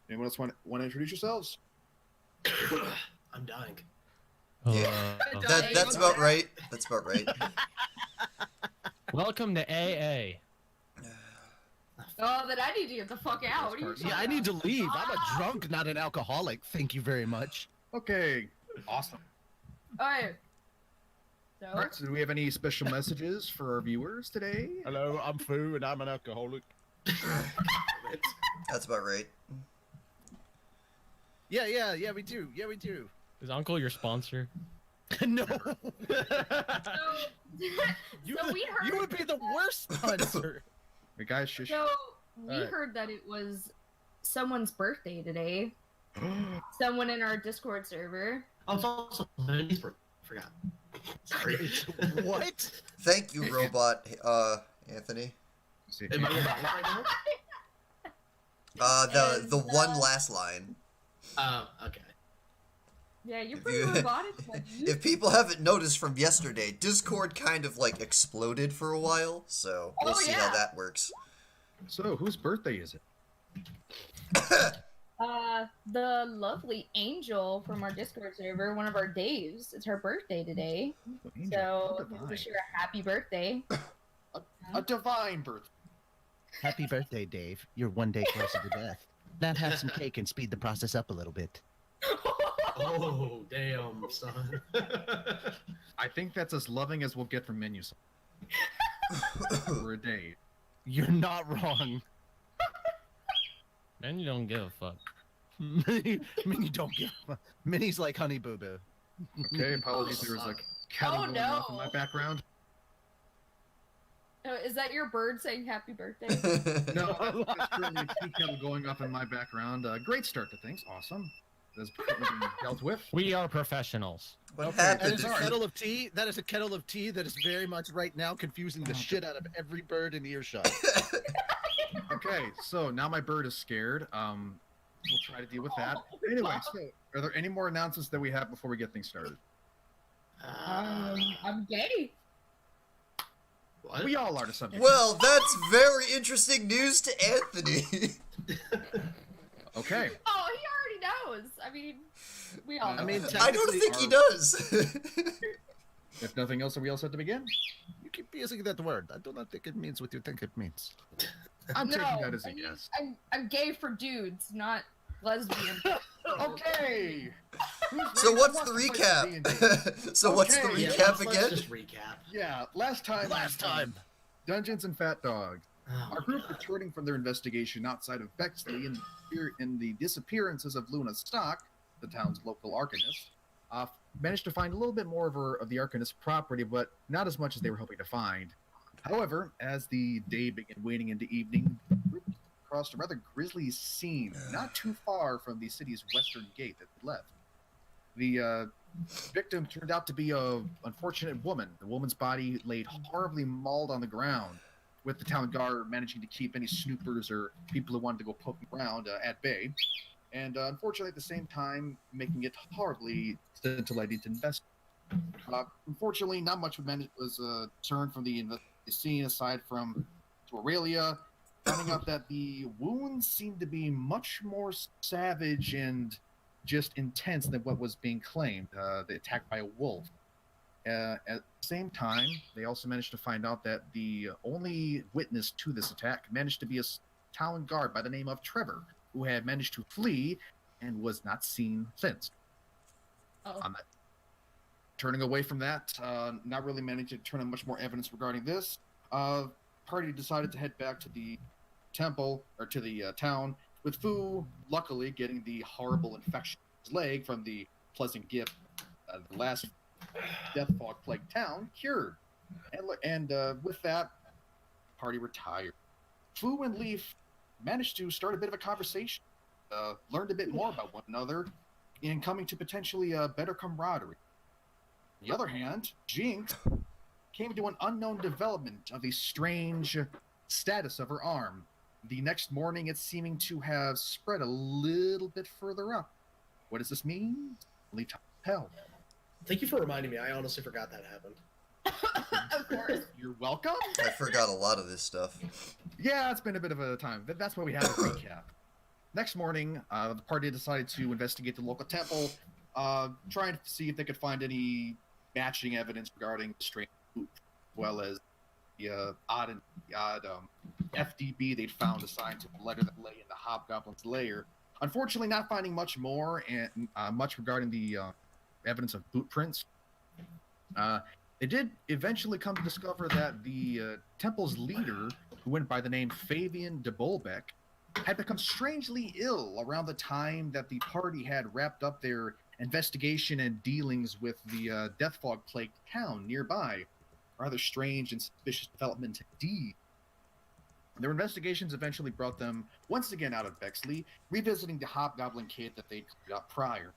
Anyone else want to introduce yourselves? I'm dying. Yeah, That's about right. That's about right. Welcome to AA. Oh, then I need to get the fuck out. What are you talking Yeah, I need to leave. I'm a drunk, not an alcoholic. Thank you very much. Okay, awesome. Alright. So, All right, so do we have any special messages for our viewers today? Hello, I'm Foo, and I'm an alcoholic. That's about right. Yeah, we do. Yeah, we do. Is Uncle your sponsor? No. so we heard You would be the worst sponsor. Hey guys, shush. So we Alright. heard that it was someone's birthday today. Someone in our Discord server. Oh, it's also Andy's birthday. I forgot. Sorry. What? Thank you, robot, Anthony. See, Am I right now? The one last line. Okay. Yeah, you're If pretty you- robotic, buddy. If people haven't noticed from yesterday, Discord kind of like exploded for a while, so we'll see how yeah. that works. So, whose birthday is it? The lovely Angel from our Discord server, one of our Daves, it's her birthday today. Angel, So how wish her divine. a happy birthday. A divine birthday. Happy birthday, Dave. You're one day closer to death. Now have some cake and speed the process up a little bit. Oh, damn, son. I think that's as loving as we'll get from menus for a day. You're not wrong. Man, you don't give a fuck. Minnie don't give a fuck. Minnie's like Honey Boo Boo. Okay, apologies. There was a kettle Oh, going no. off in my background. Is that your bird saying happy birthday? No, that's currently a tea kettle going off in my background. Great start to things. Awesome. That's currently being dealt with. We are professionals. What Okay, That happened? is a Sorry. kettle of tea. That is a kettle of tea that is very much right now confusing the shit out of every bird in earshot. Okay, so now my bird is scared. We'll try to deal with that. Anyway, so are there any more announcements that we have before we get things started? I'm gay. What? We all are to some degree. Well, that's very interesting news to Anthony. Okay. Oh, he already knows. I mean, we all know. I mean, I don't think he does. If nothing else, are we all set to begin? You keep using that word. I do not think it means what you think it means. I'm No, taking that as a I mean, yes. I'm gay for dudes, not lesbian. Okay. So what's the recap? So what's the Okay, Yeah, recap let's again? just recap. Yeah, last time. Dungeons and PhatDogs. Oh, Our group returning from their investigation outside of Bexley in the disappearances of Luna Stock, the town's local arcanist, managed to find a little bit more of the arcanist property, but not as much as they were hoping to find. However, as the day began waning into evening, the group crossed a rather grisly scene not too far from the city's western gate that they left. The victim turned out to be an unfortunate woman. The woman's body laid horribly mauled on the ground, with the town guard managing to keep any snoopers or people who wanted to go poking around at bay, and unfortunately at the same time making it horribly scintillating to investigate. Unfortunately, not much was turned from the scene aside from Aurelia finding out that the wounds seemed to be much more savage and just intense than what was being claimed. The attack by a wolf. At the same time, they also managed to find out that the only witness to this attack managed to be a town guard by the name of Trevor, who had managed to flee and was not seen since. Oh. Turning away from that, not really managing to turn in much more evidence regarding this, party decided to head back to the temple, or to the town, with Fu luckily getting the horrible infection in his leg from the pleasant gift the last death fog plagued town cured. And with that, party retired. Fu and Lief managed to start a bit of a conversation, learned a bit more about one another, and coming to potentially a better camaraderie. On the other hand, Jinx came to an unknown development of a strange status of her arm. The next morning, it's seeming to have spread a little bit further up. What does this mean? Only time will tell. Thank you for reminding me. I honestly forgot that happened. Of course. You're welcome. I forgot a lot of this stuff. Yeah, it's been a bit of a time. That's why we have a recap. next morning, the party decided to investigate the local temple, trying to see if they could find any matching evidence regarding the strange food, as well as the odd FDB they'd found assigned to the letter that lay in the hobgoblin's lair. Unfortunately, not finding much more and much regarding the evidence of boot prints. They did eventually come to discover that the temple's leader, who went by the name Fabian de Bolbeck, had become strangely ill around the time that the party had wrapped up their investigation and dealings with the death fog plagued town nearby. Rather strange and suspicious development indeed. Their investigations eventually brought them once again out of Bexley, revisiting the hobgoblin cave that they'd cleared up prior,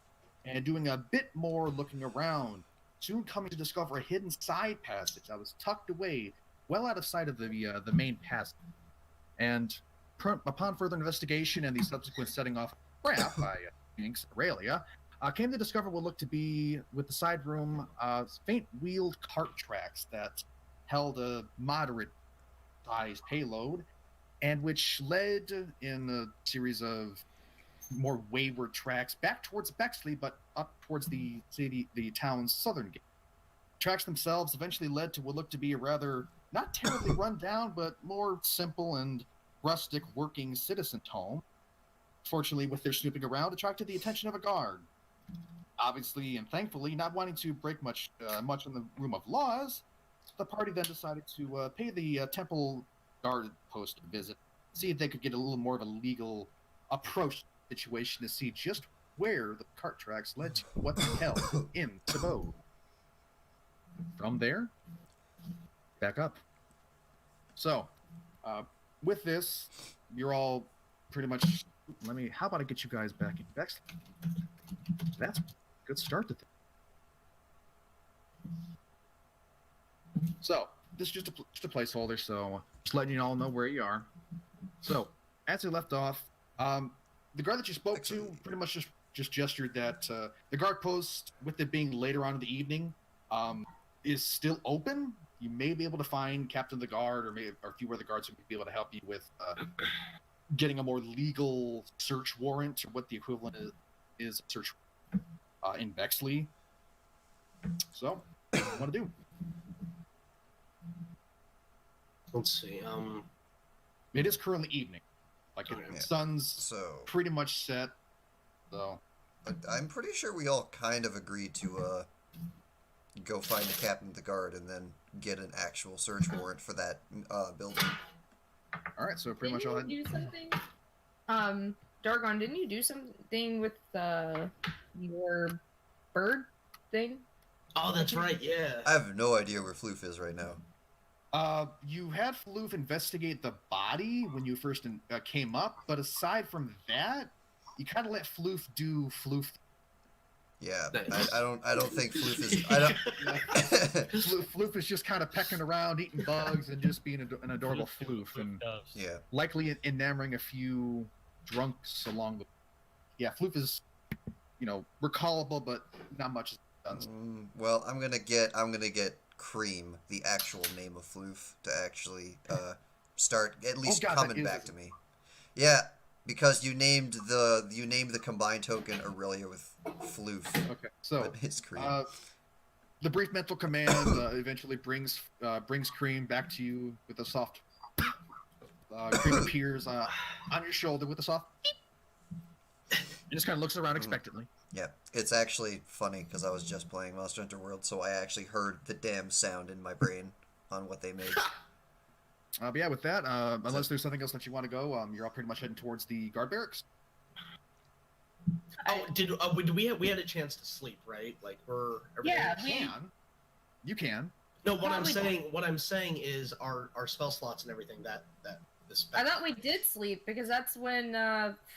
and doing a bit more looking around, soon coming to discover a hidden side passage that was tucked away well out of sight of the main passage. And upon further investigation and the subsequent setting off trap by Jinx and Aurelia, came to discover what looked to be, with the side room, faint wheeled cart tracks that held a moderate-sized payload, and which led in a series of more wayward tracks back towards Bexley, but up towards the town's southern gate. Tracks themselves eventually led to what looked to be a rather not terribly run down, but more simple and rustic working citizen's home. Fortunately, with their snooping around, attracted the attention of a guard. Obviously and thankfully, not wanting to break much in the room of laws, the party then decided to pay the temple guard post a visit, see if they could get a little more of a legal approach to the situation to see just where the cart tracks led to what the hell in Tabo. From there, back up. So, with this, you're all pretty much. How about I get you guys back in Bexley? That's a good start to things. So, this is just a placeholder, so just letting you all know where you are. So, as we left off, the guard that you spoke to pretty much just gestured that the guard post, with it being later on in the evening, is still open. You may be able to find Captain of the Guard or a few other guards who may be able to help you with getting a more legal search warrant, or what the equivalent is a search in Bexley. So, what do you want to do? Let's see. It is currently evening. Like, the sun's pretty much set. So, I'm pretty sure we all kind of agreed to go find the captain of the guard and then get an actual search warrant for that building. All right, so pretty much all. Didn't you do something? Dargon, didn't you do something with your bird thing? Oh, that's right. Yeah. I have no idea where Floof is right now. You had Floof investigate the body when you first came up, but aside from that, you kind of let Floof do Floof. Yeah, Nice. I don't think Floof is. Floof is just kind of pecking around, eating bugs, and just being an adorable Floof, and Yeah. likely enamoring a few drunks along the. Yeah, Floof is, recallable, but not much is done. Well, I'm gonna get Cream, the actual name of Floof, to actually start at least coming back to me. Yeah, because you named the combined token Aurelia with Floof. Okay, so but it's Cream. The brief mental command eventually brings Cream back to you with a soft. Cream appears on your shoulder with a soft. And just kind of looks around expectantly. Yeah, it's actually funny because I was just playing Monster Hunter World, so I actually heard the damn sound in my brain on what they made. But yeah, with that, unless there's something else that you want to go, you're all pretty much heading towards the guard barracks. Oh, did we had a chance to sleep, right? Like You can. No, what I'm saying is our spell slots and everything that this. I thought we did sleep because that's when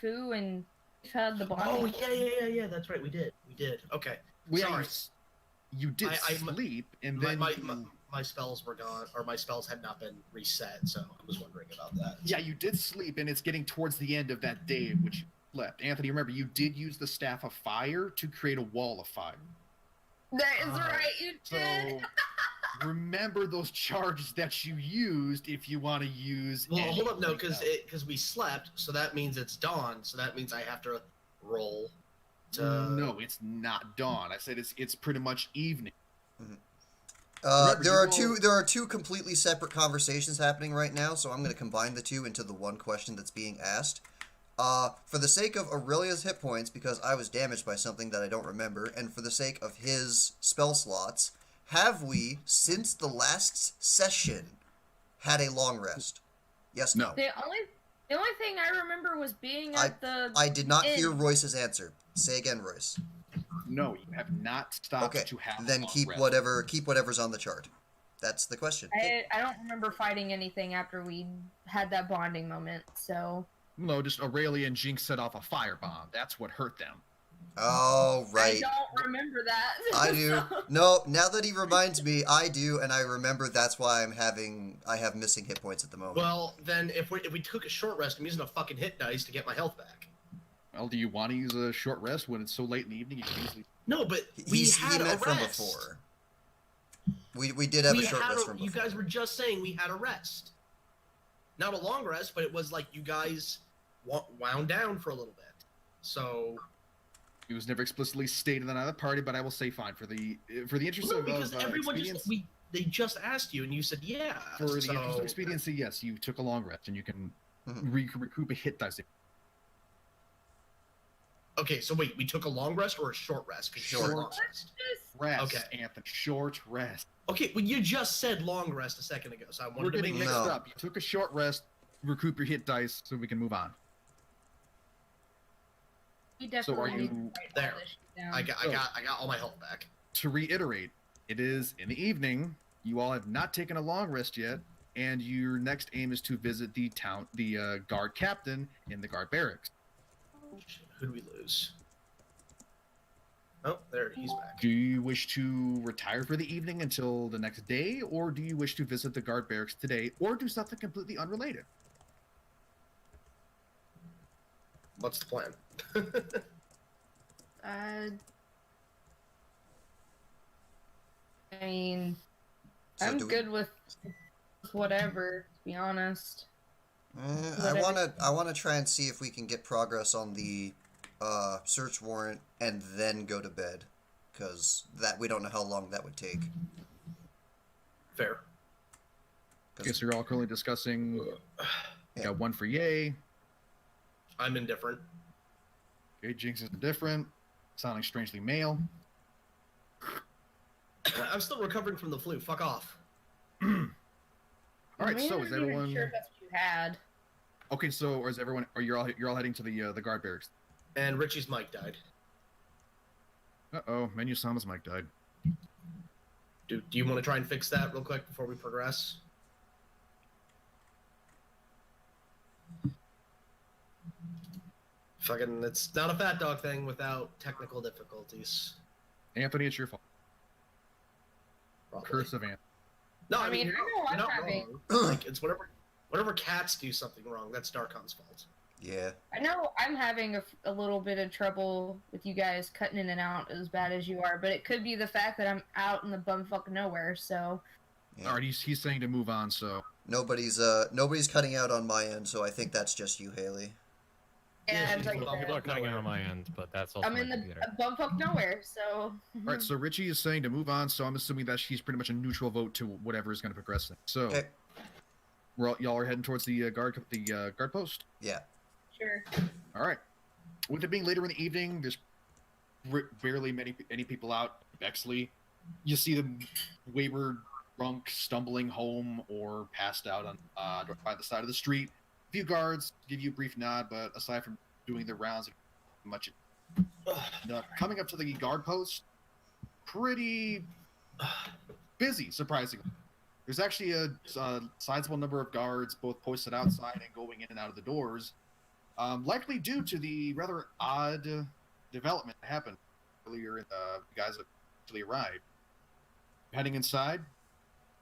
Fu and had the body. Oh yeah. That's right. We did. Okay. Sorry. You did sleep, and then my spells were gone, or my spells had not been reset. So I was wondering about that. Yeah, you did sleep, and it's getting towards the end of that day, which you slept. Anthony, remember, you did use the Staff of Fire to create a wall of fire. That is right. You did. remember those charges that you used if you want to use. Well, hold up, no, anything else. because we slept, so that means it's dawn. So that means I have to roll. No, it's not dawn. I said it's pretty much evening. There Remember, there are two completely separate conversations happening right now, so I'm going to combine the two into the one question that's being asked. For the sake of Aurelia's hit points, because I was damaged by something that I don't remember, and for the sake of his spell slots, have we, since the last session, had a long rest? Yes, no. The only thing I remember was being at the. I did not inn. hear Royce's answer. Say again, Royce. No, you have not stopped Okay, to have. a then long keep rest. whatever's on the chart. That's the question. I don't remember fighting anything after we had that bonding moment. So. No, just Aurelia and Jinx set off a firebomb. That's what hurt them. Oh, right. I don't remember that. I do. So- No, now that he reminds me, I do, and I remember that's why I have missing hit points at the moment. Well, then if we took a short rest, I'm using a fucking hit dice to get my health back. Well, do you want to use a short rest when it's so late in the evening? You can easily. No, but he had meant a from rest. before. We did have a short rest from You before. guys were just saying we had a rest. Not a long rest, but it was like you guys wound down for a little bit. So. It was never explicitly stated on the party, but I will say fine for the interest No, of because everyone expediency. they just asked you and you said yeah. For the so... interest of expediency, yes, you took a long rest and you can Mhm. recoup a hit dice. Okay, so wait, we took a long rest or a short rest? 'Cause Short. long rest. Rest, Okay. Anthony. Short rest. Okay, well you just said long rest a second ago, so I We're wanted to make getting mixed No. up. You took a short rest, recoup your hit dice, so we can move on. We So are definitely need to you write all there? this shit down. I got all my health back. to reiterate? It is in the evening. You all have not taken a long rest yet, and your next aim is to visit the guard captain in the guard barracks. Who do we lose? Oh, there, he's back. Do you wish to retire for the evening until the next day, or do you wish to visit the guard barracks today, or do something completely unrelated? What's the plan? I mean, So I'm do we- good with whatever, to be honest. I wanna try and see if we can get progress on the search warrant and then go to bed, because that we don't know how long that would take. Fair. Okay, so you're all currently discussing. You got one for yay. I'm indifferent. Okay, Jinx is different, sounding strangely male. I'm still recovering from the flu. Fuck off. All right, I'm so not is even everyone sure if that's what you had. okay? So, or is everyone? Or you're all heading to the guard barracks? And Richie's mic died. Oh, Menu Sama's mic died. Do you want to try and fix that real quick before we progress? Fucking, it's not a fat dog thing without technical difficulties. Anthony, it's your fault. Probably. Curse of Anthony. No, I mean, you're I know you're I'm not having- wrong. Like, it's whenever cats do something wrong, that's Darkon's fault. Yeah. I know I'm having a little bit of trouble with you guys cutting in and out as bad as you are, but it could be the fact that I'm out in the bumfuck nowhere, so... Yeah. All right, he's saying to move on. So Nobody's cutting out on my end, so I think that's just you, Haley. Yeah, Yeah, she's it's like moving People on. are cutting out on my end, but that's also I'm my in the computer. bumfuck nowhere, so... all right, so Richie is saying to move on. So I'm assuming that she's pretty much a neutral vote to whatever is going to progress. So Okay. y'all are heading towards the guard post. Yeah. Sure. All right. With it being later in the evening, there's barely any people out. Bexley, you see them wayward, drunk, stumbling home or passed out on by the side of the street. A few guards give you a brief nod, but aside from doing their rounds, much. Coming up to the guard post, pretty busy, surprisingly. There's actually a sizable number of guards, both posted outside and going in and out of the doors. Likely due to the rather odd development that happened earlier in the guys that actually arrived. Heading inside,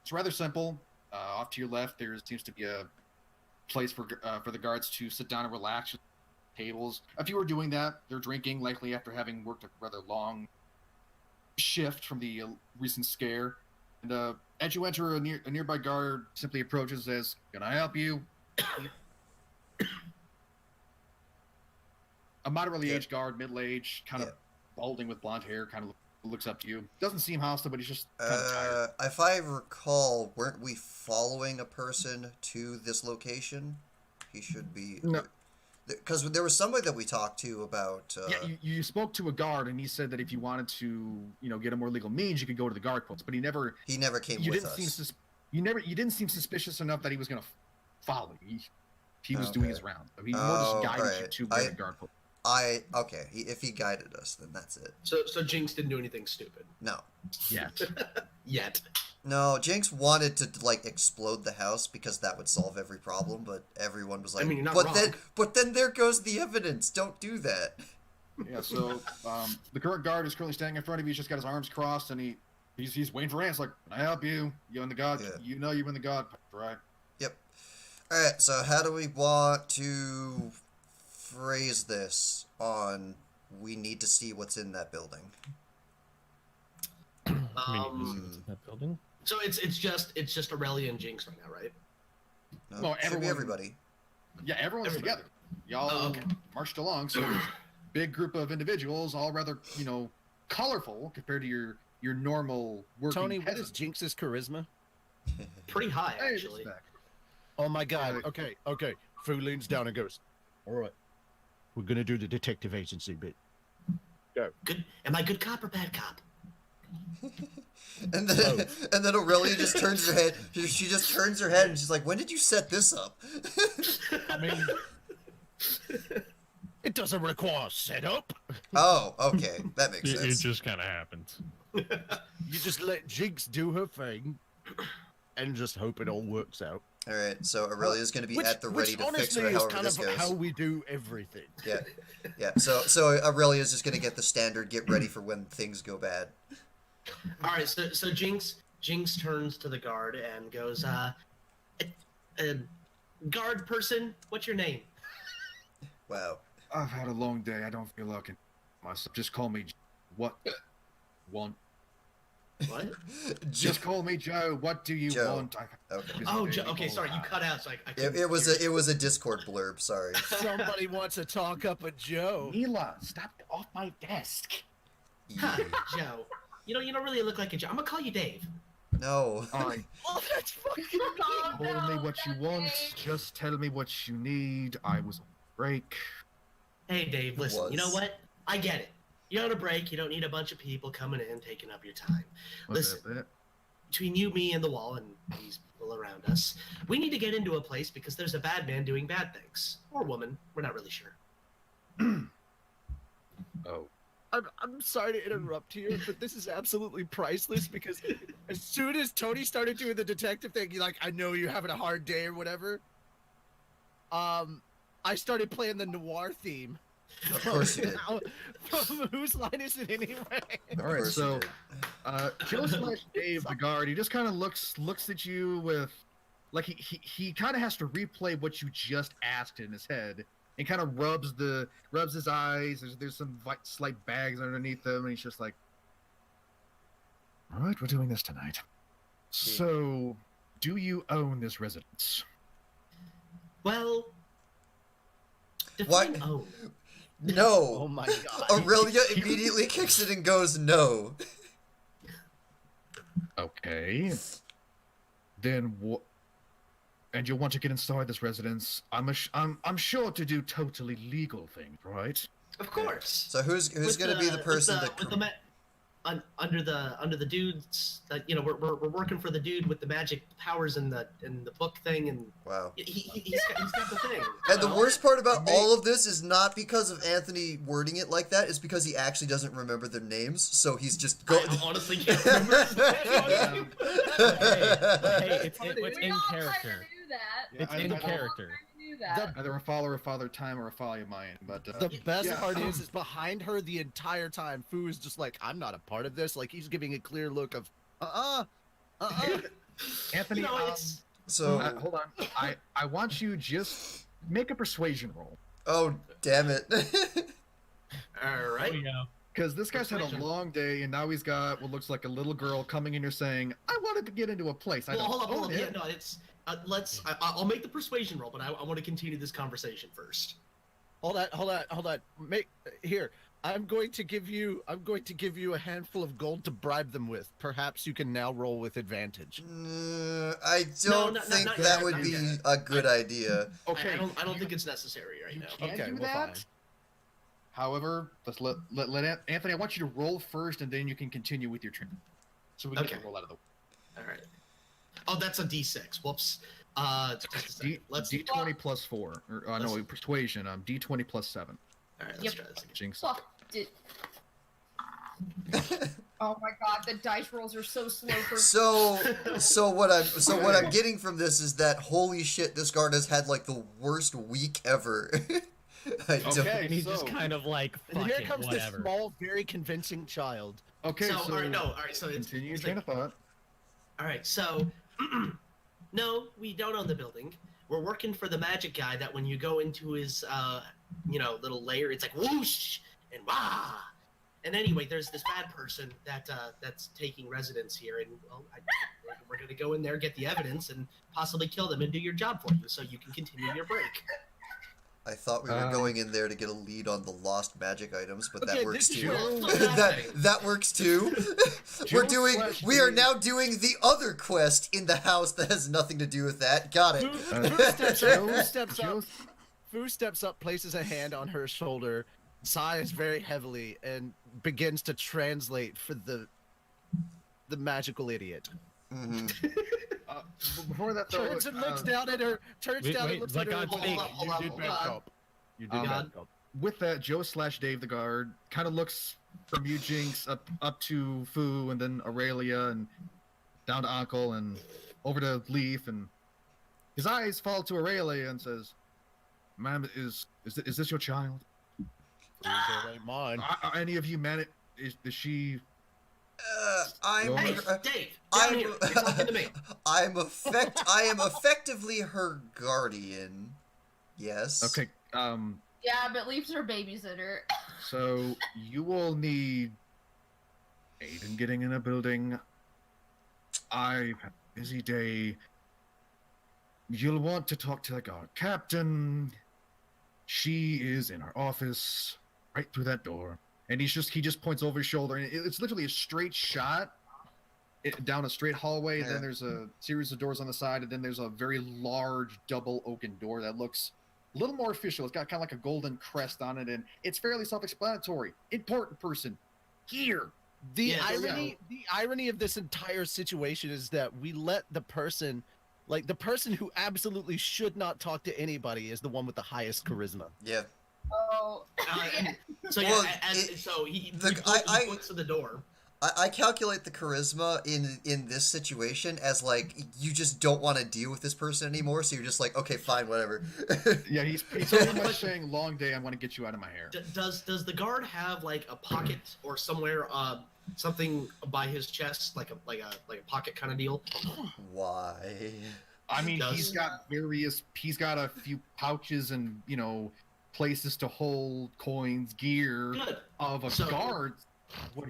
it's rather simple. Off to your left, there seems to be a place for the guards to sit down and relax at tables. If you were doing that, they're drinking, likely after having worked a rather long shift from the recent scare. And As you enter, a nearby guard simply approaches and says, "Can I help you?" A moderately aged guard, middle-aged, kind of balding with blonde hair, kind of looks up to you. Doesn't seem hostile, but he's just kind of tired. If I recall, weren't we following a person to this location? He should be... No. Because there was somebody that we talked to about... Yeah, you spoke to a guard, and he said that if you wanted to, get a more legal means, you could go to the guard post. But he never came with us. You didn't seem suspicious enough that he was going to follow you. He was doing his round. So he more just guided you to where the guard post. Okay. If he guided us, then that's it. So Jinx didn't do anything stupid. No. Yet. No, Jinx wanted to explode the house because that would solve every problem, but everyone was like, I mean, you're not wrong. But then there goes the evidence. Don't do that. Yeah. So the current guard is currently standing in front of you. He's just got his arms crossed, and he's waiting for an answer. Like, "Can I help you? You in the god? Yeah. You know you in the god, right?" Yep. All right. So how do we want to phrase this on? We need to see what's in that building. That building. So it's just Aurelia and Jinx right now, right? No, Well, should be everybody. Yeah, everyone's Everybody. together. Y'all marched along, so big group of individuals, all rather, colorful compared to your normal working Tony, what is peasant. Jinx's charisma? Pretty high, Hey, actually. respect. Oh my god. Okay. Fu leans down and goes, "All right. We're going to do the detective agency bit." Good. Am I good cop or bad cop? And then Aurelia just turns her head. She just turns her head and she's like, "When did you set this up?" I mean, it doesn't require setup. Oh, okay, that makes It sense. just kind of happens. You just let Jinx do her thing and just hope it all works out. All right, so Aurelia's going to be at the ready which to fix honestly her is however kind this of goes. how we do everything. Yeah. So Aurelia's just going to get the standard get ready for when things go bad. All right. So Jinx turns to the guard and goes, "Guard person, what's your name?" Wow. I've had a long day. I don't feel like it myself. Just call me. What? Want? What? Just call me Joe. What do you Joe. want? Okay. Oh, okay. Sorry, you cut out. So I It was a Discord blurb. Sorry. Somebody wants to talk up a Joe. Mila, stop off my desk. Huh, Joe. You don't really look like a Joe. I'm gonna call you Dave. No. Fine. Oh, that's fucking Tell me what you want. Just tell me what you need. I was on break. Hey, Dave. Listen. You know Was. what? I get it. You're on a break. You don't need a bunch of people coming in taking up your time. Was Listen. that it? Between you, me, and the wall, and these people around us, we need to get into a place because there's a bad man doing bad things. Or woman. We're not really sure. Oh. I'm sorry to interrupt here, but this is absolutely priceless because as soon as Tony started doing the detective thing, I know you're having a hard day or whatever. I started playing the noir theme. Of course you did. From whose line is it anyway? All right, course so you Joe / Dave, the guard, he just kind of looks at you with, like he kind of has to replay what you just asked in his head, and kind of rubs his eyes. There's some slight bags underneath them, and he's just like, "All right, we're doing this tonight. So, do you own this residence?" Well, What? define own. No. Oh my god. Aurelia immediately kicks it and goes, "No." Okay. Then what? And you'll want to get inside this residence. I'm sure to do totally legal things, right? Of course. So who's going to be the person that? Under the dudes that we're working for the dude with the magic powers in the book thing, and Wow. he's got the thing. And the worst part about all of this is not because of Anthony wording it like that. It's because he actually doesn't remember their names, so he's just going. I honestly can't remember. Hey, it's We in all tried to character. do that. It's I- in I- character. Do that. Either a follower of Father Time or a follower of mine, but The best yeah. part is behind her the entire time, Fu is just like, "I'm not a part of this." Like he's giving a clear look of, Anthony, It's So, hold on. I want you just make a persuasion roll. oh damn it! all right. Oh, yeah. Because this guy's had a Persuasion. long day, and now he's got what looks like a little girl coming in here saying, "I want to get into a place." I Well, don't hold own on. it." Yeah, no, it's I'll make the persuasion roll, but I want to continue this conversation first. Hold on. I'm going to give you a handful of gold to bribe them with. Perhaps you can now roll with advantage. I don't think not that yet, would not be yet. a good idea. Okay, I don't think it's necessary right now. can Okay, do well, that. fine. However, let's let Anthony. I want you to roll first, and then you can continue with your training. So we can get Okay. the roll out of the way. All right. Oh, that's a D6. Whoops. Just a second. Let's. D20 plus 4. Or, no, Let's- persuasion. D20 plus 7. All right, let's Yep. try this again. Jinx. Fuck. Oh my god, the dice rolls are so slow for. So what I'm getting from this is that holy shit, this guard has had like the worst week ever. I don't. Okay. And he's just So- kind of like, And fuck here it, comes whatever. this small, very convincing child. Okay, So, so all right, so it's, continue your it's train like, of thought. all right, so no, we don't own the building. We're working for the magic guy that when you go into his little lair, it's like whoosh and wah. And anyway, there's this bad person that's taking residence here, and well, we're gonna go in there, get the evidence, and possibly kill them and do your job for you, so you can continue your break. I thought we were going in there to get a lead on the lost magic items, but that Okay, works this is too. where- that works too. We are now doing the other quest in the house that has nothing to do with that. Got it. Fu steps up, places a hand on her shoulder, sighs very heavily, and begins to translate for the magical idiot. Mhm. Before that, though, Turns and looks down at her. Turns Wait, down wait, and looks let at her. God and speak. goes, Hold You on, did hold bad on. job. You did Um, bad job. with that, Joe/Dave the guard kind of looks from you, Jinx, up to Fu, and then Aurelia, and down to Ankel, and over to Lief, and his eyes fall to Aurelia and says, "Ma'am, is this your child? Ain't mine. Are any of you man? Is she?" I'm. Hey, Dave, down here. You're talking to me. I am effectively her guardian. Yes. Okay. Yeah, but Leaf's her babysitter. So you will need aid in getting in a building. I've had a busy day. You'll want to talk to the guard captain. She is in her office, right through that door. And he just points over his shoulder, and it's literally a straight shot down a straight hallway. And Yeah. then there's a series of doors on the side, and then there's a very large double oaken door that looks a little more official. It's got kind of like a golden crest on it, and it's fairly self-explanatory. Important person here. The Yeah, irony of this entire situation is that we let the person who absolutely should not talk to anybody is the one with the highest charisma. Yeah. Oh. So yeah, Well, so he I points to the door. I calculate the charisma in this situation as like you just don't want to deal with this person anymore, so you're just like, okay, fine, whatever. Yeah, he's pretty much saying, "Long day. I want to get you out of my hair." Does the guard have like a pocket or somewhere something by his chest, like a pocket kind of deal? Why? I mean, Does- he's got a few pouches and places to hold coins, gear Good. of a So- guard. What?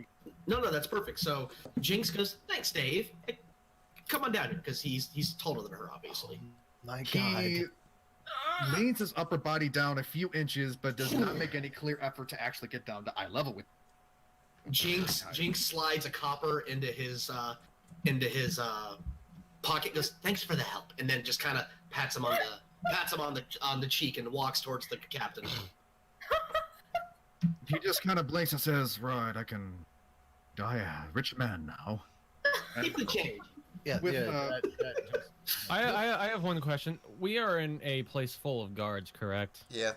No, that's perfect. So Jinx goes, "Thanks, Dave. Hey, come on down here," because he's taller than her, obviously. My He leans his upper body down a few inches, but does not make any clear effort to actually get down to eye level with. Jinx slides a copper into his pocket. Goes, "Thanks for the help," and then just kind of pats him on the cheek and walks towards the captain. He just kind of blinks and says, "Right, I a rich man now." Keep the change. Yeah, With, I have one question. We are in a place full of guards, correct? Yeah.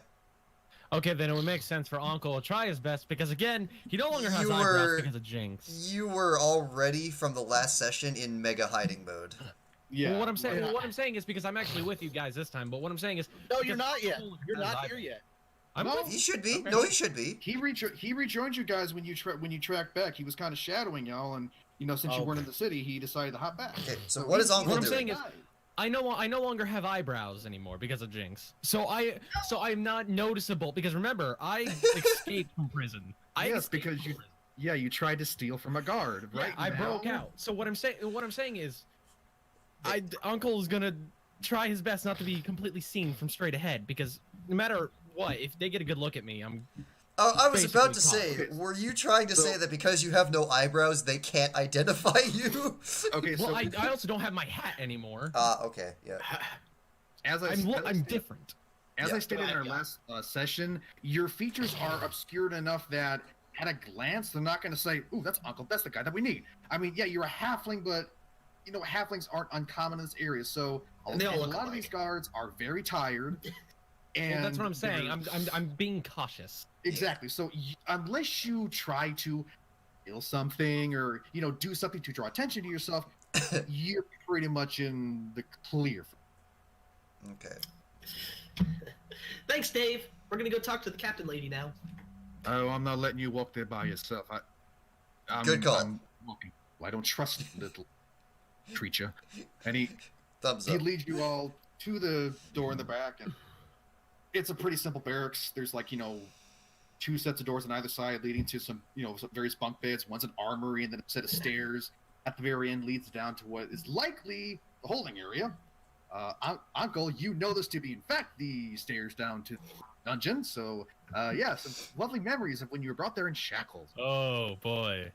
Okay, then it would make sense for Ankel to try his best because again, he no longer has You eyebrows were- because of Jinx. You were already from the last session in mega hiding mode. Yeah. Well, what I'm saying is because I'm actually with you guys this time. But what I'm saying is, No, you're because not yet. Ankel You're has not here eyebrows. yet. I'm No. with He should be. Okay. No, he should be. He rejoined you guys when you tracked back. He was kind of shadowing y'all, and since you Oh. weren't in the city, he decided to hop back. Okay, so what is Uncle What I'm doing? saying is- I no longer have eyebrows anymore because of Jinx. So I'm not noticeable because remember, I escaped from prison. Yes, because you tried to steal from a guard, right? I broke out. So what I'm saying is, Uncle is gonna try his best not to be completely seen from straight ahead because no matter what, if they get a good look at me, I'm. Oh, I was about to basically say, caught. were you trying to say that because you have no eyebrows, they can't identify you? Okay, so Well, I also don't have my hat anymore. Okay, yeah. I'm different. As Yeah. I stated in our last session, your features are obscured enough that at a glance, they're not going to say, "Ooh, that's Uncle. That's the guy that we need." I mean, yeah, you're a halfling, but you know, halflings aren't uncommon in this area. So And they all a look lot of alike. these guards are very tired. And Well, that's what I'm saying. they're- I'm being cautious. Exactly. So unless you try to steal something or do something to draw attention to yourself, you're pretty much in the clear. Okay. Thanks, Dave. We're gonna go talk to the captain lady now. Oh, I'm not letting you walk there by yourself. Good call. I'm walking. Well, I don't trust you, little creature. And he Thumbs he up. leads you all to the door in the back, and it's a pretty simple barracks. There's two sets of doors on either side leading to some various bunk beds. One's an armory, and then a set of stairs at the very end leads down to what is likely the holding area. Uncle, you know this to be in fact the stairs down to the dungeon. So some lovely memories of when you were brought there in shackles. Oh boy.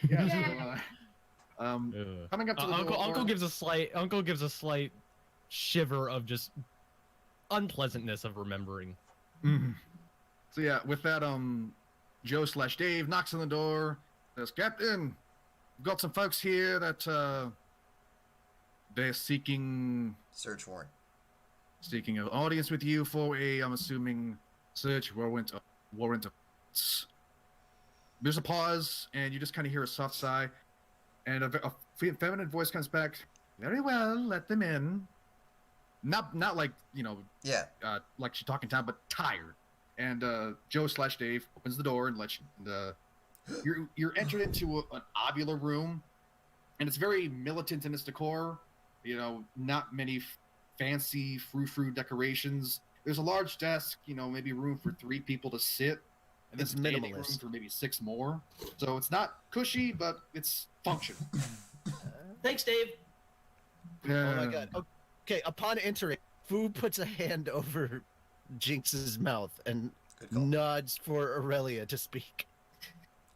Yeah. Yeah. Coming up to the door. Uncle gives a slight shiver of just unpleasantness of remembering. Mhm. So yeah, with that, Joe/Dave knocks on the door, says, "Captain, we've got some folks here that they're seeking Search an audience with you for I'm assuming, search warrant. There's a pause, and you just kind of hear a soft sigh, and a feminine voice comes back. Very well, let them in. Not like Yeah. like she's talking time, but tired. And Joe/Dave opens the door and lets you. You're entered into an ovular room, and it's very militant in its decor. Not many fancy frou-frou decorations. There's a large desk, maybe room for 3 people to sit, and It's then standing minimalist. room for maybe 6 more. So it's not cushy, but it's functional. Thanks, Dave. Oh my god. Okay, upon entering, Fu puts a hand over Jinx's mouth and Good call. nods for Aurelia to speak.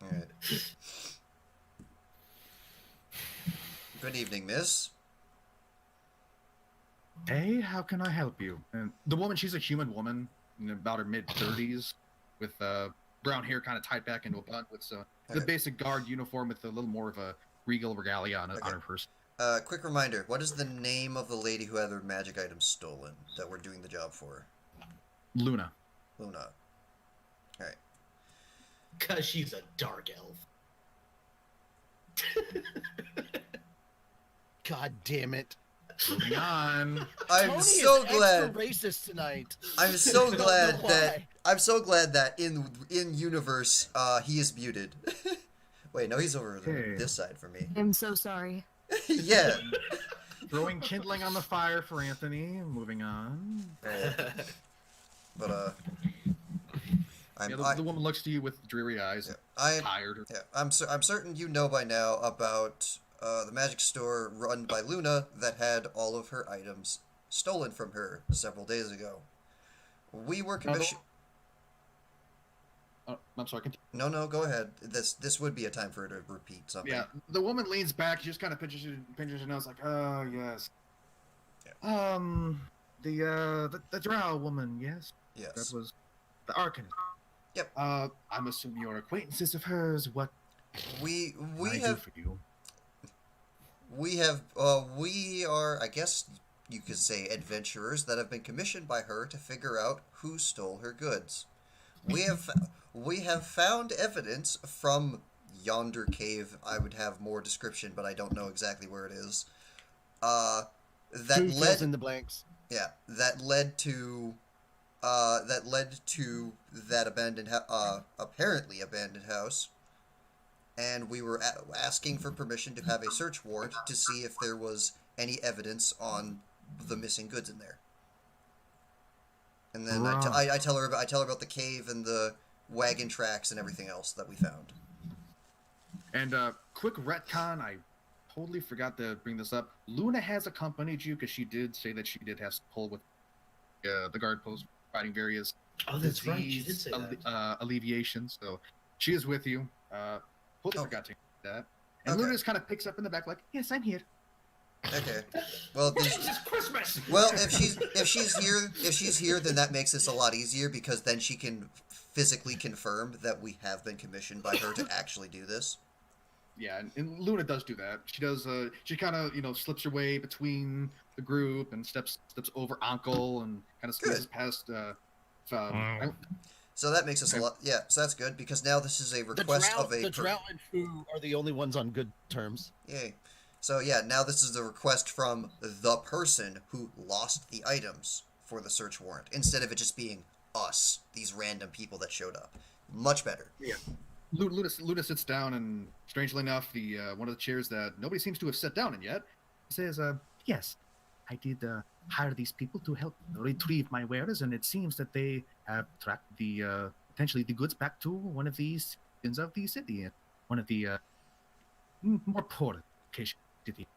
All right. Good evening, miss. Hey, how can I help you? And the woman, she's a human woman, in about her mid-30s, with brown hair kind of tied back into a bun, with the Okay. basic guard uniform with a little more of a regal regalia on her person. Quick reminder, what is the name of the lady who had her magic items stolen that we're doing the job for? Luna. Luna. Alright. Cause she's a dark elf. God damn it. Moving on. I'm Tony so is glad. extra racist tonight. I'm so I don't glad know that why. I'm so glad that in universe he is muted. Wait, no, he's over Okay. this side for me. I'm so sorry. Yeah. Throwing kindling on the fire for Anthony. Moving on. But The woman looks to you with dreary eyes. I'm Tired. I'm certain you know by now about the magic store run by Luna that had all of her items stolen from her several days ago. We were commissioned. I'm sorry. Continue. No, go ahead. This would be a time for her to repeat something. Yeah, the woman leans back. She just kind of pinches her nose, like, "Oh yes." Yeah. The drow woman, yes. Yes. That was the Arcanist. Yep. I'm assuming you're acquaintances of hers. What We can I do have for you? we are, I guess you could say, adventurers that have been commissioned by her to figure out who stole her goods. We have found evidence from yonder cave. I would have more description, but I don't know exactly where it is. That Fu fills led in the blanks. that led to that apparently abandoned house. And we were asking for permission to have a search warrant to see if there was any evidence on the missing goods in there. And then Right. I tell her about the cave and the wagon tracks and everything else that we found. And quick retcon, I totally forgot to bring this up. Luna has accompanied you because she did say that she did have to pull with the guard post fighting various Oh, that's right. She did disease say that. alleviations. So she is with you. Totally forgot to do that. And Okay. Luna just kind of picks up in the back like, yes, I'm here. Okay. Well, It's Christmas. well, if she's here, then that makes this a lot easier because then she can physically confirm that we have been commissioned by her to actually do this. Yeah, and Luna does do that. She does. She kind of slips her way between the group and steps over Ankel and kind of squeezes past. So that makes us a lot. Yeah, so that's good because now this is a request of a. The Drow and Fu are the only ones on good terms. Yay. So yeah, now this is a request from the person who lost the items for the search warrant, instead of it just being us, these random people that showed up. Much better. Yeah. Luna sits down, and strangely enough, the one of the chairs that nobody seems to have sat down in yet says, "Yes, I did hire these people to help retrieve my wares, and it seems that they have tracked the potentially the goods back to one of the citizens of the city, one of the more poor locations. City.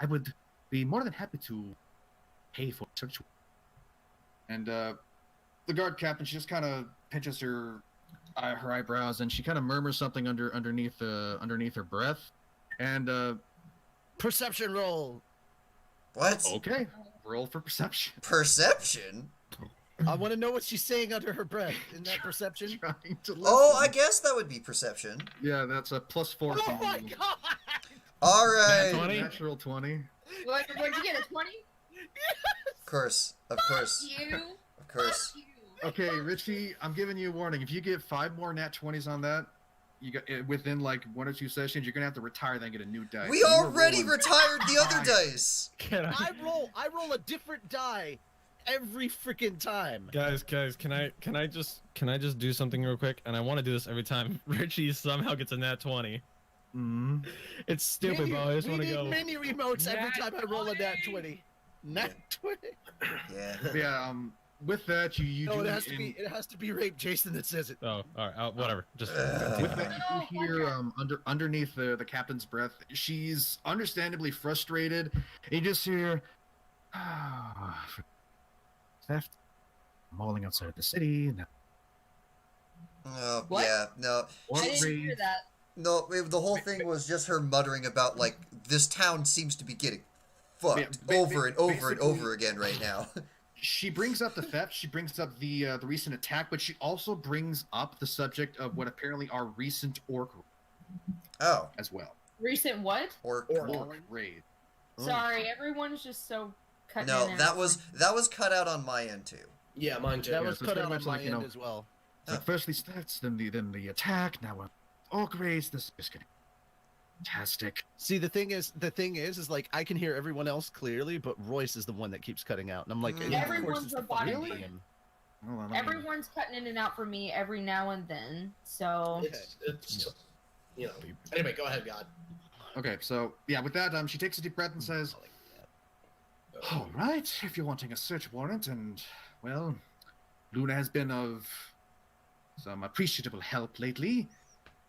I would be more than happy to pay for search." And the guard captain, she just kind of pinches her eyebrows, and she kind of murmurs something underneath her breath. And Perception roll. What? okay, roll for perception. Perception? I want to know what she's saying under her breath. In that perception? Trying to Oh, listen. I guess that would be perception. Yeah, that's a +4. Oh from my you. god! All right. 20? Natural 20. What'd you get, a 20? Of course. Of course. You. Of course. You. Okay, Richie, I'm giving you a warning. If you get 5 more nat 20s on that, you got within like 1 or 2 sessions, you're gonna have to retire, then get a new dice. We You were already rolling- retired the other dice. Can I roll a different die every freaking time. Guys, can I just do something real quick? And I want to do this every time Richie somehow gets a nat 20. Mhm. It's stupid, but I just want to go. Mini remotes every Nat time I roll a nat 20. 20. Nat 20. Yeah. Yeah. With that, you No, do it has to be Rape Jason that says it. Oh, all right, whatever. Just. With that, Oh, you hear underneath the captain's breath, she's understandably frustrated. And you just hear, theft, mauling outside the city. Oh, What? yeah. No. I didn't hear that. No, the whole thing was just her muttering about, like, this town seems to be getting fucked Yeah, over and over and basically- over again right now. She brings up the theft. She brings up the recent attack, but she also brings up the subject of what apparently are recent orc Oh. as well. Recent what? Or Orc raid. Sorry, everyone's just so cut in no, and that out. was cut out on my end too. Yeah, mine too. That Yeah, was so it's cut very out on much my like, you end know, as well. It's like first these thefts, then the attack. Now orc raids. This is getting fantastic. See, the thing is like I can hear everyone else clearly, but Royce is the one that keeps cutting out, and I'm like, Mm. of course Everyone's it's the robotic. fucking Really? DM. Hold on, let me- Everyone's cutting in and out for me every now and then, so... It's Anyway, go ahead, God. Okay, so yeah, with that, she takes a deep breath and says, "All right, if you're wanting a search warrant, and well, Luna has been of some appreciable help lately.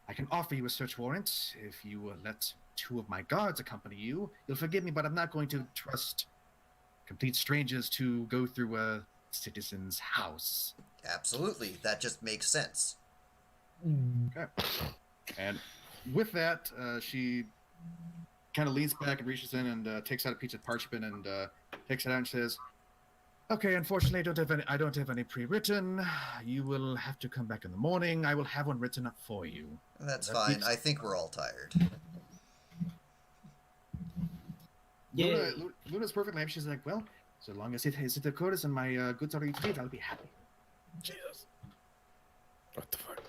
I can offer you a search warrant if you let 2 of my guards accompany you. You'll forgive me, but I'm not going to trust complete strangers to go through a citizen's house." Absolutely, that just makes sense. Okay. And with that, she kind of leans back and reaches in and takes out a piece of parchment and takes it out and says, "Okay, unfortunately, I don't have any pre-written. You will have to come back in the morning. I will have one written up for you." That's fine. I think we're all tired. Yeah. Luna's perfectly happy. She's like, "Well, so long as it occurs and my goods are retrieved, I'll be happy." Jesus. What the fuck?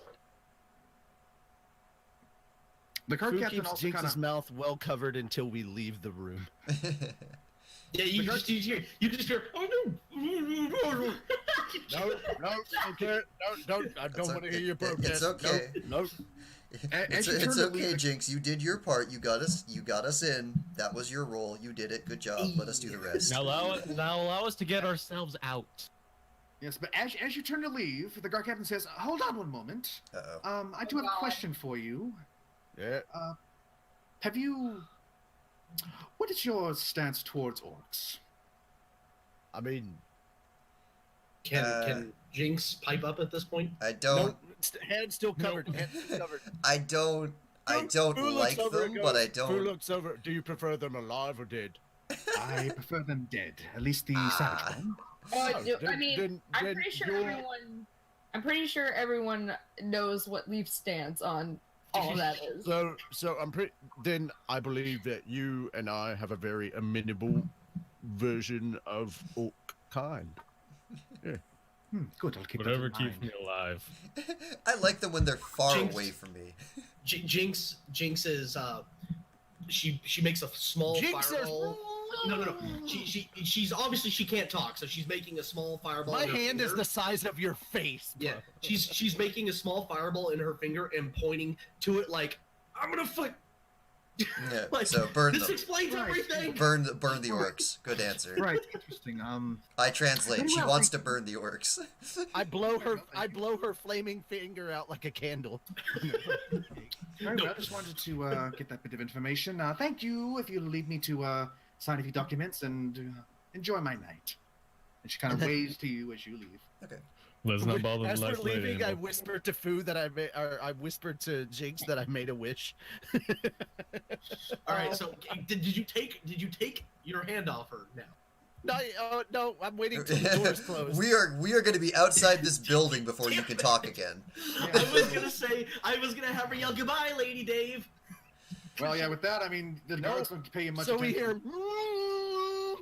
The card Fu captain keeps also Jinx's kind of mouth well covered until we leave the room. Yeah, you just hear. Oh no! No, don't care. No, don't. I It's don't want to hear your okay. protest. It's okay. No. It's okay, Jinx. You did your part. You got us in. That was your role. You did it. Good job. Let us do the rest. Now allow us to get ourselves out. Yes, but as you turn to leave, the guard captain says, "Hold on one moment. Uh-oh. I do have a question for you. Yeah. What is your stance towards orcs?" I mean, Can Jinx pipe up at this point? I don't. Head still covered. Head still covered. I don't like them, but I don't. Who looks over? Do you prefer them alive or dead? I prefer them dead, at least the savage one. I'm pretty sure everyone knows what Lief stance on all that is. So then I believe that you and I have a very amenable version of orc kind. Yeah. Good, I'll keep Whatever that in keeps me mind. alive. I like them when they're far Jinx. away from me. Jinx is she makes a small Jinx fireball. No. She's obviously she can't talk, so she's making a small fireball. My in her hand is finger. the size of your face. Bro. Yeah, she's making a small fireball in her finger and pointing to it like I'm gonna fight. Yeah. Like, So burn this them. explains everything. Burn the orcs. Good answer. Right, interesting. I translate. She wants to burn the orcs. I blow her flaming finger out like a candle. Right, well, I just wanted to get that bit of information. Thank you. If you'll leave me to sign a few documents and enjoy my night. And she kind of waves to you as you leave. Okay. Let's not bother the As we're last lady. leaving, I whispered to Fu that I whispered to Jinx that I made a wish. All right, so did you take your hand off her now? No, I'm waiting till the door's closed. we are going to be outside this building before you can talk again. I was gonna have her yell goodbye, Lady Dave. Well, yeah, with that, I mean, the guards don't pay you much So attention. we hear.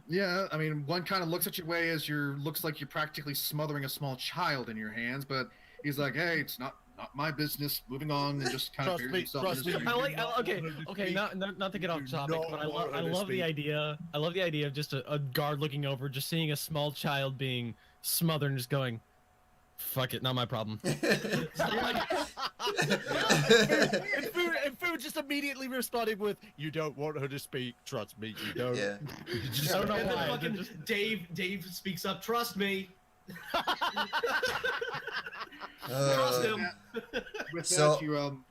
Yeah, I mean, one kind of looks at your way as looks like you're practically smothering a small child in your hands, but he's like, hey, it's not my business. Moving on, and just kind of Trust buries me, himself in his trust Okay, not to get off topic, but I love the idea. I love the idea of just a guard looking over, just seeing a small child being smothered and just going, "Fuck it, not my problem." And Fu just immediately responded with, "You don't want her to speak. Trust me, you don't." Yeah. I don't know And then why. fucking Dave speaks up. Trust me. Trust him. With So-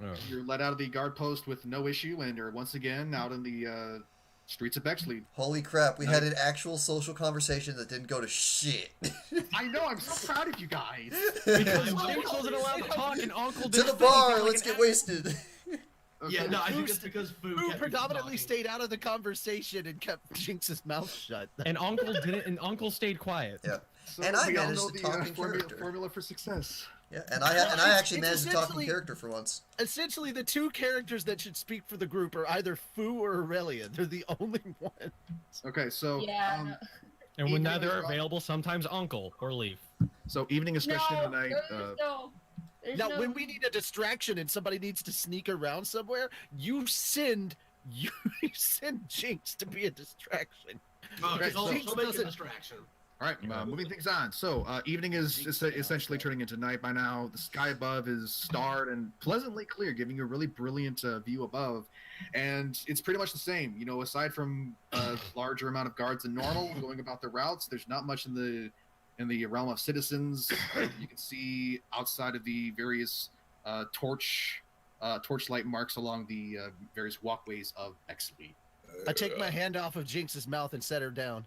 that, you're let out of the guard post with no issue, and you're once again out in the streets of Bexley. Holy crap, we had an actual social conversation that didn't go to shit. I know, I'm so proud of you guys. Because Jinx wasn't allowed to talk and Uncle did To the bar, let's get wasted. Yeah, no, I think it's because Fu Fu kept predominantly talking. stayed out of the conversation and kept Jinx's mouth shut. And Uncle didn't, and Uncle stayed quiet. Yeah. So And I we all managed know to talk in character. formula for success. Yeah, and I actually it's managed to talk in essentially- character for once. Essentially, the two characters that should speak for the group are either Fu or Aurelia. They're the only ones. Okay, so Yeah. No. And when Even neither though- are available, sometimes Uncle or Lief. so evening is stretched into night. Now, when we need a distraction and somebody needs to sneak around somewhere, you send Jinx to be a distraction. Oh, Okay, she'll so- make a distraction. All right, moving things on. So, evening is essentially turning into night by now. The sky above is starred and pleasantly clear, giving you a really brilliant view above. And it's pretty much the same. You know, aside from a larger amount of guards than normal going about their routes, there's not much in the realm of citizens. You can see outside of the various torchlight marks along the various walkways of Bexley. I take my hand off of Jinx's mouth and set her down.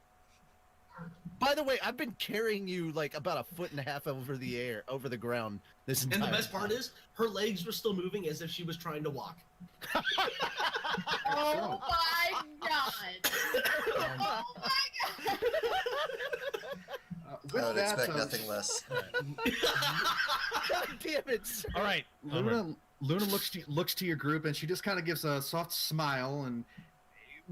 By the way, I've been carrying you like about 1.5 feet over the ground this entire And the best part time. is, her legs were still moving as if she was trying to walk. Oh my god! Oh my god! With I would that, expect nothing less. God damn it! Sir. All right. Luna looks to your group, and she just kind of gives a soft smile. And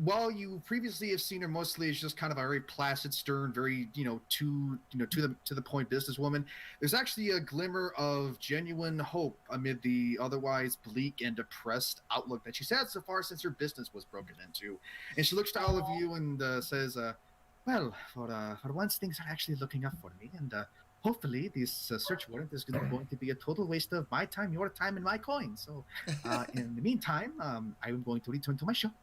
while you previously have seen her mostly as just kind of a very placid, stern, very to the point businesswoman, there's actually a glimmer of genuine hope amid the otherwise bleak and depressed outlook that she's had so far since her business was broken into. And she looks to all of you and says, "Well, for once things are actually looking up for me, and hopefully this search warrant is going to be a total waste of my time, your time, and my coin. So in the meantime, I'm going to return to my shop.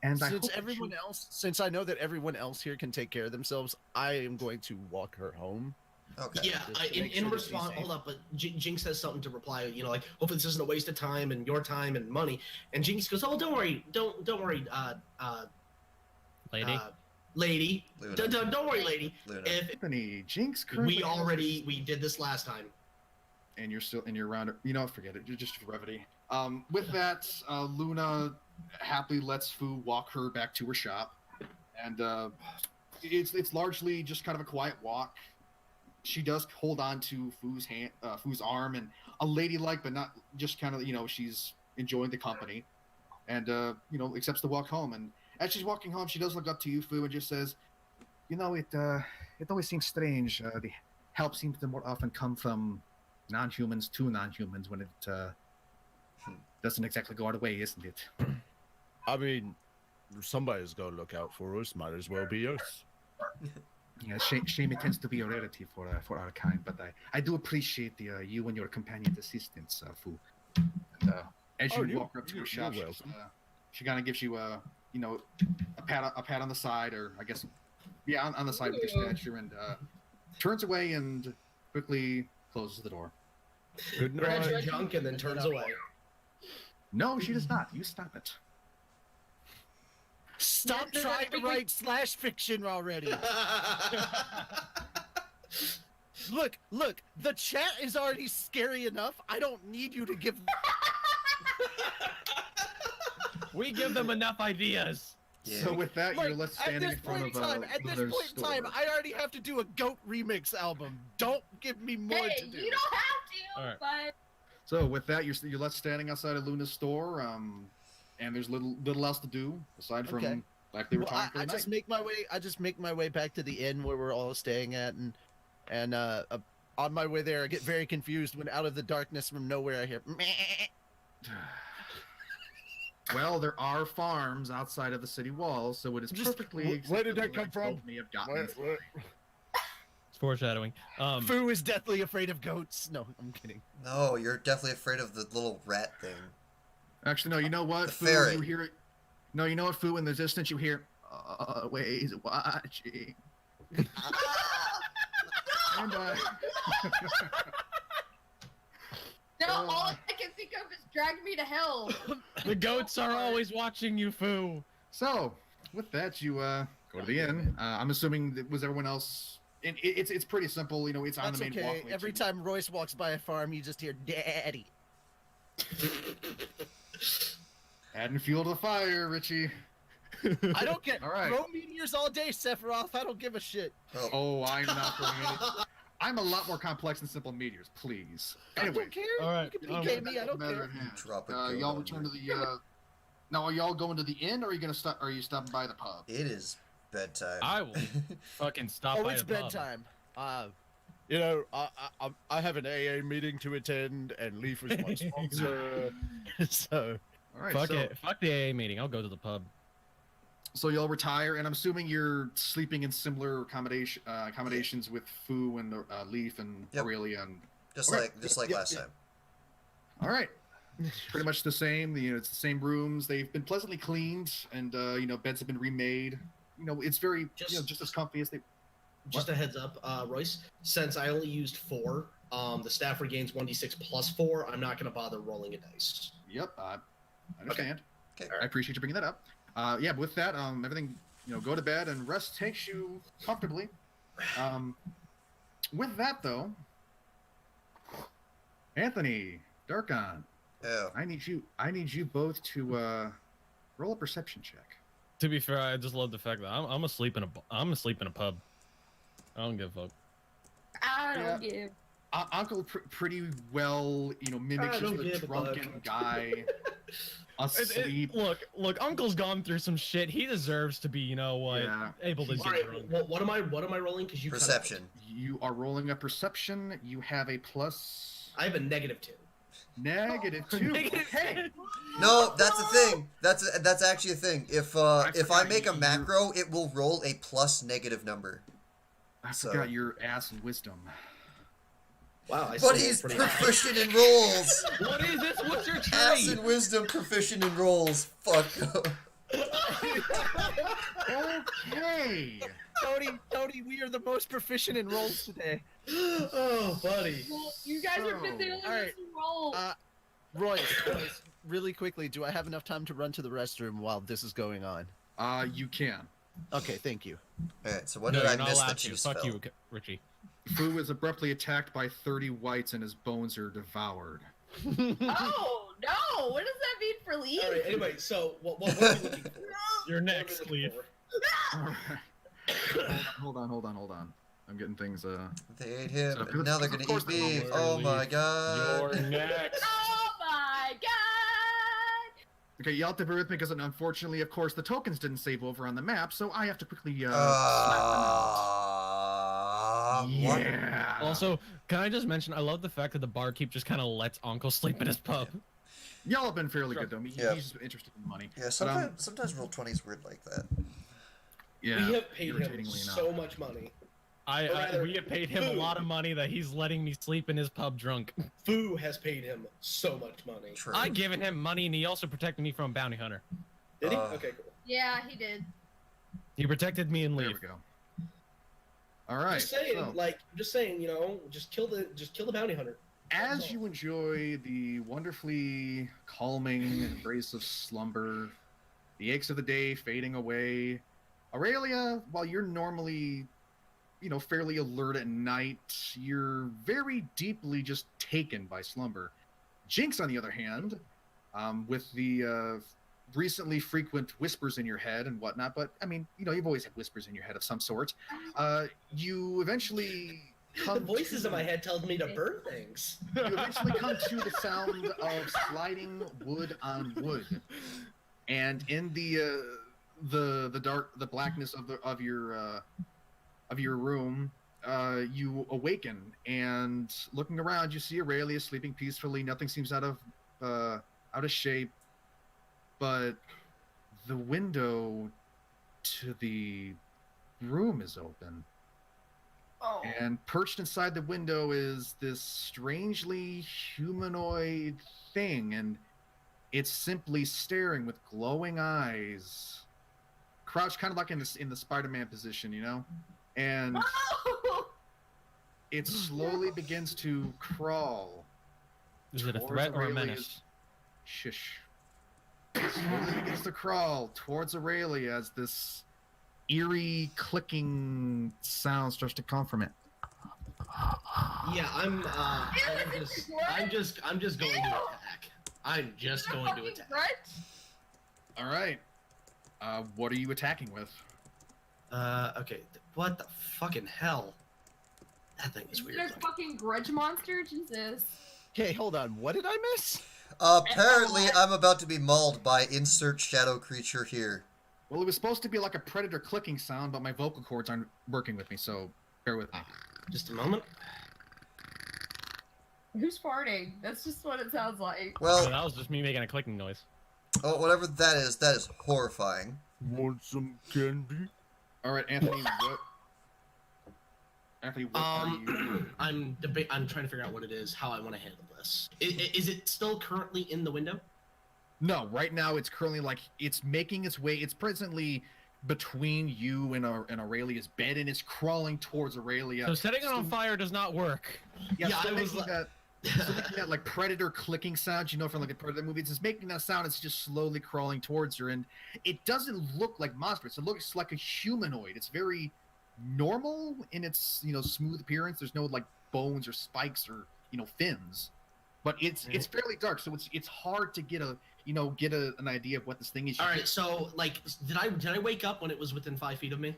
And since I know that everyone else here can take care of themselves, I am going to walk her home. Okay. Yeah, in response, hold up, but Jinx has something to reply. Like, hopefully this isn't a waste of time and your time and money. And Jinx goes, "Oh, don't worry, don't worry, Lady. Lady, don't worry, lady. Luna. If Anthony, Jinx, we did this last time, and you're still in your round. Forget it. Just for brevity. With that, Luna happily lets Fu walk her back to her shop, and it's largely just kind of a quiet walk. She does hold on to Fu's arm, and a ladylike, but not just kind of, she's enjoying the company, and accepts the walk home. And as she's walking home, she does look up to you, Fu, and just says, it always seems strange. The help seems to more often come from non-humans to non-humans when it doesn't exactly go our way, isn't it? I mean, somebody's gonna look out for us. Might as well be us. Yeah, shame it tends to be a rarity for our kind, but I do appreciate you and your companion's assistance, Fu. And, as you walk up to her shop, she kind of gives you a pat on the side, or I guess, on the side with your stature, and turns away and quickly closes the door. Good grabs your night. junk and then turns away. No, she does not. You stop it. Stop trying to write slash fiction already. Look, the chat is already scary enough. I don't need you to give... We give them enough ideas. Yeah. So with that, you're left standing in front of At this point in time, I already have to do a goat remix album. Don't give me more to do. You don't have to, All right. but... So with that, you're left standing outside of Luna's store, and there's little else to do aside from like they were talking for the night. I just make my way back to the inn where we're all staying at, and on my way there, I get very confused when out of the darkness from nowhere I hear. Meh. Well, there are farms outside of the city walls, so it is perfectly. Where did that come from? May have gotten this. It's foreshadowing. Fu is deathly afraid of goats. No, I'm kidding. No, you're definitely afraid of the little rat thing. Actually, no. You know what? The Fu, ferret. you hear it. No, you know what? Fu, in the distance, you hear. Always watching. And No, all I can think of is drag me to hell. The goats are always watching you, Fu. So, with that, you go to the inn. I'm assuming that was everyone else. And it's pretty simple. It's on That's the main okay. walkway. Every time Royce walks by a farm, you just hear "Daddy." Adding fuel to the fire, Richie. I don't get All right. throw meteors all day, Sephiroth. I don't give a shit. Oh, I'm not throwing any. I'm a lot more complex than simple meteors, please. I Anyway, don't care. All right. You can PK me. I don't care. Drop it. y'all return to the. Now, are y'all going to the inn, or are you gonna stop? Are you stopping by the pub? It is bedtime. I will fucking stop by It's the pub. bedtime. I have an AA meeting to attend, and Lief is my sponsor. So, All right. Fuck so, it. Fuck the AA meeting. I'll go to the pub. So y'all retire, and I'm assuming you're sleeping in similar accommodations with Fu and Lief and Yep. Aurelia and. just Okay. like Yep, last yep. time. All right. Pretty much the same. It's the same rooms. They've been pleasantly cleaned, and beds have been remade. It's very just as comfy as they. Just a heads up, Royce. Since I only used 4, the staff regains 1d6 plus 4. I'm not going to bother rolling a dice. Yep, I understand. Okay. I appreciate you bringing that up. But with that, everything, go to bed and rest takes you comfortably. With that though, Anthony, Darkon, Oh. I need you both to roll a perception check. To be fair, I just love the fact that I'm asleep in a pub. I don't give a fuck. I don't give. Ankel pretty well, mimics I don't just the give a drunken fuck. guy asleep. Look, Uncle's gone through some shit. He deserves to be, able to All right, get drunk. what am I rolling? Because you cut out. Perception. You are rolling a perception. You have a plus. I have a -2. -2. Okay. No, that's a thing. That's actually a thing. If I make a macro, it will roll a plus negative number. I So- forgot your ass and wisdom. Wow, I But he's proficient in rolls. What is this? What's your Ass trade? and wisdom, proficient in rolls. Fuck. Okay. Tony, we are the most proficient in rolls today. Oh, buddy. Well, you guys are fit to Alright. roll. Royce, really quickly, do I have enough time to run to the restroom while this is going on? You can. Okay, thank you. Alright, so what No, did I you're not miss allowed that to. you Fuck spell? you, Richie. Fu is abruptly attacked by 30 whites and his bones are devoured. Oh no! What does that mean for Lief? All right. Anyway, so what are you looking for? You're next, Lief. Hold on. I'm getting things. They ate him, So, and now they're of gonna course eat they're me. gonna Oh leave. my god. You're next. Oh my god! Okay, you'll have to bear with me because unfortunately, of course, the tokens didn't save over on the map, so I have to quickly slap them out. What? Yeah. Also, can I just mention, I love the fact that the barkeep just kind of lets Uncle sleep in his pub. Y'all have been fairly good though. Yeah. He's just interested in money. Yeah, sometimes Roll20 is weird like that. Yeah. We have paid him irritatingly so enough. much money. We have paid him a lot of money that he's letting me sleep in his pub drunk. Fu has paid him so much money. True. I given him money and he also protected me from a bounty hunter. Did he? Uh, Okay, cool. Yeah, he did. He protected me and There Lief. we go. All right. Just saying, so, just saying, just kill the bounty hunter. as you enjoy the wonderfully calming embrace of slumber, the aches of the day fading away, Aurelia, while you're normally, fairly alert at night, you're very deeply just taken by slumber. Jinx, on the other hand, with the recently frequent whispers in your head and whatnot, but I mean, you've always had whispers in your head of some sort. You eventually come The voices to, in my head tells me to burn things. You eventually come to the sound of sliding wood on wood, and in the blackness of your room, you awaken, and looking around, you see Aurelia sleeping peacefully. Nothing seems out of shape, but the window to the room is open. Oh. And perched inside the window is this strangely humanoid thing, and it's simply staring with glowing eyes, crouched kind of like in the Spider-Man position, and Oh! it slowly begins to crawl. Is it a towards threat or a Aurelia's- menace? Shush. It slowly begins to crawl towards Aurelia as this eerie clicking sound starts to come from it. Yeah, I'm just going to Ew. attack. I'm just going to attack. Right? All right. What are you attacking with? Okay. What the fucking hell? That thing is weird. There's a fucking grudge monster? Jesus. Okay, hold on. What did I miss? Apparently, I'm about to be mauled by insert shadow creature here. Well, it was supposed to be like a predator clicking sound, but my vocal cords aren't working with me, so bear with me. Just a moment. Who's farting? That's just what it sounds like. Oh, Well, that was just me making a clicking noise. oh, whatever that is horrifying. Want some candy? All right, Anthony. What are you? I'm trying to figure out what it is, how I want to handle this. Is it still currently in the window? No, right now it's currently it's making its way. It's presently between you and Aurelia's bed, and it's crawling towards Aurelia. So setting it on fire does not work. Yeah, Yeah, so I was making that like predator clicking sound, from like the predator movie. It's just making that sound. It's just slowly crawling towards her, and it doesn't look like monstrous. It looks like a humanoid. It's very normal in its smooth appearance. There's no like bones or spikes or fins, but it's fairly dark, so it's hard to get an idea of what this thing is. All right, so did I wake up when it was within 5 feet of me?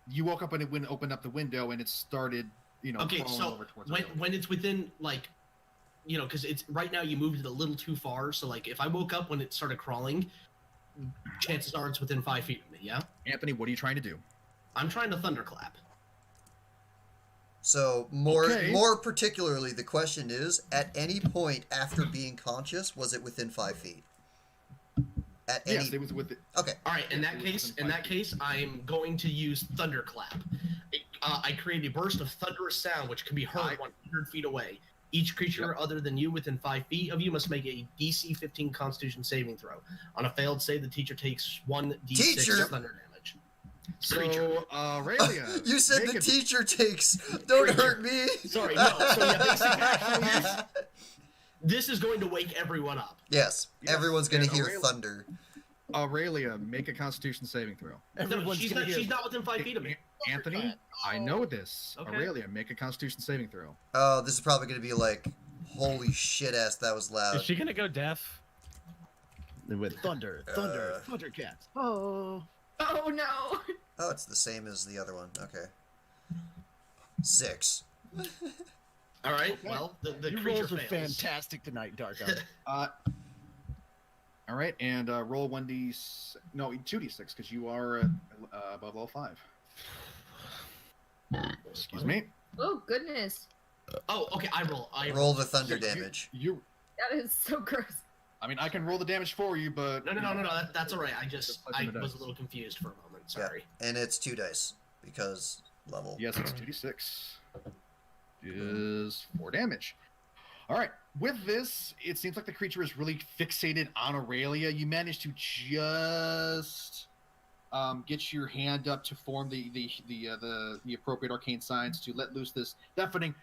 You woke up when it opened up the window and it started Okay, crawling so over towards when it's within because it's right now you moved it a little too far. So if I woke up when it started crawling, chances are it's within 5 feet of me. Yeah. Anthony, what are you trying to do? I'm trying to thunderclap. So, Okay. more particularly, the question is, at any point after being conscious, was it within 5 feet? At any... Yes, it was with it. Okay. All right. In Yeah, that it was case, within 5 feet. I'm going to use thunderclap. I create a burst of thunderous sound which can be heard 100 feet away. Each creature other than you within 5 feet of you must make a DC 15 Constitution saving throw. On a failed save, the teacher takes 1d6 thunder damage. So, Aurelia. You said the teacher takes. Don't hurt me. Sorry, no. So yeah, basically, actually, this is going to wake everyone up. Yes, everyone's gonna hear Aurelia, thunder. Aurelia, make a Constitution saving throw. No, she's not within 5 feet of me. Anthony, I know this. Okay. Aurelia, make a Constitution saving throw. Oh, this is probably gonna be like, holy shit, ass, that was loud. Is she gonna go deaf? With thunder, thundercats. Oh. Oh no. Oh, it's the same as the other one. Okay. 6. All right. Well, the Your creature rolls are fails. fantastic tonight, Darkon. All right, and roll 2d6 because you are above level 5. Excuse me. Oh goodness. Oh, okay. I roll the thunder damage. You. That is so gross. I mean, I can roll the damage for you, but No. That's all right. I was a little confused for a moment. Sorry. Yeah, and it's 2 dice because level. Yes, it's 2d6. Is 4 damage. All right. With this, it seems like the creature is really fixated on Aurelia. You managed to just get your hand up to form the appropriate arcane signs to let loose this deafening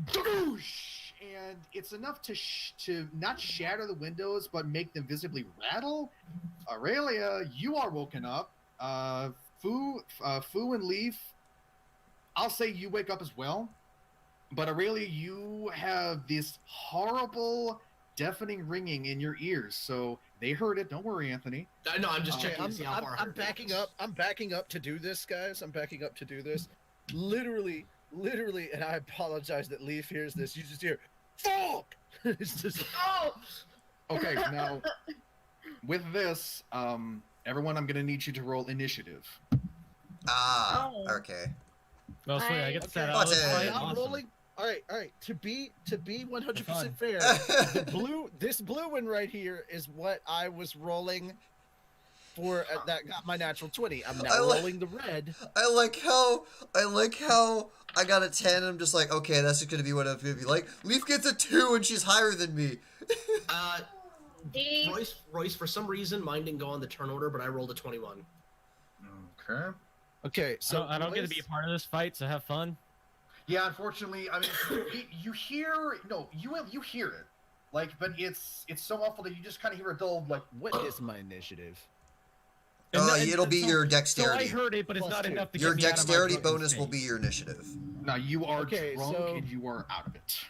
doosh, and it's enough to not shatter the windows but make them visibly rattle. Aurelia, you are woken up. Fu and Lief, I'll say you wake up as well. But Aurelia, you have this horrible, deafening ringing in your ears, so they heard it. Don't worry, Anthony. No, I'm just checking to see how far. I'm backing up. I'm backing up to do this, guys. I'm backing up to do this. Literally, and I apologize that Lief hears this. You just hear, "Fuck!" It's just. Oh. Okay, now with this, everyone, I'm gonna need you to roll initiative. Okay. Well, sweet, I get to set Okay. up. Button. I'm rolling. All right. To be 100% fair, this blue one right here is what I was rolling for. That got my natural 20. I'm now rolling the red. I like how I got a 10. And I'm just like, okay, that's just gonna be what it's gonna be like. Lief gets a 2, and she's higher than me. Royce, for some reason, mine didn't go on the turn order, but I rolled a 21. Okay. Okay, so I don't get to be a part of this fight, so have fun. Yeah, unfortunately, I mean, you hear you hear it, like, but it's so awful that you just kind of hear a dull like. What is my initiative? It'll be your dexterity. So I heard it, but it's not +2. enough to Your get me out of my dexterity drunken bonus will state. be your initiative. Now you are Okay, drunk so- and you are out of it.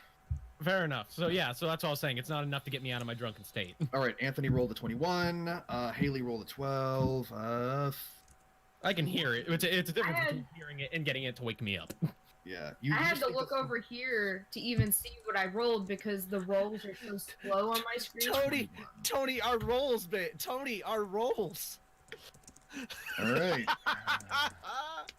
Fair enough. So yeah, so that's all I was saying. It's not enough to get me out of my drunken state. All right, Anthony rolled a 21. Haley rolled a 12. I can hear it. It's a difference between hearing it and getting it to wake me up. Yeah. I had to look over here to even see what I rolled because the rolls are so slow on my screen. Tony, our rolls, man. Tony, our rolls. All right.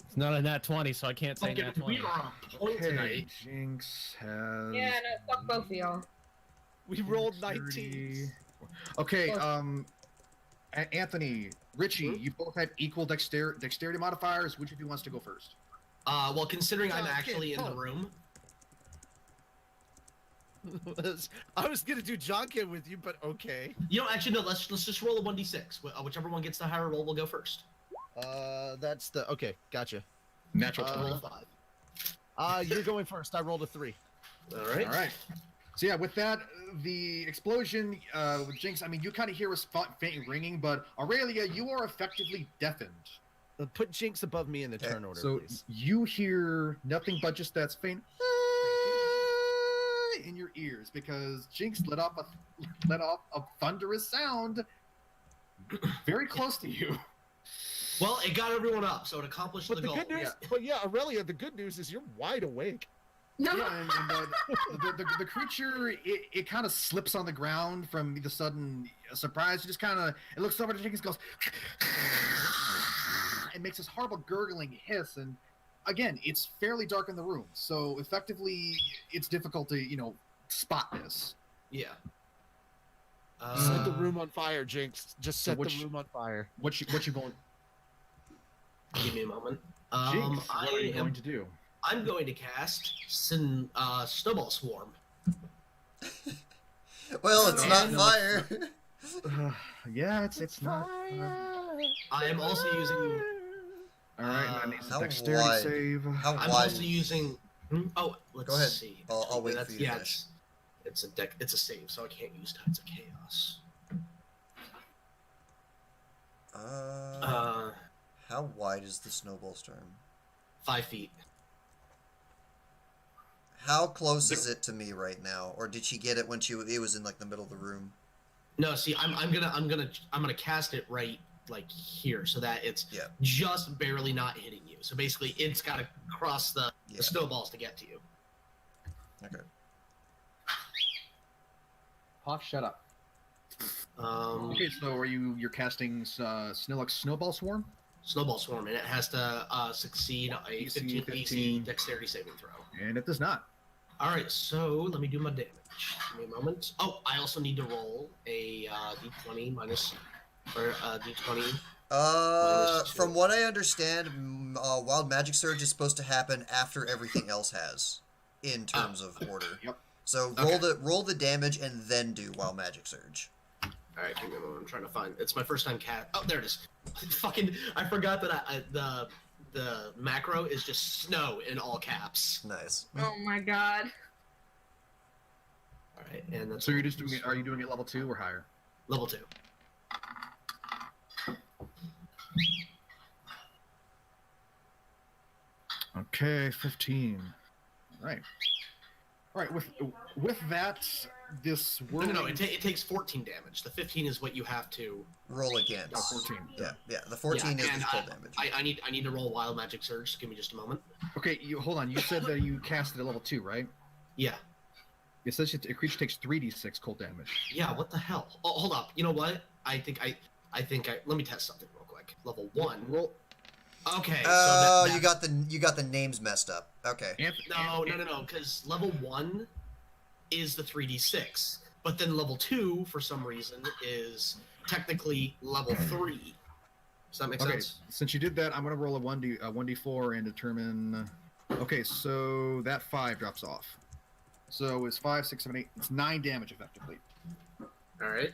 It's not a nat 20, so I can't say nat 20. We are on point Okay, tonight. Jinx has. Yeah, no, fuck both of y'all. We rolled 30. 19. Okay, Anthony, Richie, you both had equal dexterity modifiers. Which of you wants to go first? Well, considering I'm Oh, actually in the okay. room, I was gonna do Jonkin with you, but okay. you know, actually no. Let's just roll a 1d6. Whichever one gets the higher roll will go first. That's the okay. Gotcha. Natural Roll 20. a 5. You're going first. I rolled a 3. All right. All right. So yeah, with that, the explosion with Jinx. I mean, you kind of hear a faint ringing, but Aurelia, you are effectively deafened. Put Jinx above me in the turn order, So please. you hear nothing but just that faint in your ears because Jinx let off a thunderous sound very close to you. Well, it got everyone up, so it accomplished But the the goal. good news, but yeah, Aurelia, the good news is you're wide awake. No. Yeah, and the creature, it kind of slips on the ground from the sudden surprise. It just kind of, it looks over to Jinx, goes, it makes this horrible gurgling hiss, and again, it's fairly dark in the room, so effectively, it's difficult to, spot this. Yeah. Set the room on fire, Jinx. Just set what the room on fire. What you going? Give me a moment. Jinx, what are you going to do? I'm going to cast Snowball Swarm. Well, it's not no, fire. Yeah, it's not. I am also using. All right, that needs a How dexterity wide? save. How I'm wide? also using. Oh, let's Go ahead. see. I'll wait That's, for you to yeah, finish. it's a save, so I can't use Tides of Chaos. How wide is the snowball storm? 5 feet. How close is it to me right now, or did she get it when it was in like the middle of the room? No, see, I'm gonna cast it right like here, so that it's just barely not hitting you. So basically, it's got to cross the snowballs to get to you. Okay. Hoff, shut up. Okay, so you're casting Snowball Swarm? Snowball Swarm, and it has to succeed a 15 AC Dexterity saving throw. And it does not. All right, so let me do my damage. Give me a moment. Oh, I also need to roll a d20 minus, or d20. From what I understand, Wild Magic Surge is supposed to happen after everything else has, in terms of order. Yep. So roll the damage and then do Wild Magic Surge. All right, give me a moment. I'm trying to find. It's my first time Oh, there it is. I forgot that the macro is just snow in all caps. Nice. Oh my god. All right, and that's. So you're just doing it. Are you doing it level 2 or higher? Level 2. Okay, 15. Right. All right. With that, this No. It takes 14 damage. The 15 is what you have to roll against. Oh, 14. Yeah. The 14 is the full damage. I need to roll Wild Magic Surge. Give me just a moment. Okay, hold on. You said that you cast it at level 2, right? Yeah. It says a creature takes 3d6 cold damage. Yeah. What the hell? Oh, hold up. You know what? I think I. Let me test something real quick. Level 1. Roll. Okay. Oh, so you got the names messed up. Okay. No. Because level 1 is the 3d6, but then level 2 for some reason is technically level 3. Does that make sense? Since you did that, I'm gonna roll a 1d4 and determine. Okay, so that 5 drops off. So it's 5, 6, 7, 8. It's 9 damage effectively. All right.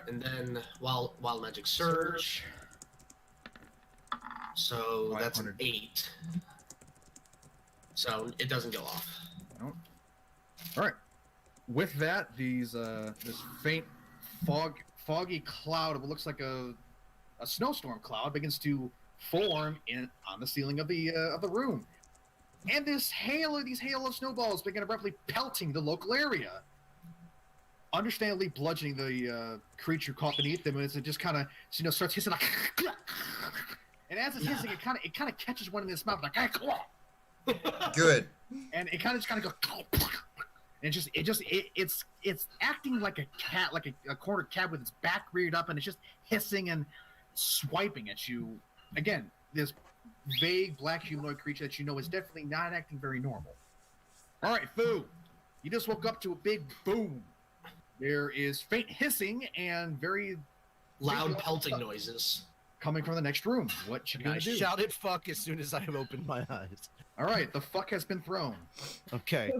And then Wild Magic Surge. So that's an 8. So it doesn't go off. No. All right. With that, this faint foggy cloud, what looks like a snowstorm cloud, begins to form on the ceiling of the room, and these hail of snowballs begin abruptly pelting the local area, understandably bludgeoning the creature caught beneath them, and it just kind of starts hissing like. And as it's hissing, it kind of catches one in its mouth like. Good. And it kind of goes. And it's acting like a cat, like a cornered cat with its back reared up, and it's just hissing and swiping at you. Again, this vague black humanoid creature that you know is definitely not acting very normal. All right, Foo, you just woke up to a big boom. There is faint hissing and very loud pelting noises coming from the next room. What you gonna do? I shouted "fuck" as soon as I opened my eyes. All right, the fuck has been thrown. Okay.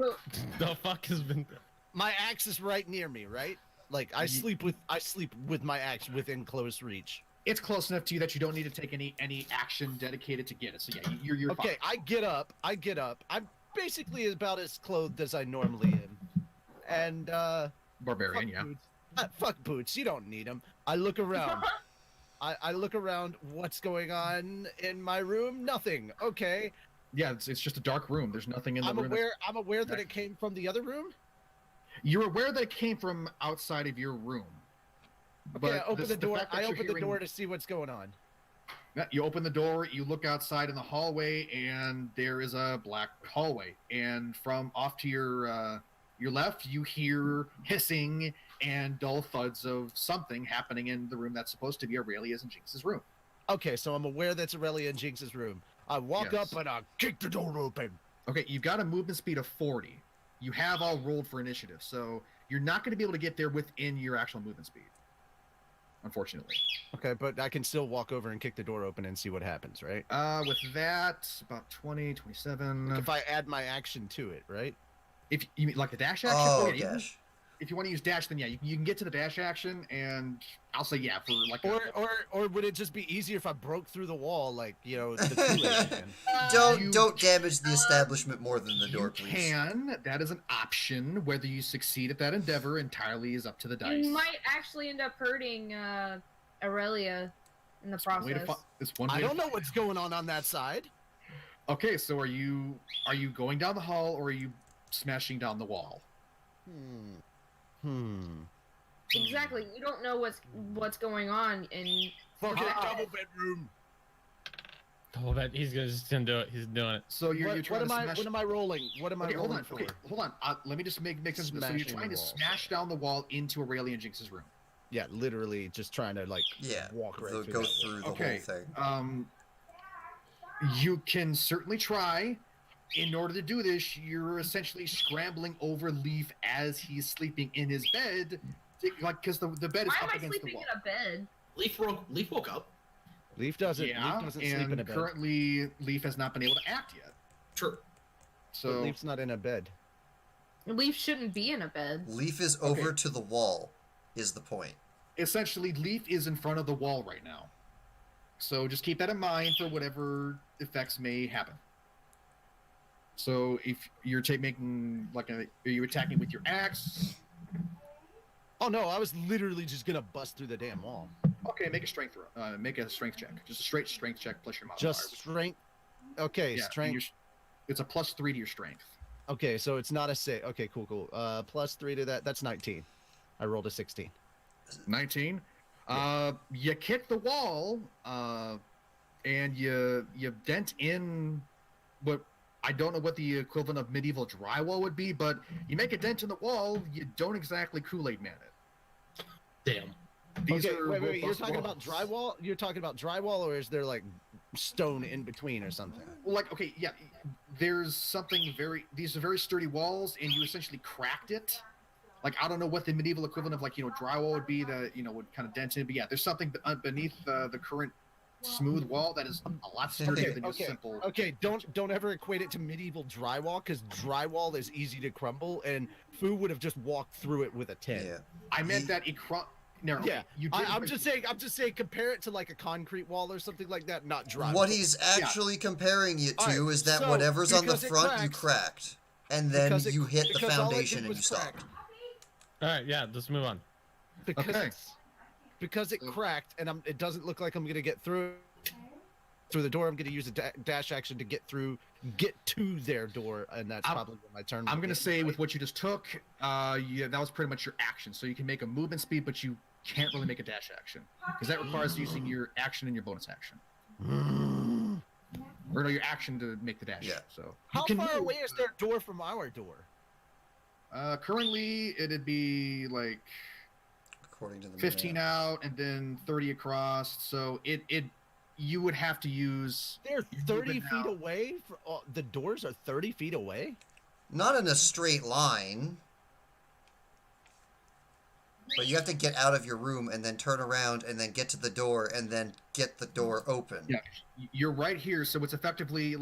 The fuck has been. My axe is right near me, right? Like I sleep with my axe within close reach. It's close enough to you that you don't need to take any action dedicated to get it. So yeah, you're okay. Fine. I get up. I'm basically about as clothed as I normally am, and barbarian, yeah. Fuck boots. You don't need them. I look around. I look around. What's going on in my room? Nothing. Okay. Yeah, it's just a dark room. There's nothing in the room. I'm aware that it came from the other room. You're aware that it came from outside of your room. Okay, I open the door. I open the door to see what's going on. You open the door. You look outside in the hallway, and there is a black hallway. And from off to your left, you hear hissing and dull thuds of something happening in the room that's supposed to be Aurelia's and Jinx's room. Okay, so I'm aware that's Aurelia and Jinx's room. I walk up and I kick the door open. Okay, you've got a movement speed of 40. You have all rolled for initiative, so you're not going to be able to get there within your actual movement speed. unfortunately. Okay, but I can still walk over and kick the door open and see what happens, right? With that, about 20, 27. Like if I add my action to it, right? If you mean like the dash action, Oh, yeah, dash. if you want to use dash, then yeah, you can get to the dash action, and I'll say yeah for like. Or would it just be easier if I broke through the wall, like the Kool-Aid man? Don't damage the establishment more than the door, you please. can. That is an option. Whether you succeed at that endeavor entirely is up to the dice. You might actually end up hurting Aurelia in the process. I don't know what's going on that side. Okay, so are you going down the hall or are you smashing down the wall? Exactly. You don't know what's going on in Fucking double bedroom. Oh, that he's just gonna do it. He's doing it. So you're trying to smash... What am I rolling? What am I rolling for? Okay, hold on. Let me just make sense of this. So you're trying to smash down the wall into Aurelia and Jinx's room. Yeah, literally just trying to walk right through go that through wall. the whole thing. You can certainly try. In order to do this, you're essentially scrambling over Lief as he's sleeping in his bed, because the bed is Why up am I against the sleeping wall. in a bed? Leaf woke up. Lief doesn't sleep in a bed. Currently, Lief has not been able to act yet. Sure. So But Leaf's not in a bed. Leaf shouldn't be in a bed. Lief is over to the wall, is the point. essentially, Lief is in front of the wall right now. So just keep that in mind for whatever effects may happen. So if you're making are you attacking with your axe? Oh no, I was literally just gonna bust through the damn wall. Okay, make a strength check. Just a straight strength check plus your modifier. Just strength. Okay, Yeah, strength. It's a +3 to your strength. Okay, so it's not a 6. Okay, cool. +3 to that. That's 19. I rolled a 16. 19. Yeah. You kick the wall, and you dent in what I don't know what the equivalent of medieval drywall would be, but you make a dent in the wall. You don't exactly Kool-Aid man it. Damn. These Okay, are wait. You're robust talking about walls. drywall? You're talking about drywall, or is there like stone in between or something? Well, okay, yeah. There's something these are very sturdy walls, and you essentially cracked it. I don't know what the medieval equivalent of drywall would be that would kind of dent in, but yeah, there's something beneath the current smooth wall that is a lot sturdier than your simple. Okay, don't ever equate it to medieval drywall, because drywall is easy to crumble, and Fu would have just walked through it with a 10. Yeah. I meant that it No, Yeah, you I'm just saying, compare it to like a concrete wall or something like that, not drywall. What he's actually comparing it to Alright, is that so whatever's on the because it front you cracks- cracked, and then because it- you hit the because all it foundation did and you was stopped. crack. All right, yeah, let's move on. Because it cracked, and it doesn't look like I'm gonna get through the door. I'm gonna use a dash action to get to their door, and that's probably when my turn. I'm gonna say with what you just took, that was pretty much your action. So you can make a movement speed, but you can't really make a dash action because that requires using your action and your bonus action, or no, your action to make the dash. Yeah. So How far away is their door from our door? Currently, it'd be According to the 15 map. out and then 30 across. So you would have to use. They're your 30 movement feet now. away. The doors are 30 feet away. Not in a straight line. But you have to get out of your room and then turn around and then get to the door and then get the door open. Yeah, you're right here, so it's effectively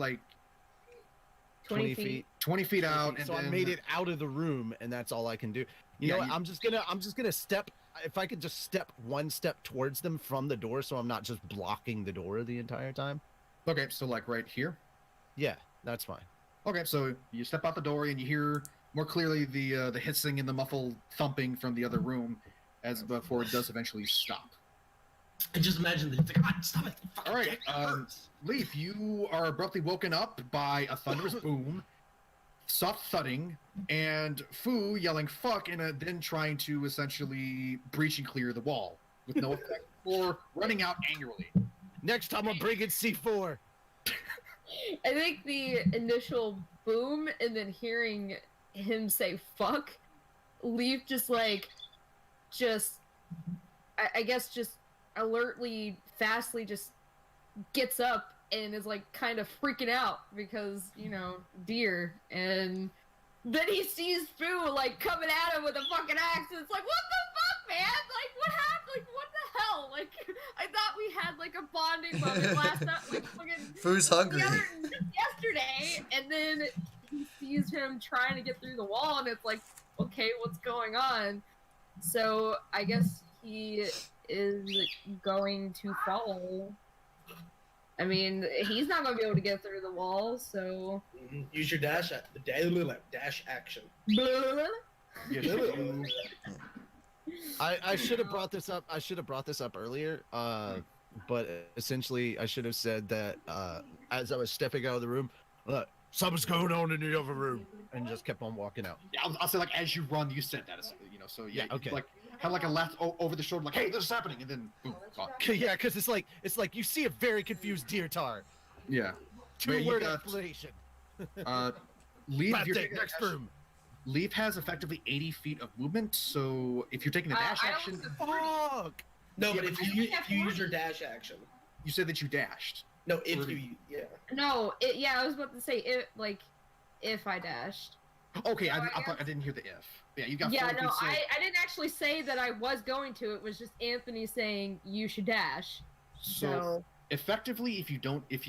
20 feet. 20 feet out. And So I then, made it out of the room, and that's all I can do. You know what? I'm just gonna step. If I could just step one step towards them from the door, so I'm not just blocking the door the entire time. Okay, so right here. Yeah, that's fine. Okay, so you step out the door and you hear more clearly the hissing and the muffled thumping from the other room, as before it does eventually stop. I just imagine that it's like, stop it. All right, Lief, you are abruptly woken up by a thunderous boom, soft thudding, and Fu yelling "fuck" and then trying to essentially breach and clear the wall with no effect, or running out angrily. Next time I'm bringing C4. I think the initial boom and then hearing him say "fuck," Lief I guess just alertly, fastly just gets up and is kind of freaking out because deer, and then he sees Fu coming at him with a fucking axe, and it's what the fuck, man? What happened? What the hell? pounding moment last night, like fucking Foo's hungry. yesterday, and then he sees him trying to get through the wall, and it's like, okay, what's going on? So I guess he is going to follow. I mean, he's not going to be able to get through the wall, so... Use your dash action. I should have brought this up. I should have brought this up earlier. But essentially, I should have said that as I was stepping out of the room, something's going on in the other room, and just kept on walking out. Yeah, I'll say like as you run, you said that, so yeah, okay. Like have like a laugh over the shoulder, like, hey, this is happening, and then boom, gone. Yeah, because it's like you see a very confused deertaur. Yeah. Two-word explanation. Lief, Bad thing, next room. Lief has effectively 80 feet of movement, so if you're taking a dash action, Fuck. No, Yeah, but if you use your dash action. you said that you dashed. No, if you No, I was about to say, if I dashed. Okay, No, I didn't hear the if. Yeah, you got. Yeah, 40 no, feet, so- I didn't actually say that I was going to. It was just Anthony saying you should dash. So effectively, if you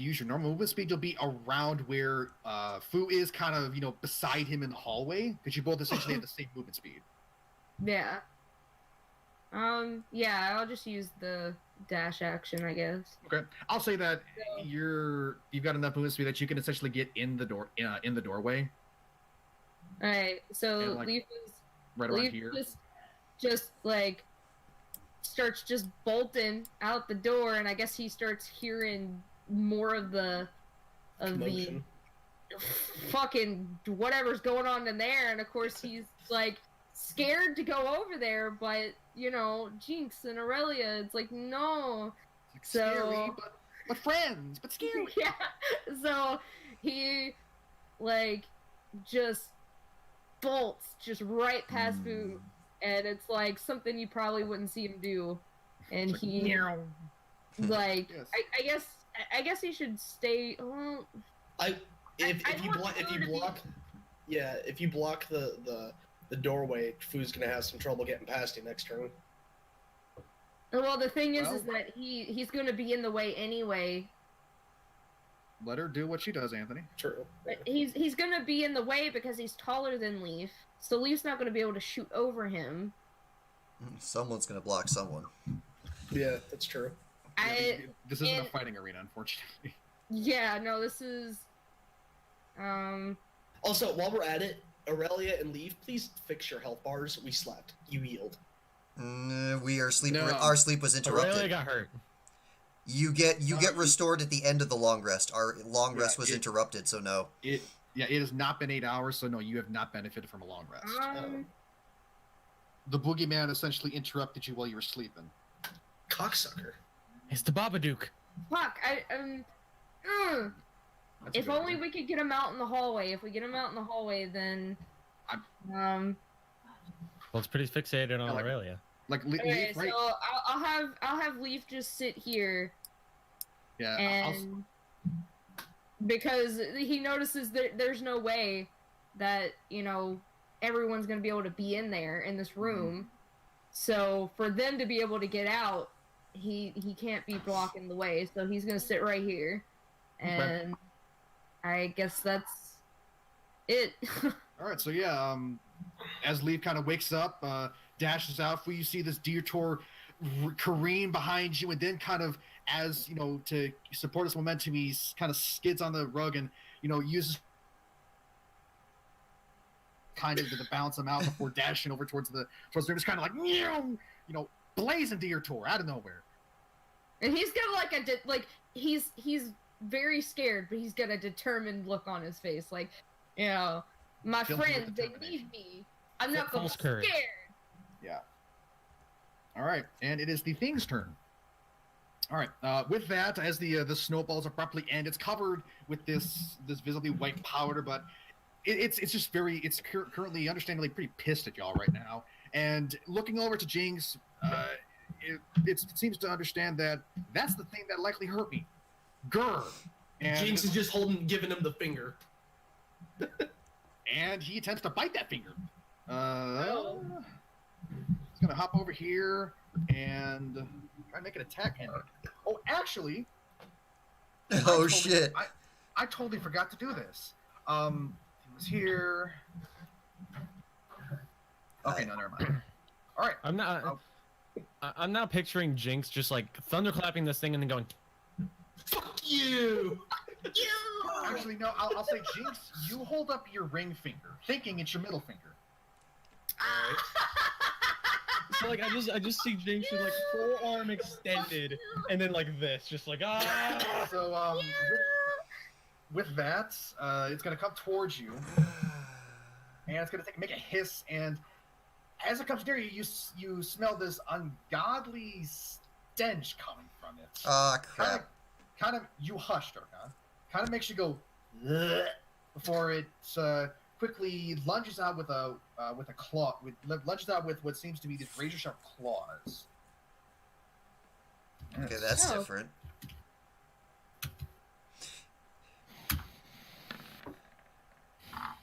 use your normal movement speed, you'll be around where Fu is, kind of beside him in the hallway, because you both essentially have the same movement speed. Yeah. Yeah, I'll just use the dash action, I guess. Okay, I'll say that you've got enough movement speed that you can essentially get in the doorway. All right, so And, like, Lief is right around here. just like starts just bolting out the door, and I guess he starts hearing more of the Commotion. fucking whatever's going on in there, and of course he's like scared to go over there, but Jinx and Aurelia, it's like no. It's like scary, but friends, but scary. Yeah, so he like just bolts just right past Boo, and it's like something you probably wouldn't see him do, and It's he like Yes. I guess he should stay. If you block the doorway, Fu's gonna have some trouble getting past you next turn. Well, the thing is Well- that he's going to be in the way anyway. Let her do what she does, Anthony. True. But he's going to be in the way because he's taller than Lief, so Leaf's not going to be able to shoot over him. Someone's gonna block someone. Yeah, that's true. This isn't a fighting arena, unfortunately. Yeah, no, this is Also, while we're at it, Aurelia and Lief, please fix your health bars. We slept. You yield. We are sleeping. No. Our sleep was interrupted. Aurelia got hurt. You get restored at the end of the long rest. Our long rest was interrupted, so no. It has not been 8 hours, so no, you have not benefited from a long rest. The boogeyman essentially interrupted you while you were sleeping. Cocksucker. It's the Babadook. fuck, That's a if good only idea. we could get him out in the hallway. If we get him out in the hallway, then Well, it's pretty fixated on like- Aurelia. Like okay, Lief, right? so I'll have Leaf just sit here, Yeah. and because he notices that there's no way that everyone's gonna be able to be in there in this room. So for them to be able to get out, he can't be blocking the way. So he's gonna sit right here, and I guess that's it. All right, so yeah, as Lief kind of wakes up, dashes out for you, see this deertaur careen behind you, and then kind of, as to support his momentum, he kind of skids on the rug and uses kind of to bounce him out before dashing over towards the room, just kind of like blazing deertaur out of nowhere. And he's got he's very scared, but he's got a determined look on his face, like my Filled with friends, they determination. need me. I'm not gonna be False courage. scared. Yeah. All right, and it is the thing's turn. All right. With that, as the snowballs abruptly end, it's covered with this visibly white powder, but it's just currently understandably pretty pissed at y'all right now. And looking over to Jinx, it seems to understand that that's the thing that likely hurt me. Grr. And Jinx is just giving him the finger. and he attempts to bite that finger. He's gonna hop over here and try to make an attack. And actually, Oh shit! I totally forgot to do this. It was here. Okay, no, never mind. All right. I'm now picturing Jinx just like thunderclapping this thing and then going, Fuck you! Actually, no. I'll say, Jinx, you hold up your ring finger, thinking it's your middle finger. Alright. so like I just see Jinx with like forearm extended and then like this, just like ah. So with that, it's gonna come towards you, and it's gonna make a hiss. And as it comes near you, you smell this ungodly stench coming from it. Ah, crap. Kind of, you hush, Darkon. Kind of makes you go "Ugh," before it quickly lunges out with a claw. Lunges out with what seems to be these razor sharp claws. Okay, that's Oh. different.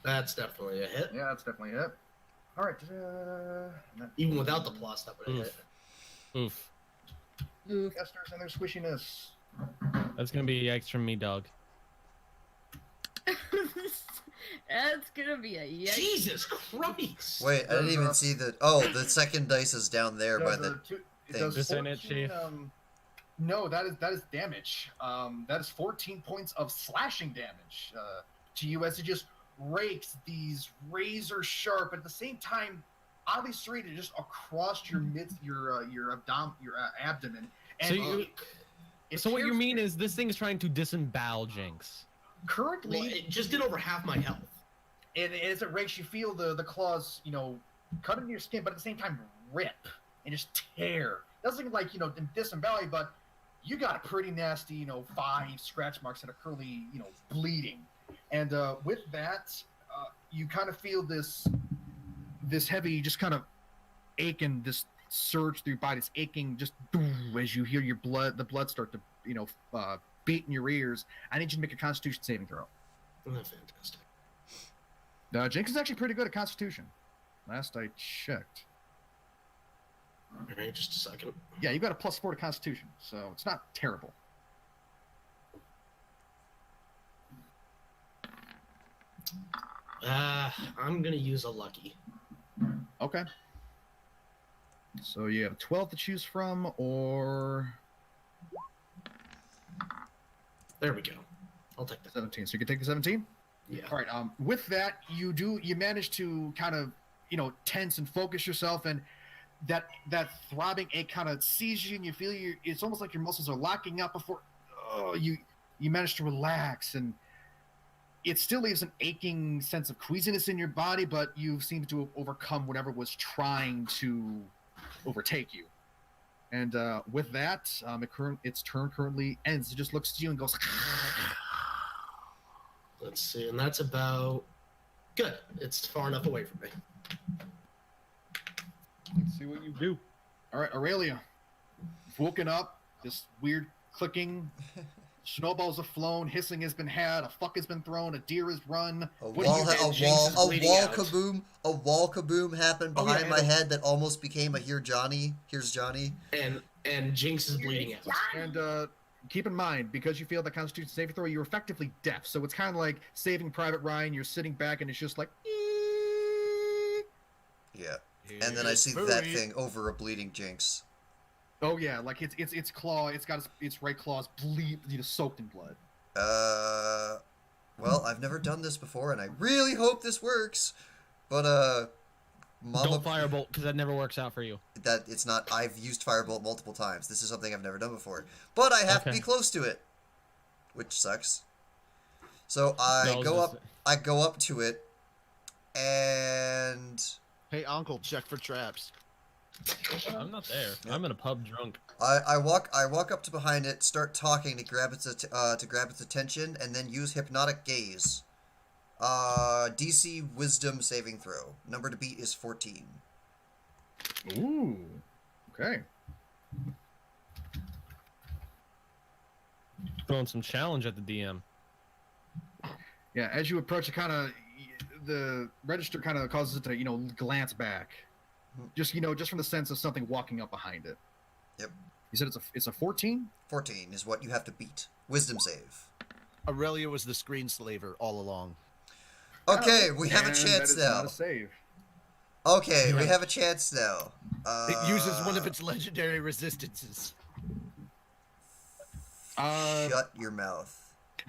That's definitely a hit. Yeah, that's definitely it. All right. Even without the plus, that would have hit. Oof. Oof. Casters and their squishiness. That's gonna be yikes from me, dog. That's gonna be a yikes. Jesus Christ! Wait, I didn't even see the. Oh, the second dice is down there by the. It does Just in it, 14, Chief. No, that is damage. That is 14 points of slashing damage to you as it just rakes these razor sharp, at the same time, oddly serrated just across your abdomen. And So what you mean is this thing is trying to disembowel Jinx. currently, Well, it just did over half my health. and as it rakes, you feel the claws, cut into your skin, but at the same time rip and just tear. Doesn't look like disembowel, but you got a pretty nasty 5 scratch marks that are currently bleeding. And with that, you kind of feel this heavy, just kind of aching, this surge through your body. It's aching just as you hear the blood start to beat in your ears. I need you to make a Constitution saving throw. Oh, fantastic. Jinx is actually pretty good at Constitution. Last I checked. Alright, just a second. Yeah, you got a +4 to Constitution, so it's not terrible. I'm gonna use a lucky. Okay. So you have 12 to choose from, or There we go. I'll take that. 17. So you can take the 17? Yeah. All right. With that, you manage to kind of, tense and focus yourself, and that throbbing ache kind of seizes you, and you feel it's almost like your muscles are locking up before you manage to relax, and it still leaves an aching sense of queasiness in your body, but you seem to have overcome whatever was trying to overtake you. And with that, its turn currently ends. It just looks at you and goes. Let's see, and that's about good. It's far enough away from me. Let's see what you do. All right, Aurelia, you've woken up. This weird clicking. Snowballs have flown. Hissing has been had. A fuck has been thrown. A deer has run. A wall kaboom happened Oh, yeah, behind my head that almost became a here's Johnny. And Jinx is bleeding out. And keep in mind, because you failed the Constitution saving throw, you're effectively deaf. So it's kind of like Saving Private Ryan. You're sitting back, and it's just like. Yeah, and then I see that thing over a bleeding Jinx. Oh yeah, like its claw. It's got its right claws soaked in blood. Well, I've never done this before, and I really hope this works. But Mama, Don't firebolt, because that never works out for you. that it's not. I've used firebolt multiple times. This is something I've never done before, but I have to be close to it, which sucks. So I go up to it, and Hey, Uncle, check for traps. I'm not there. I'm in a pub drunk. I walk up to behind it, start talking to grab its attention, and then use hypnotic gaze. DC Wisdom saving throw. Number to beat is 14. Ooh. Okay. Throwing some challenge at the DM. Yeah, as you approach, the register kind of causes it to glance back, just from the sense of something walking up behind it. Yep. You said it's a 14? 14 is what you have to beat. Wisdom save. Aurelia was the screen slaver all along. Okay, we have a And chance that is now. not a save. Okay, we have a chance now. It uses one of its legendary resistances. Shut your mouth.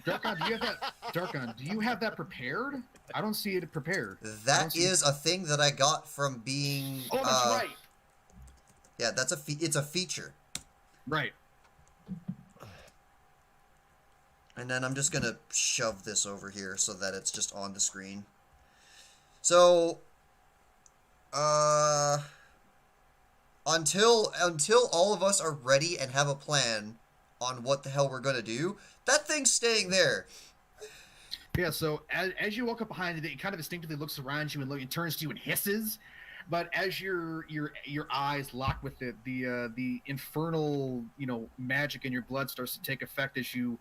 Darkon, do you have that? Darkon, do you have that prepared? I don't see it prepared. That is a thing that I got from being. Oh, that's right. Yeah, it's a feature. Right. And then I'm just gonna shove this over here so that it's just on the screen. So, until all of us are ready and have a plan on what the hell we're gonna do, that thing's staying there. Yeah, so as you walk up behind it, it kind of instinctively looks around you and it turns to you and hisses. But as your eyes lock with it, the infernal magic in your blood starts to take effect as you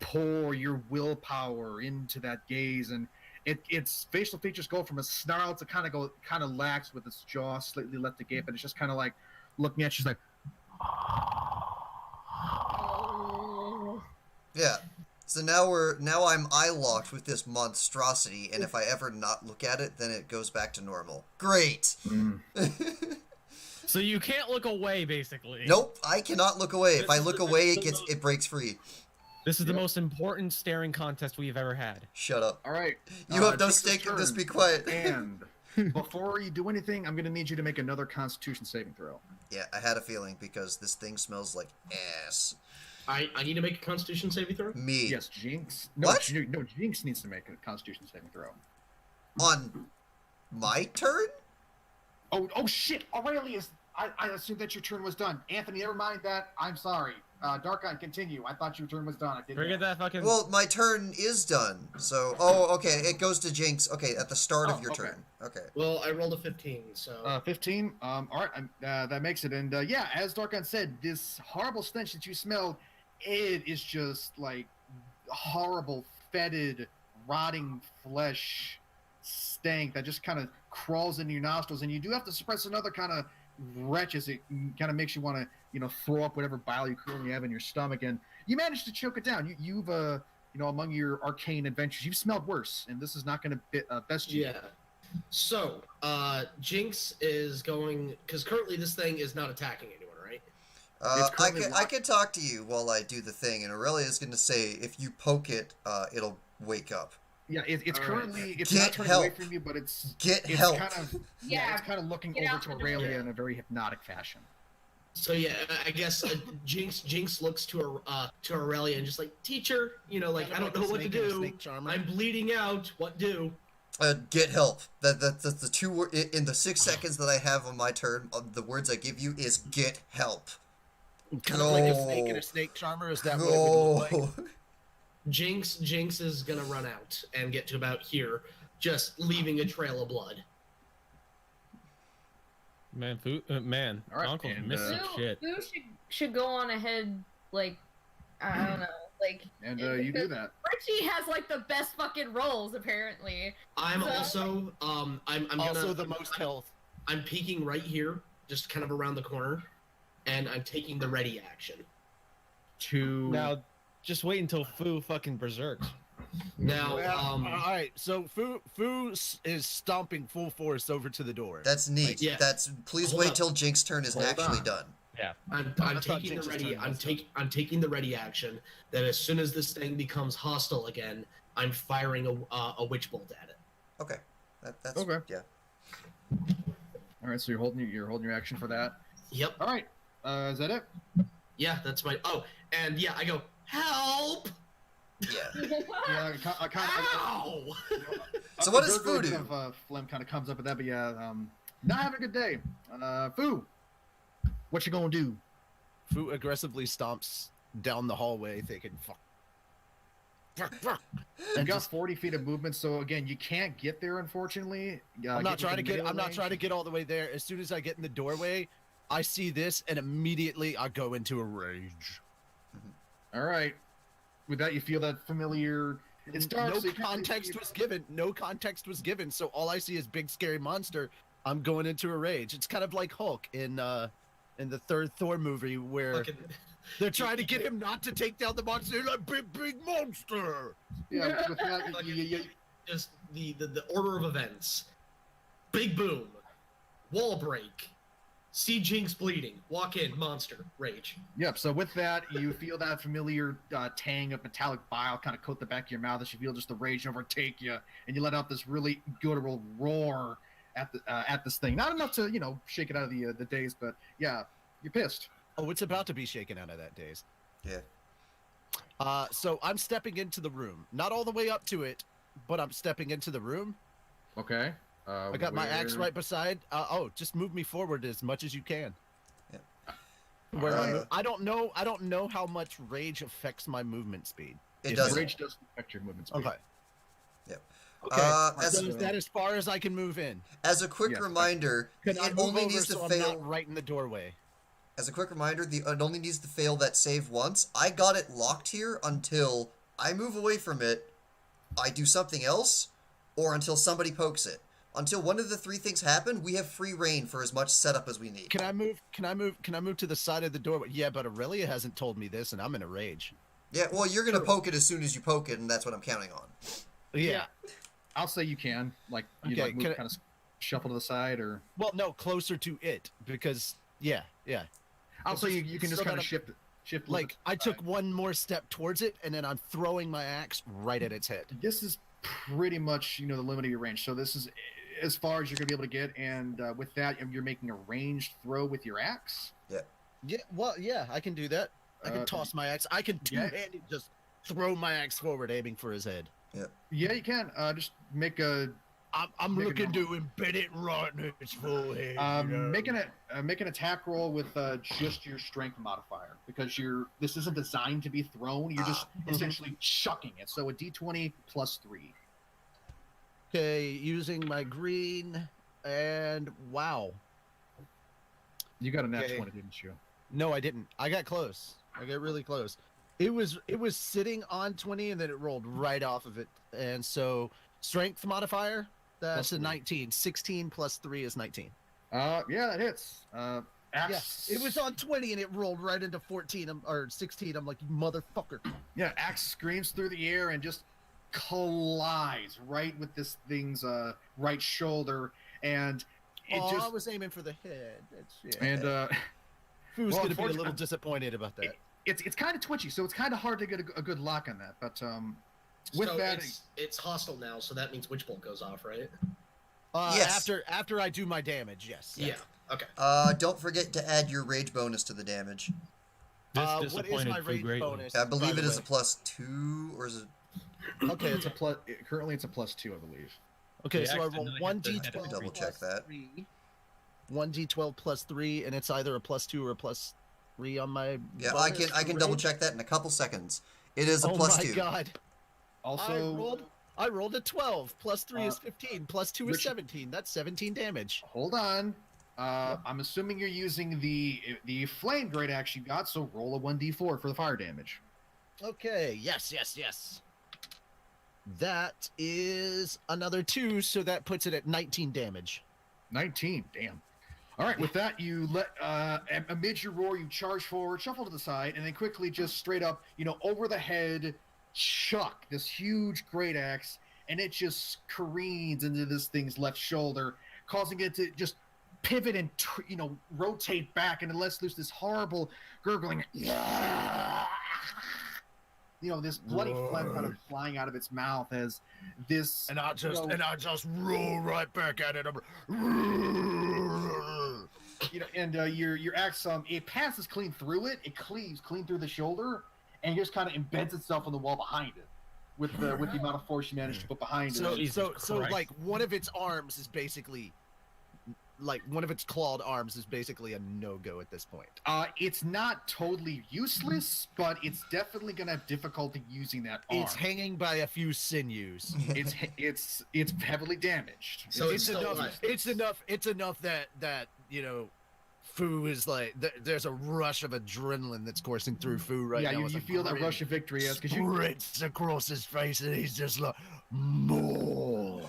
pour your willpower into that gaze, and its facial features go from a snarl to kind of lax with its jaw slightly left agape, and it's just kind of like looking at you, like. Yeah. So now I'm eye locked with this monstrosity, and if I ever not look at it, then it goes back to normal. Great. So you can't look away, basically. Nope, I cannot look away. If I look away, it breaks free. This is the most important staring contest we've ever had. Shut up. All right. You have no Jinx's stake in this. turn. Be quiet. And before you do anything, I'm going to need you to make another Constitution saving throw. Yeah, I had a feeling because this thing smells like ass. I need to make a Constitution saving throw? Me. Yes, Jinx. No, What? No, Jinx needs to make a Constitution saving throw. On my turn? Oh shit! Aurelius, I assumed that your turn was done. Anthony, never mind that. I'm sorry. Darkon, continue. I thought your turn was done. I didn't. Forget that fucking. Well, my turn is done. So, okay, it goes to Jinx. Okay, at the start of your okay. turn. Okay. Well, I rolled a 15, so... 15. All right. That makes it. And yeah, as Darkon said, this horrible stench that you smelled, it is just like horrible, fetid, rotting flesh stank that just kind of crawls into your nostrils, and you do have to suppress another kind of retch as it kind of makes you want to, throw up whatever bile you currently have in your stomach, and you manage to choke it down. You've among your arcane adventures, you've smelled worse, and this is not going to best you. Yeah. So, Jinx is going... Because currently this thing is not attacking anyone, right? I can talk to you while I do the thing, and Aurelia is going to say if you poke it, it'll wake up. Yeah, it's currently it's Get not turning help. away from you, but it's help. kind of it's kind of looking Get over out to the door. Aurelia in a very hypnotic fashion. So yeah, I guess Jinx looks to Aurelia and just like, teacher, I don't know what to do. I'm bleeding out. What do? Get help. That's the two words in the 6 seconds that I have on my turn. The words I give you is get help. Kind of like a snake and a snake charmer. Is that what it would look like? Jinx is gonna run out and get to about here, just leaving a trail of blood. Man, All right, Uncle's and, missing shit. Who should go on ahead, I don't know, And you do that. Richie has the best fucking rolls apparently. I'm So- also I'm Also gonna, the most health. I'm peeking right here, just kind of around the corner, and I'm taking the ready action. Now, just wait until Fu fucking berserks. Now, all right. So Fu is stomping full force over to the door. That's neat. Yeah. Please Hold wait up. till Jinx's turn is Hold actually on. done. Yeah. I'm I thought taking the Jinx's ready. turn was I'm taking the ready action. That as soon as this thing becomes hostile again, I'm firing a witch bolt at it. Okay. That's Okay. Yeah. All right, so you're holding your action for that. Yep. All right. Is that it? Yeah, that's my. Oh, and yeah, I go help. Yeah. Yeah. Ow! So what does Fu Fu do? Phlegm kind of comes up with that, but yeah, not having a good day. Fu, what you gonna do? Fu aggressively stomps down the hallway, thinking, "Fuck." You got 40 feet of movement, so again, you can't get there, unfortunately. I'm not trying to get. melee I'm not range. trying to get all the way there. As soon as I get in the doorway, I see this, and immediately I go into a rage. All right. With that, you feel that familiar. It's dark. No so you can't really context see- was given. No context was given. So all I see is big scary monster. I'm going into a rage. It's kind of like Hulk in in the third Thor movie where Fucking- they're trying to get him not to take down the monster. They're like, big monster. Yeah, with that, just the order of events. Big boom, wall break, see Jinx bleeding, walk in, monster, rage. Yep. So with that, you feel that familiar tang of metallic bile kind of coat the back of your mouth as you feel just the rage overtake you, and you let out this really guttural roar at this thing. Not enough to shake it out of the daze, but yeah, you're pissed. Oh, it's about to be shaken out of that daze. Yeah. So I'm stepping into the room, not all the way up to it, but I'm stepping into the room. Okay. I got my axe right beside. Just move me forward as much as you can. Yeah. Where I don't know how much rage affects my movement speed. It doesn't. Rage doesn't affect your movement speed. Okay. Yep. Okay. So is that as far as I can move in? As a quick Yes. reminder, Can I it move only over needs to so I'm fail. not right in the doorway? As a quick reminder, it only needs to fail that save once. I got it locked here until I move away from it, I do something else, or until somebody pokes it. Until one of the three things happen, we have free reign for as much setup as we need. Can I move to the side of the doorway? Yeah, but Aurelia hasn't told me this, and I'm in a rage. Yeah, well, you're gonna poke it as soon as you poke it, and that's what I'm counting on. Yeah. I'll say you can. Like, you Okay, move, kind of shuffle to the side, or Well, no, closer to it because yeah. I'll say you can just So kind that of shift. A little Like bit to I the took side. one more step towards it, and then I'm throwing my axe right at its head. This is pretty much the limit of your range. So this is as far as you're gonna be able to get, and with that, you're making a ranged throw with your axe. Yeah, well, yeah, I can do that. I can Uh, toss my axe. I can yeah. two-handed just throw my axe forward, aiming for his head. Yeah, you can. Just make a I'm Make it looking to embed it right in its forehead. make an attack roll with just your strength modifier, because this isn't designed to be thrown. You're just essentially chucking it. So a d20 plus 3. Okay, using my green, and wow. You got a nat Okay. 20, didn't you? No, I didn't. I got close. I got really close. It was sitting on 20, and then it rolled right off of it. And so strength modifier, that's Plus a 3. 19. 16 plus 3 is 19. Yeah, that hits. Axe. Yeah, it was on 20 and it rolled right into 14 or 16. I'm like, you motherfucker. Yeah, axe screams through the air and just collides right with this thing's right shoulder, and it I just was aiming for the head. That's, yeah. and Who's well, gonna be a little unfortunately- disappointed about that? it's kind of twitchy, so it's kind of hard to get a good lock on that. But with so that, it's hostile now, so that means Witch Bolt goes off, right? Yes. After I do my damage, yes. Yeah. Okay. Don't forget to add your rage bonus to the damage. What is Disappointed my food rage greatly. bonus? I believe by it the is a way? +2, or is it? okay, it's a plus. Currently, it's a +2, I believe. Okay, The so I axe did roll not hit one the head d12 of the Double check that. 1d12 plus 3, and it's either a +2 or a +3 on my. Yeah, bonus I can for double rage. check that in a couple seconds. It is a Oh +2. my god! Also, I rolled a 12. Plus 3 is 15. Plus 2 is Richard- 17. That's 17 damage. hold on. I'm assuming you're using the flame great axe you got, so roll a 1d4 for the fire damage. Okay. Yes. That is another 2, so that puts it at 19 damage. 19. Damn. All right. With that, you let amid your roar, you charge forward, shuffle to the side, and then quickly just straight up, over the head, chuck this huge great axe, and it just careens into this thing's left shoulder, causing it to just pivot and rotate back, and it lets loose this horrible gurgling. This bloody phlegm kind of flying out of its mouth as this. And I just roll right back at it. Your axe it passes clean through it. It cleaves clean through the shoulder, and just kind of embeds itself on the wall behind it, with the amount of force you managed to put behind So, it. Jesus so Christ. like one of its arms is basically, like one of its clawed arms is basically a no-go at this point. It's not totally useless, but it's definitely gonna have difficulty using that arm. It's hanging by a few sinews. it's heavily damaged. So it's still enough. alive. It's enough that Fu is like there's a rush of adrenaline that's coursing through Fu right now. you as a feel that grin rush of victory because you sprints across his face, and he's just like more.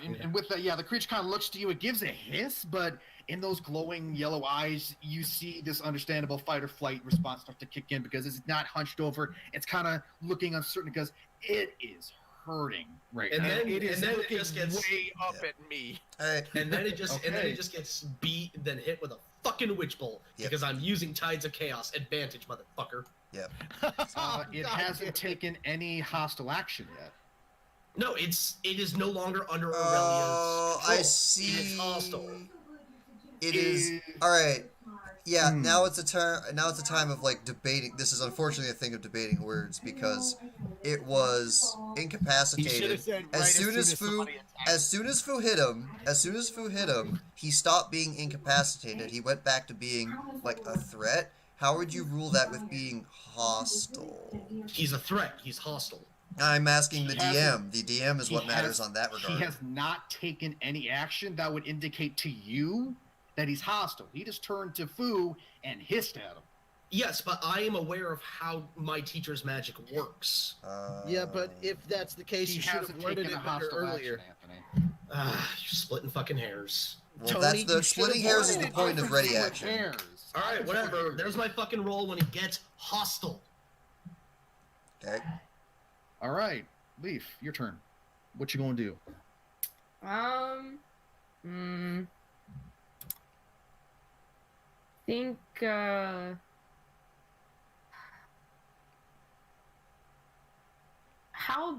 and with that, the creature kind of looks to you. It gives a hiss, but in those glowing yellow eyes, you see this understandable fight or flight response start to kick in because it's not hunched over. It's kind of looking uncertain because it is hurting right And now. then It is it looking just gets way up Yeah. at me. Alright. and then it just Okay. gets beat, then hit with a fucking witch bolt Yep. because I'm using Tides of Chaos advantage, motherfucker. Yep. It God hasn't damn it. taken any hostile action yet. No, it is no longer under Aurelia's Oh, control. I see. It's hostile. It is. Eh, Alright. Yeah, Hmm. now it's a time of like debating. This is unfortunately a thing of debating words because it was He should incapacitated. have said right As soon as Fu somebody attacked. As soon as Fu hit him, he stopped being incapacitated. He went back to being like a threat. How would you rule that with being hostile? He's a threat. He's hostile. I'm asking the He DM. hasn't- The DM is he what matters has- on that regard. He has not taken any action that would indicate to you that he's hostile. He just turned to Fu and hissed at him. Yes, but I am aware of how my teacher's magic works. Yeah, but if that's the case, He you should have hasn't worded taken it a better hostile earlier. action, Anthony. You're splitting fucking hairs. well, Tony, that's the you splitting should've hairs is the wanted point of ready Split action. hairs. All right, whatever. There's my fucking roll when he gets hostile. Okay. All right, Lief, your turn. What you gonna do? Think how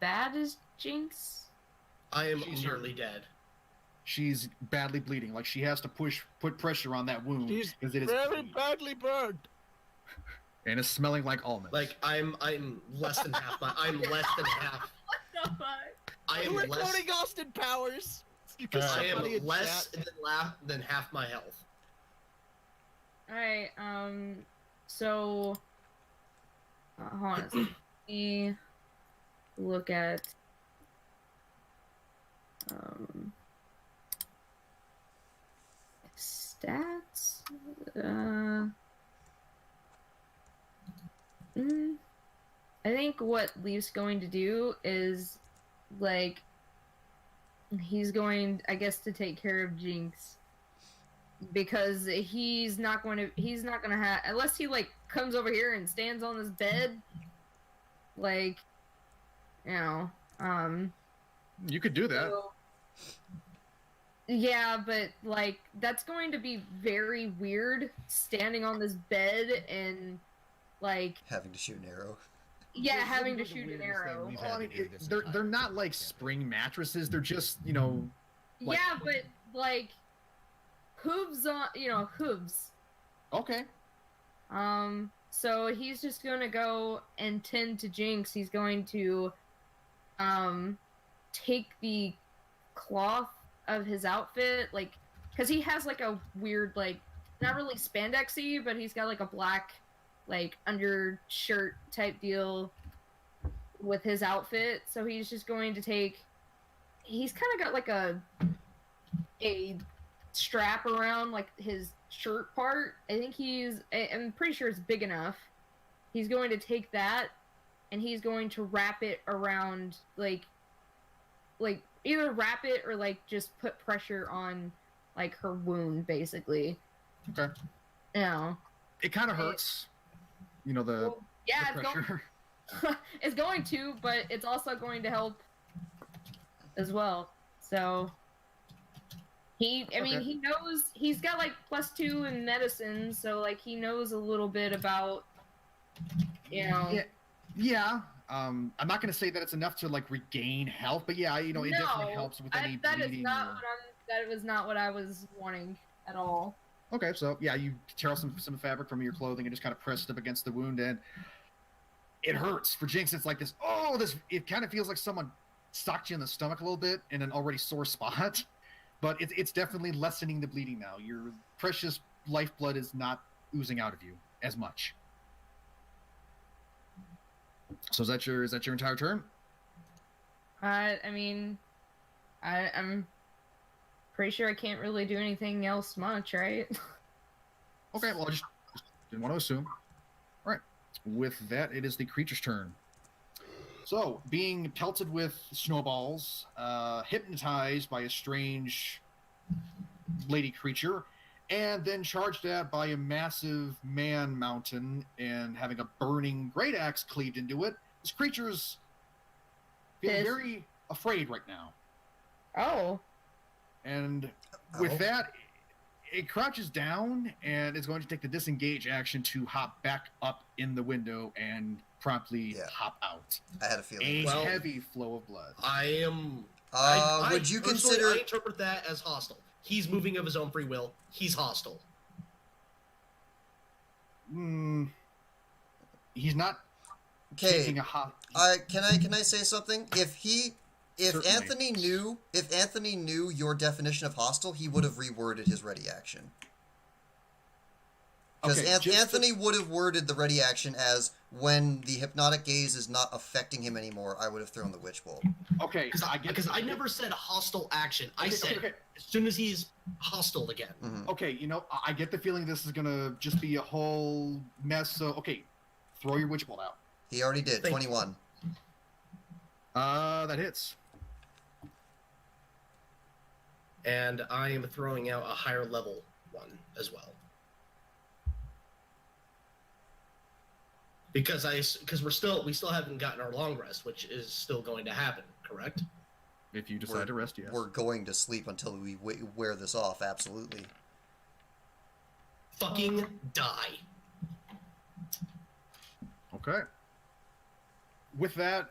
bad is Jinx? I am She's nearly dead. She's badly bleeding. Like she has to put pressure on that wound She's because it is very bleeding. badly burned. And it's smelling like almonds. Like I'm less than half my. I'm less than half. What the fuck? I am We're less. quoting Austin Powers. Because I somebody in am less chat- than half my health. Alright, so hold on a second. Let me look at stats. I think what Leaf's going to do is like he's going, I guess, to take care of Jinx. Because he's not gonna have, unless he like comes over here and stands on this bed, like, you know, you could do that. so- yeah, but like that's going to be very weird standing on this bed and like Having to shoot an arrow. yeah, This is having to the shoot an weirdest thing arrow. we've Well, I had mean, to do this they're entire not like campaign. spring mattresses. They're just like- Yeah, but like hooves on, hooves. Okay. So he's just gonna go and tend to Jinx. He's going to, take the cloth of his outfit, like, because he has like a weird, like, not really spandexy, but he's got like a black, like, undershirt type deal with his outfit. So he's just going to take. He's kind of got like a strap around like his shirt part. I'm pretty sure it's big enough. He's going to take that and he's going to wrap it around like either wrap it or like just put pressure on like her wound basically. Okay. You know. It kind of hurts. You know the, Well, yeah, the it's going pressure. it's going to, but it's also going to help as well. So I mean, Okay. he knows he's got like +2 in medicine, so like he knows a little bit about, Yeah. Yeah. I'm not gonna say that it's enough to like regain health, but yeah, it definitely helps with any that is bleeding. not or- that was not what I was wanting at all. Okay, so yeah, you tear off some fabric from your clothing and just kind of press it up against the wound, and it hurts. For Jinx, it's like this. It kind of feels like someone socked you in the stomach a little bit in an already sore spot, but it's definitely lessening the bleeding now. Your precious lifeblood is not oozing out of you as much. So is that your entire turn? I mean, I'm pretty sure I can't really do anything else much, right? Okay, well, I just didn't want to assume. All right. With that, it is the creature's turn. So, being pelted with snowballs, hypnotized by a strange lady creature, and then charged at by a massive man mountain and having a burning great axe cleaved into it. This creature's feeling very afraid right now. Oh. And with that, it crouches down and is going to take the disengage action to hop back up in the window and promptly hop out. I had a feeling. A heavy flow of blood. Would you consider? I interpret that as hostile. He's moving of his own free will. He's hostile. He's not taking a hop. Can I say something? If Anthony knew your definition of hostile, he would have reworded his ready action. Because Anthony would have worded the ready action as, when the hypnotic gaze is not affecting him anymore, I would have thrown the witch bolt. Okay, because I never said hostile action. I said as soon as he's hostile again. Mm-hmm. Okay, I get the feeling this is gonna just be a whole mess. So throw your witch bolt out. He already did. 21. That hits. And I am throwing out a higher level one as well. Because we still haven't gotten our long rest, which is still going to happen, correct? If you decide to rest, yes. We're going to sleep until we wear this off, absolutely. Fucking die. Okay. With that,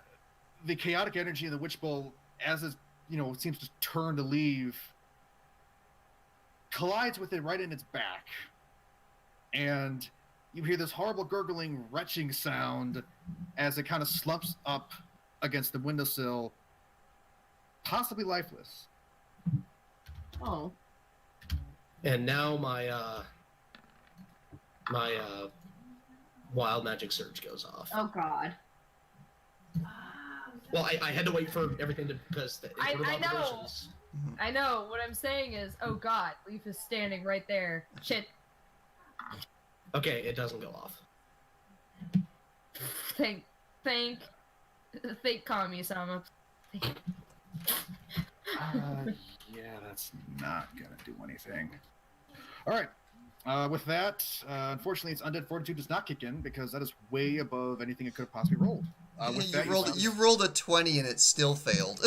the chaotic energy in the witch bolt, as it seems to turn to leave, collides with it right in its back. And you hear this horrible gurgling, retching sound as it kind of slumps up against the windowsill, possibly lifeless. Oh. And now my wild magic surge goes off. Oh God. Well, I had to wait for everything to because I know. I know. What I'm saying is, oh God, Lief is standing right there. Shit. Okay, it doesn't go off. Thank Kami-sama. Yeah, that's not gonna do anything. All right. With that, unfortunately, its undead fortitude does not kick in because that is way above anything it could have possibly rolled. You rolled a 20 and it still failed.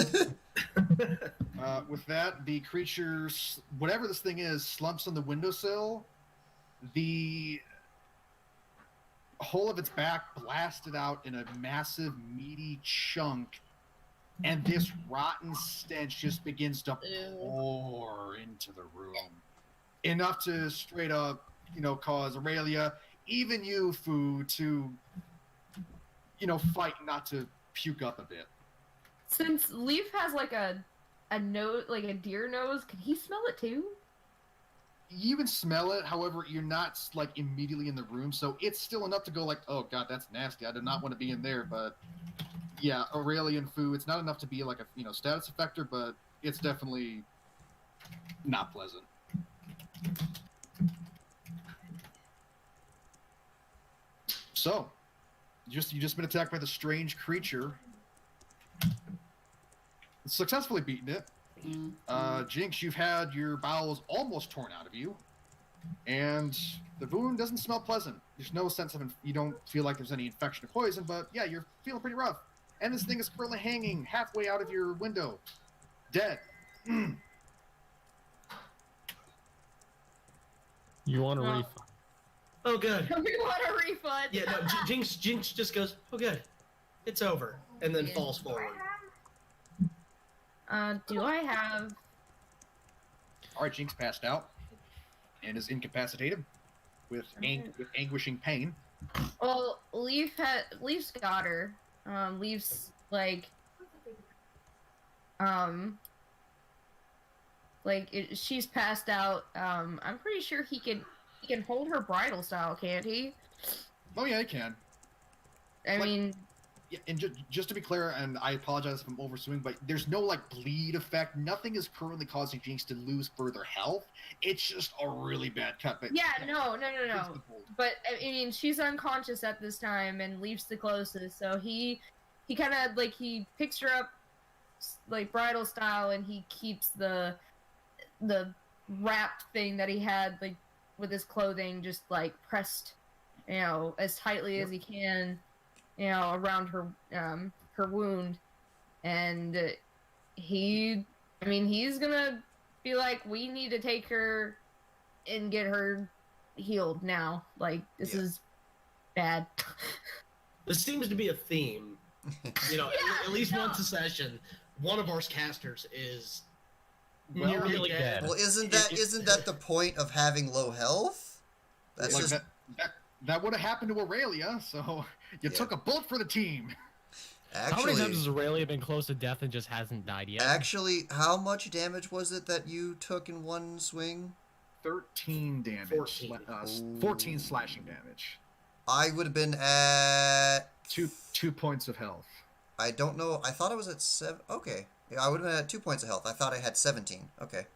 With that, the creature, whatever this thing is, slumps on the windowsill. The whole of its back blasted out in a massive, meaty chunk, and this rotten stench just begins to pour into the room. Enough to straight up, cause Aurelia, even you, Fu, to, fight not to puke up a bit. Since Lief has like a nose, like a deer nose, can he smell it too? You can smell it, however, you're not like immediately in the room, so it's still enough to go like, oh God, that's nasty. I did not want to be in there, but yeah, Aurelia and Fu, it's not enough to be like a status effector, but it's definitely not pleasant. So, you just been attacked by the strange creature. Successfully beaten it. Jinx, you've had your bowels almost torn out of you, and the wound doesn't smell pleasant. There's no sense of you don't feel like there's any infection or poison, but yeah, you're feeling pretty rough. And this thing is currently hanging halfway out of your window, dead. You want a refund? Oh, good. We want a refund. Yeah, no, Jinx just goes, oh, good. It's over. And then falls forward. Do I have... Alright, Jinx passed out and is incapacitated with anguishing pain. Well, Leaf's got her. Leaf's she's passed out. I'm pretty sure he can hold her bridal style, can't he? Oh yeah, he can. I mean, yeah, and just to be clear, and I apologize if I'm overswing, but there's no bleed effect. Nothing is currently causing Jinx to lose further health. It's just a really bad cut. But yeah, no. But I mean, she's unconscious at this time, and Leaf's the closest. So he kind of he picks her up bridal style, and he keeps the wrap thing that he had, like, with his clothing, just, like, pressed, as tightly as he can, around her wound. And he's gonna be like, we need to take her and get her healed now. Like, this is bad. This seems to be a theme. At least once a session, one of our casters is nearly dead. Well, isn't that the point of having low health? That's like just that would have happened to Aurelia, so you took a bullet for the team. How many times has Aurelia been close to death and just hasn't died yet? Actually, how much damage was it that you took in one swing? 13 damage. 14 slashing damage. I would have been at 2 points of health. I don't know. I thought I was at 7. Okay. Yeah, I would have been at 2 points of health. I thought I had 17. Okay.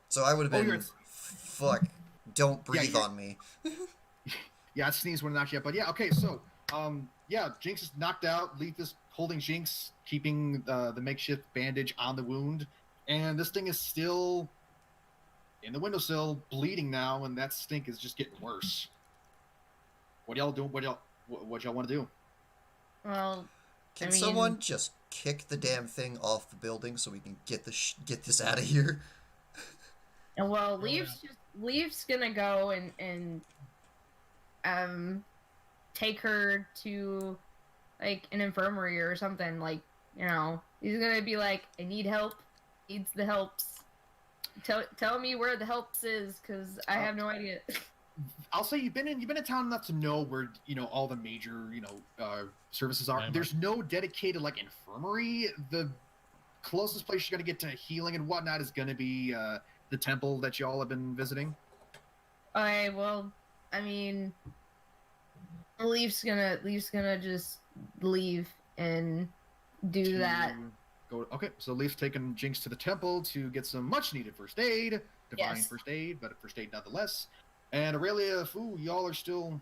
So I would have been... Fuck. Don't breathe on me. Yeah, I sneezed when it knocked you out. But yeah, okay, so... Jinx is knocked out. Lief is holding Jinx, keeping the makeshift bandage on the wound. And this thing is still in the windowsill, bleeding now, and that stink is just getting worse. What y'all doing? What y'all want to do? Well, Can someone just kick the damn thing off the building so we can get this out of here? Well, Lief's gonna go and take her to, like, an infirmary or something. Like, he's gonna be like, I need help. Needs the helps. Tell me where the helps is, because I have no idea. I'll say you've been in town enough to know where all the major services are. There's no dedicated like infirmary. The closest place you're gonna get to healing and whatnot is gonna be the temple that y'all have been visiting. Okay, well, I mean, Lief's gonna just leave and do that. Okay, so Lief's taking Jinx to the temple to get some much needed first aid, divine first aid, but first aid nonetheless. And Aurelia, y'all are still...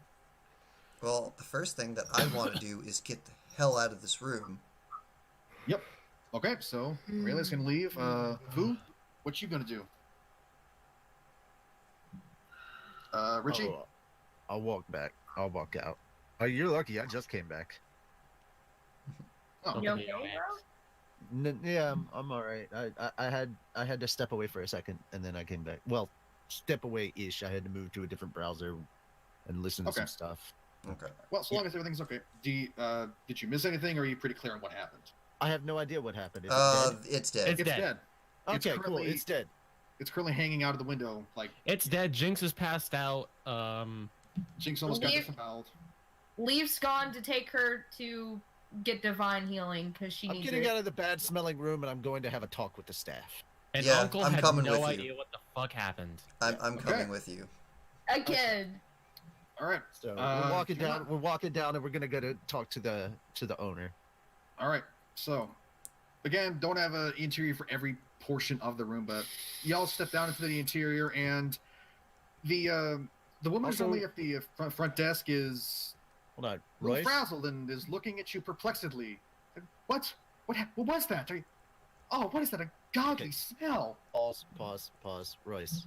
Well, the first thing that I want to do is get the hell out of this room. Yep. Okay, so Aurelia's gonna leave. What you gonna do? Richie? I'll walk back. I'll walk out. Oh, you're lucky. I just came back. Oh, You okay, bro? Yeah, I'm all right. I had to step away for a second, and then I came back. Well, step away-ish. I had to move to a different browser and listen to some stuff. Okay. Well, so long as everything's okay. Did you miss anything, or are you pretty clear on what happened? I have no idea what happened. Is it's dead. It's dead. Okay, cool. It's dead. It's currently hanging out of the window, like... It's dead. Jinx is passed out. Jinx almost got disemboweled. Lief's gone to take her to get divine healing, because she needs it. I'm getting out of the bad-smelling room, and I'm going to have a talk with the staff. And Yeah, Uncle I'm had coming no with you. idea what the fuck happened. I'm coming with you. Again. All right. So we're walking down, and we're gonna go to talk to the owner. All right. So, again, don't have an interior for every portion of the room, but y'all step down into the interior, and the woman who's only at the front desk is Hold on, a little Royce. frazzled and is looking at you perplexedly. What was that? What is that? A godly smell. Pause. Royce.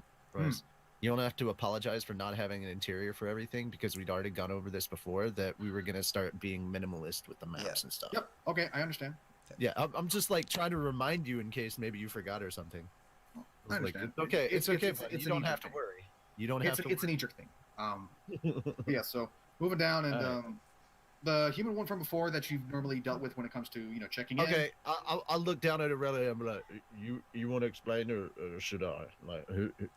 You don't have to apologize for not having an interior for everything, because we'd already gone over this before, that we were going to start being minimalist with the maps and stuff. Yep. Okay, I understand. Yeah, I'm just like trying to remind you in case maybe you forgot or something. I understand. It's okay. But it's you don't have to worry. You don't have to. It's an Egypt thing. Yeah. So moving down, and the human one from before that you've normally dealt with when it comes to checking in. Okay, I'll look down at Aurelia and be like, you want to explain, or should I? Like,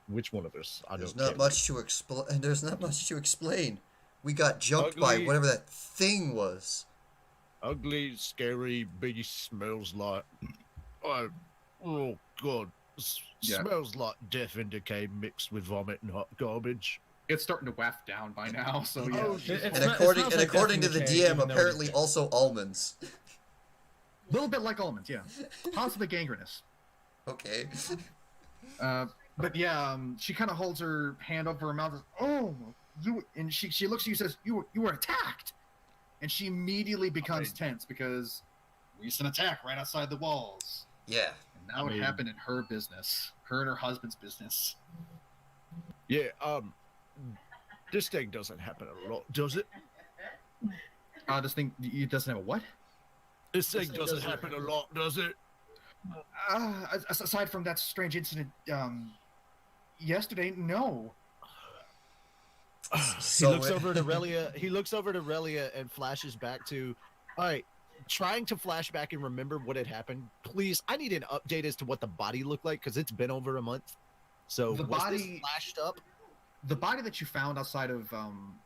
which one of us? There's not much to explain. There's not much to explain. We got jumped by whatever that thing was. Ugly, scary beast, smells like... Oh, God. Smells like death and decay mixed with vomit and hot garbage. It's starting to waft down by now, so yeah. And according to the DM, apparently also almonds. A little bit like almonds, yeah. Possibly gangrenous. Okay. But yeah, she kind of holds her hand over her mouth and says, and she looks at you and says, you were attacked. And she immediately becomes tense because recent attack right outside the walls. Yeah. And Now it happened in her business. Her and her husband's business. Yeah, this thing doesn't happen a lot, does it? This thing, it doesn't have a what? This thing doesn't happen a lot, does it? Aside from that strange incident, yesterday, no. He looks over at Aurelia. He looks over at Aurelia and flashes back to, all right, trying to flash back and remember what had happened. Please, I need an update as to what the body looked like because it's been over a month. So the was body this flashed up? The body that you found outside of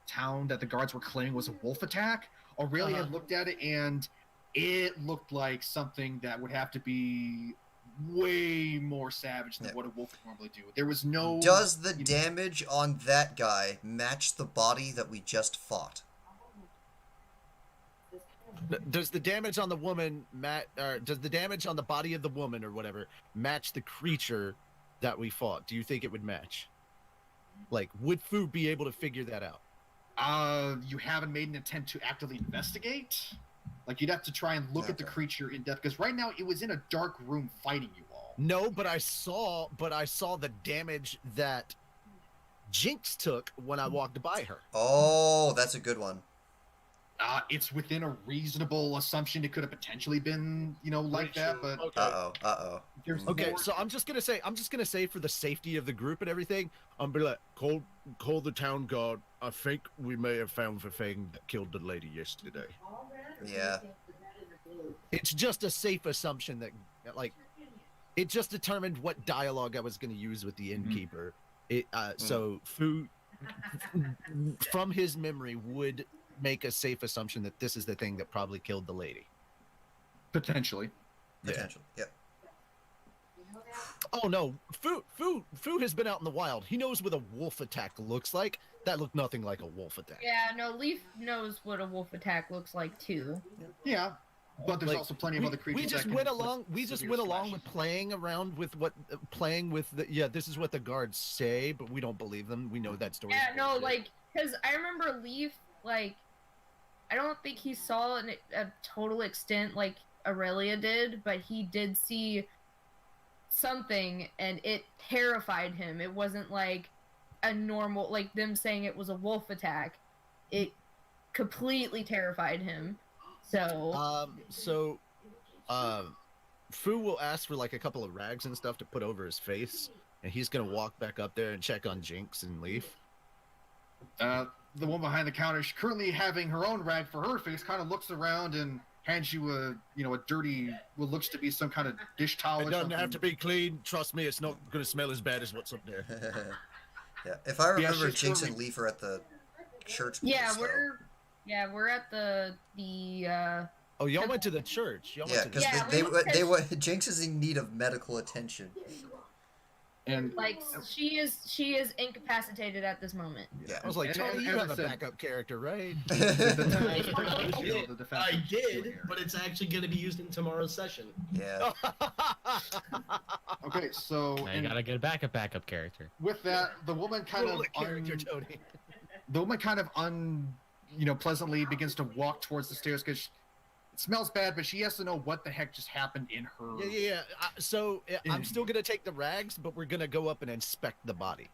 town that the guards were claiming was a wolf attack. Aurelia had looked at it and it looked like something that would have to be way more savage than what a wolf would normally do. There was no. Does the damage on that guy match the body that we just fought? Does the damage on the woman does the damage on the body of the woman or whatever match the creature that we fought? Do you think it would match? Like, would Fu be able to figure that out? You haven't made an attempt to actively investigate? Like, you'd have to try and look at the creature in depth, because right now it was in a dark room fighting you all. No, but I saw the damage that Jinx took when I walked by her. Oh, that's a good one. It's within a reasonable assumption it could have potentially been, like that, but... Okay. Uh-oh. Okay, so I'm just gonna say for the safety of the group and everything, I'm gonna be like, call the town guard. I think we may have found the thing that killed the lady yesterday. Yeah. It's just a safe assumption that, like, it just determined what dialogue I was gonna use with the innkeeper. So Fu, from his memory, would make a safe assumption that this is the thing that probably killed the lady. Potentially. Yep. Oh no, Fu has been out in the wild. He knows what a wolf attack looks like. That looked nothing like a wolf attack. Yeah, no, Lief knows what a wolf attack looks like too. Yeah, but there's also plenty of other creatures. We just went along with playing around with this is what the guards say, but we don't believe them. We know that story. Yeah, no, like, because I remember Lief, like, I don't think he saw a total extent like Aurelia did, but he did see something and it terrified him. It wasn't like a normal, like them saying it was a wolf attack. It completely terrified him. So Fu will ask for like a couple of rags and stuff to put over his face, and he's gonna walk back up there and check on Jinx and Lief. The one behind the counter, she's currently having her own rag for her face, kind of looks around and hands you a dirty, what looks to be some kind of dish towel. It doesn't have to be clean. Trust me, it's not going to smell as bad as what's up there. Yeah, if I remember, Jinx and Lief are at the church. Yeah, we're at the Oh, y'all went to the church. Because Jinx is in need of medical attention. And like she is incapacitated at this moment. Yeah, I was like, Tony, you have a backup character, right? I did, but it's actually going to be used in tomorrow's session. Yeah. Okay, so now you gotta get a backup character. With that, the woman kind of pleasantly begins to walk towards the stairs because it smells bad, but she has to know what the heck just happened in her. Yeah. I'm still gonna take the rags, but we're gonna go up and inspect the body.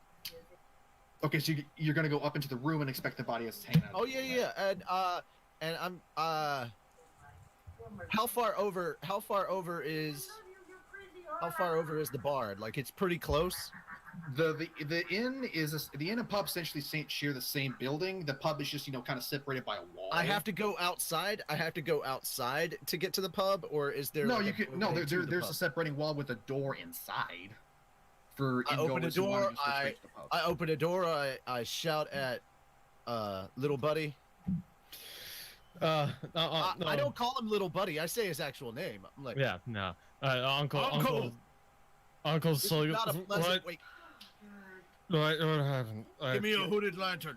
Okay, so you're gonna go up into the room and inspect the body as it's hanging out. Oh yeah, and I'm how far over is the bard? Like, it's pretty close. The inn and pub essentially share the same building. The pub is just kind of separated by a wall. I have to go outside. To get to the pub, or is there? There's a separating wall with a door inside. I open a door. I open a door. I shout at little buddy. No. I don't call him little buddy. I say his actual name. I'm like, yeah, no, Uncle. So not a pleasant wait. What happened? Give me a hooded lantern.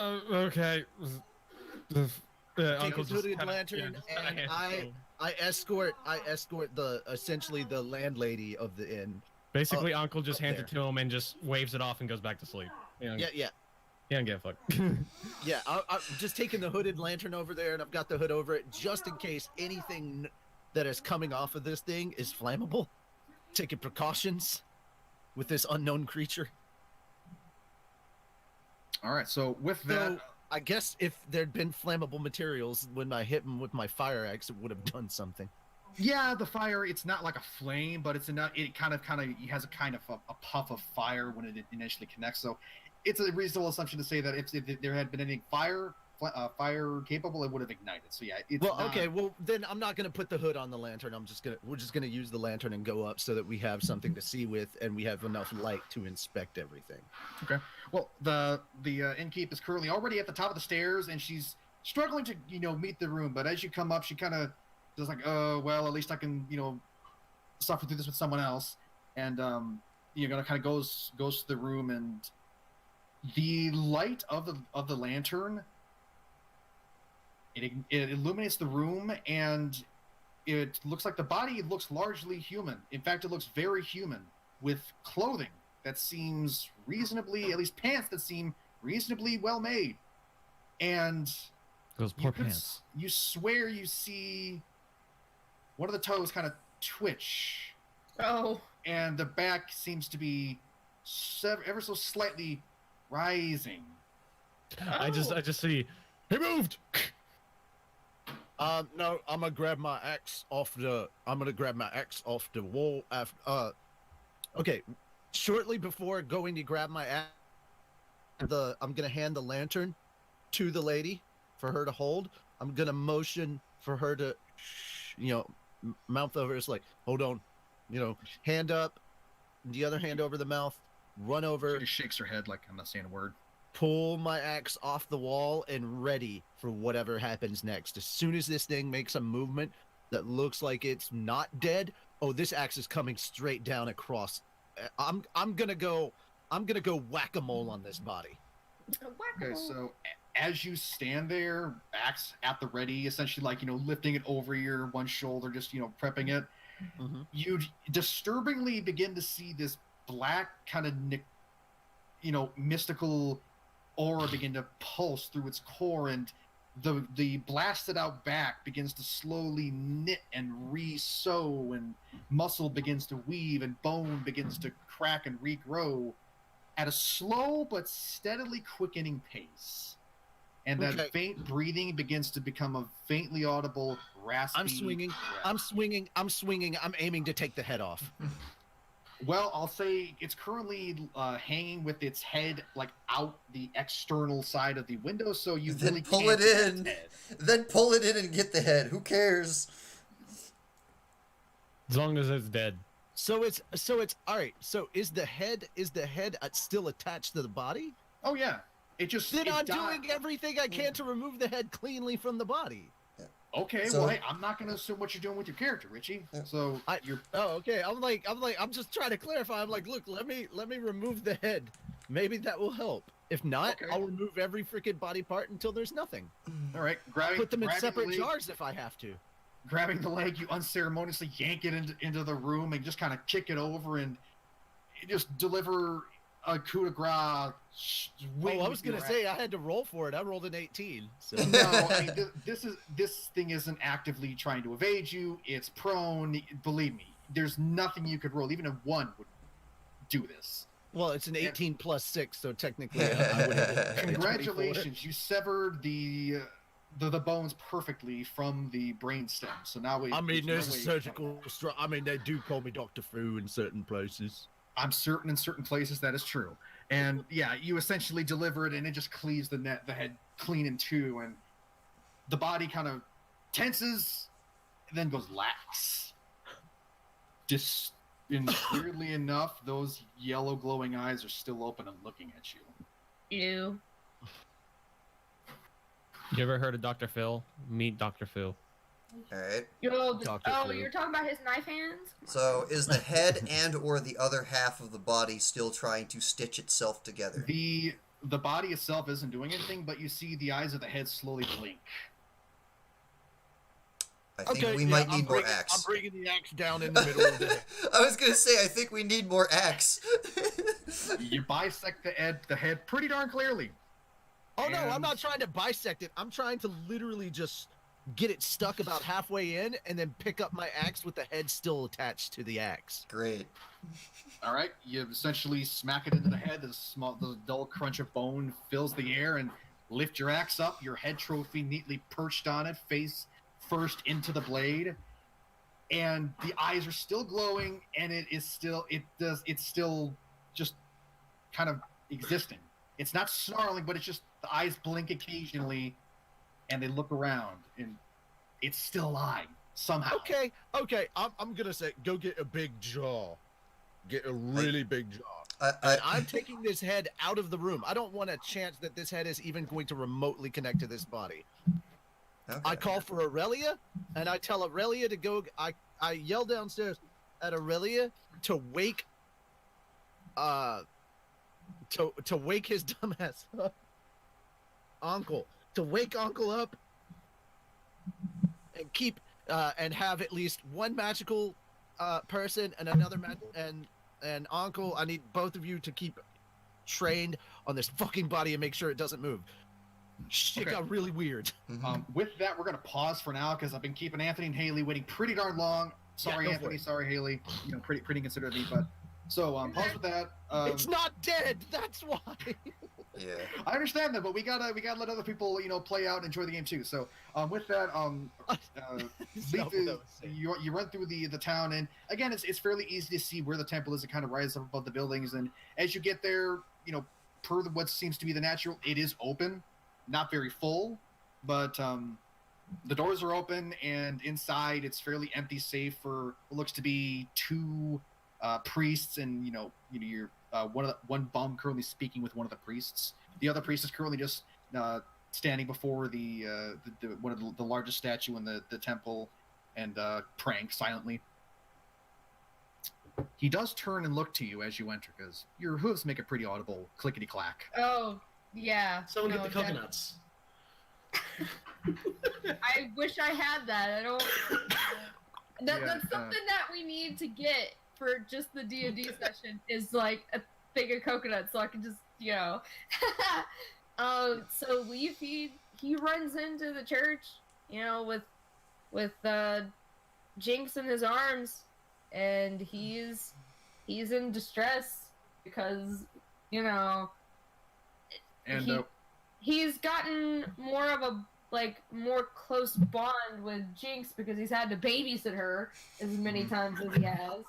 Okay. Uncle hooded lantern, and I escort essentially the landlady of the inn. Basically, Uncle just hands it to him and just waves it off and goes back to sleep. Yeah. He don't give a fuck. Yeah, I'm just taking the hooded lantern over there, and I've got the hood over it just in case anything that is coming off of this thing is flammable. taking precautions with this unknown creature. All right, so with that, So, I guess if there'd been flammable materials when I hit him with my fire axe, it would have done something. yeah, the fire, it's not like a flame, but it's enough. It kind of has a kind of a puff of fire when it initially connects. So it's a reasonable assumption to say that if there had been any fire capable, it would have ignited. So yeah, it's Well, not... okay, well then I'm not gonna put the hood on the lantern. We're just gonna use the lantern and go up so that we have something to see with and we have enough light to inspect everything. Okay. Well, the innkeep is currently already at the top of the stairs, and she's struggling to meet the room. But as you come up, she kind of is like, well, at least I can suffer through this with someone else. And you're gonna kind of goes to the room, and the light of the lantern, it illuminates the room, and it looks like the body looks largely human. In fact, it looks very human, with clothing that seems reasonably, at least pants that seem reasonably well made. And Those poor pants. You swear you see one of the toes kind of twitch. Oh. And the back seems to be ever so slightly rising. I just see he moved. No, I'm gonna grab my axe off the wall after. Okay, shortly before going to grab my axe, I'm gonna hand the lantern to the lady for her to hold. I'm gonna motion for her to, mouth over. It's like, hold on, hand up, the other hand over the mouth, run over. She just shakes her head like I'm not saying a word. Pull my axe off the wall and ready for whatever happens next. As soon as this thing makes a movement that looks like it's not dead, this axe is coming straight down across. I'm gonna go whack-a-mole on this body. Okay, so as you stand there, axe at the ready, essentially like lifting it over your one shoulder, just prepping it, you disturbingly begin to see this black kind of mystical aura begin to pulse through its core, and the blasted out back begins to slowly knit and re-sew, and muscle begins to weave, and bone begins to crack and regrow at a slow but steadily quickening pace. And that faint breathing begins to become a faintly audible raspy I'm swinging. I'm aiming to take the head off. Well, I'll say it's currently hanging with its head like out the external side of the window, so you then really pull can't it in. Then pull it in and get the head. Who cares? As long as it's dead. So it's all right. So is the head still attached to the body? Oh yeah, it just. Then I'm doing everything I can to remove the head cleanly from the body. Okay, So- well, hey, I'm not going to assume what you're doing with your character, Richie. So you're. Oh, okay. I'm just trying to clarify. I'm like, look, let me remove the head. Maybe that will help. If not, Okay. I'll remove every freaking body part until there's nothing. All right, Put them in grabbing separate the leg, jars if I have to. Grabbing the leg, you unceremoniously yank it into the room and just kind of kick it over and just deliver a coup de grace. Oh, I was gonna say I had to roll for it. I rolled an 18. So. No, I mean, this thing isn't actively trying to evade you. It's prone. Believe me, there's nothing you could roll. Even a 1 would do this. Well, it's an 18 plus 6, so technically I would have. Congratulations, you severed the bones perfectly from the brainstem. So now I mean, there's there's no a way- surgical. I mean, they do call me Dr. Fu in certain places. I'm certain in certain places that is true. And yeah, you essentially deliver it, and it just cleaves the head clean in two, and the body kind of tenses, and then goes lax. Just, and weirdly enough, those yellow glowing eyes are still open and looking at you. Ew. You ever heard of Dr. Phil? Meet Dr. Phil. Alright. Dr. Fu. You're talking about his knife hands? So is the head and or the other half of the body still trying to stitch itself together? The body itself isn't doing anything, but you see the eyes of the head slowly blink. I think we might need more I'm axe. bringing the axe down in the middle of the. I was gonna say, I think we need more axe. You bisect the head pretty darn clearly. Oh no, I'm And- not trying to bisect it. I'm trying to literally just get it stuck about halfway in, and then pick up my axe with the head still attached to the axe. Great. All right, you essentially smack it into the head. The dull crunch of bone fills the air, and lift your axe up. Your head trophy neatly perched on it, face first into the blade, and the eyes are still glowing, and it's still just kind of existing. It's not snarling, but it's just the eyes blink occasionally, and they look around, and it's still alive somehow. Okay. I'm gonna say, go get a big jaw. Get a really big jaw. I'm taking this head out of the room. I don't want a chance that this head is even going to remotely connect to this body. Okay. I call for Aurelia, and I tell Aurelia to go. I yell downstairs at Aurelia to wake, to wake his dumbass up. Uncle, to wake Uncle up, and keep, and have at least one magical person and another and Uncle. I need both of you to keep trained on this fucking body and make sure it doesn't move. Shit got really weird. With that, we're gonna pause for now because I've been keeping Anthony and Haley waiting pretty darn long. Sorry, Anthony. Sorry, Haley. You know, pretty considerately, but so pause with that. It's not dead. That's why. Yeah. I understand that, but we gotta let other people play out and enjoy the game too. So with that, Lief you run through the town, and again, it's fairly easy to see where the temple is. It kind of rises up above the buildings, and as you get there, per what seems to be the natural, it is open. Not very full, but the doors are open, and inside it's fairly empty, save for what looks to be two priests, and you're one bum currently speaking with one of the priests. The other priest is currently just standing before the one of the largest statue in the temple and praying silently. He does turn and look to you as you enter, because your hooves make a pretty audible clickety clack. Oh. Yeah. Someone get the coconuts. I wish I had that. I don't. That's something that we need to get for just the D&D session is like a thing of coconuts, so I can just So Lief he runs into the church, with Jinx in his arms, and he's in distress because And he's gotten more of a more close bond with Jinx because he's had to babysit her as many times as he has.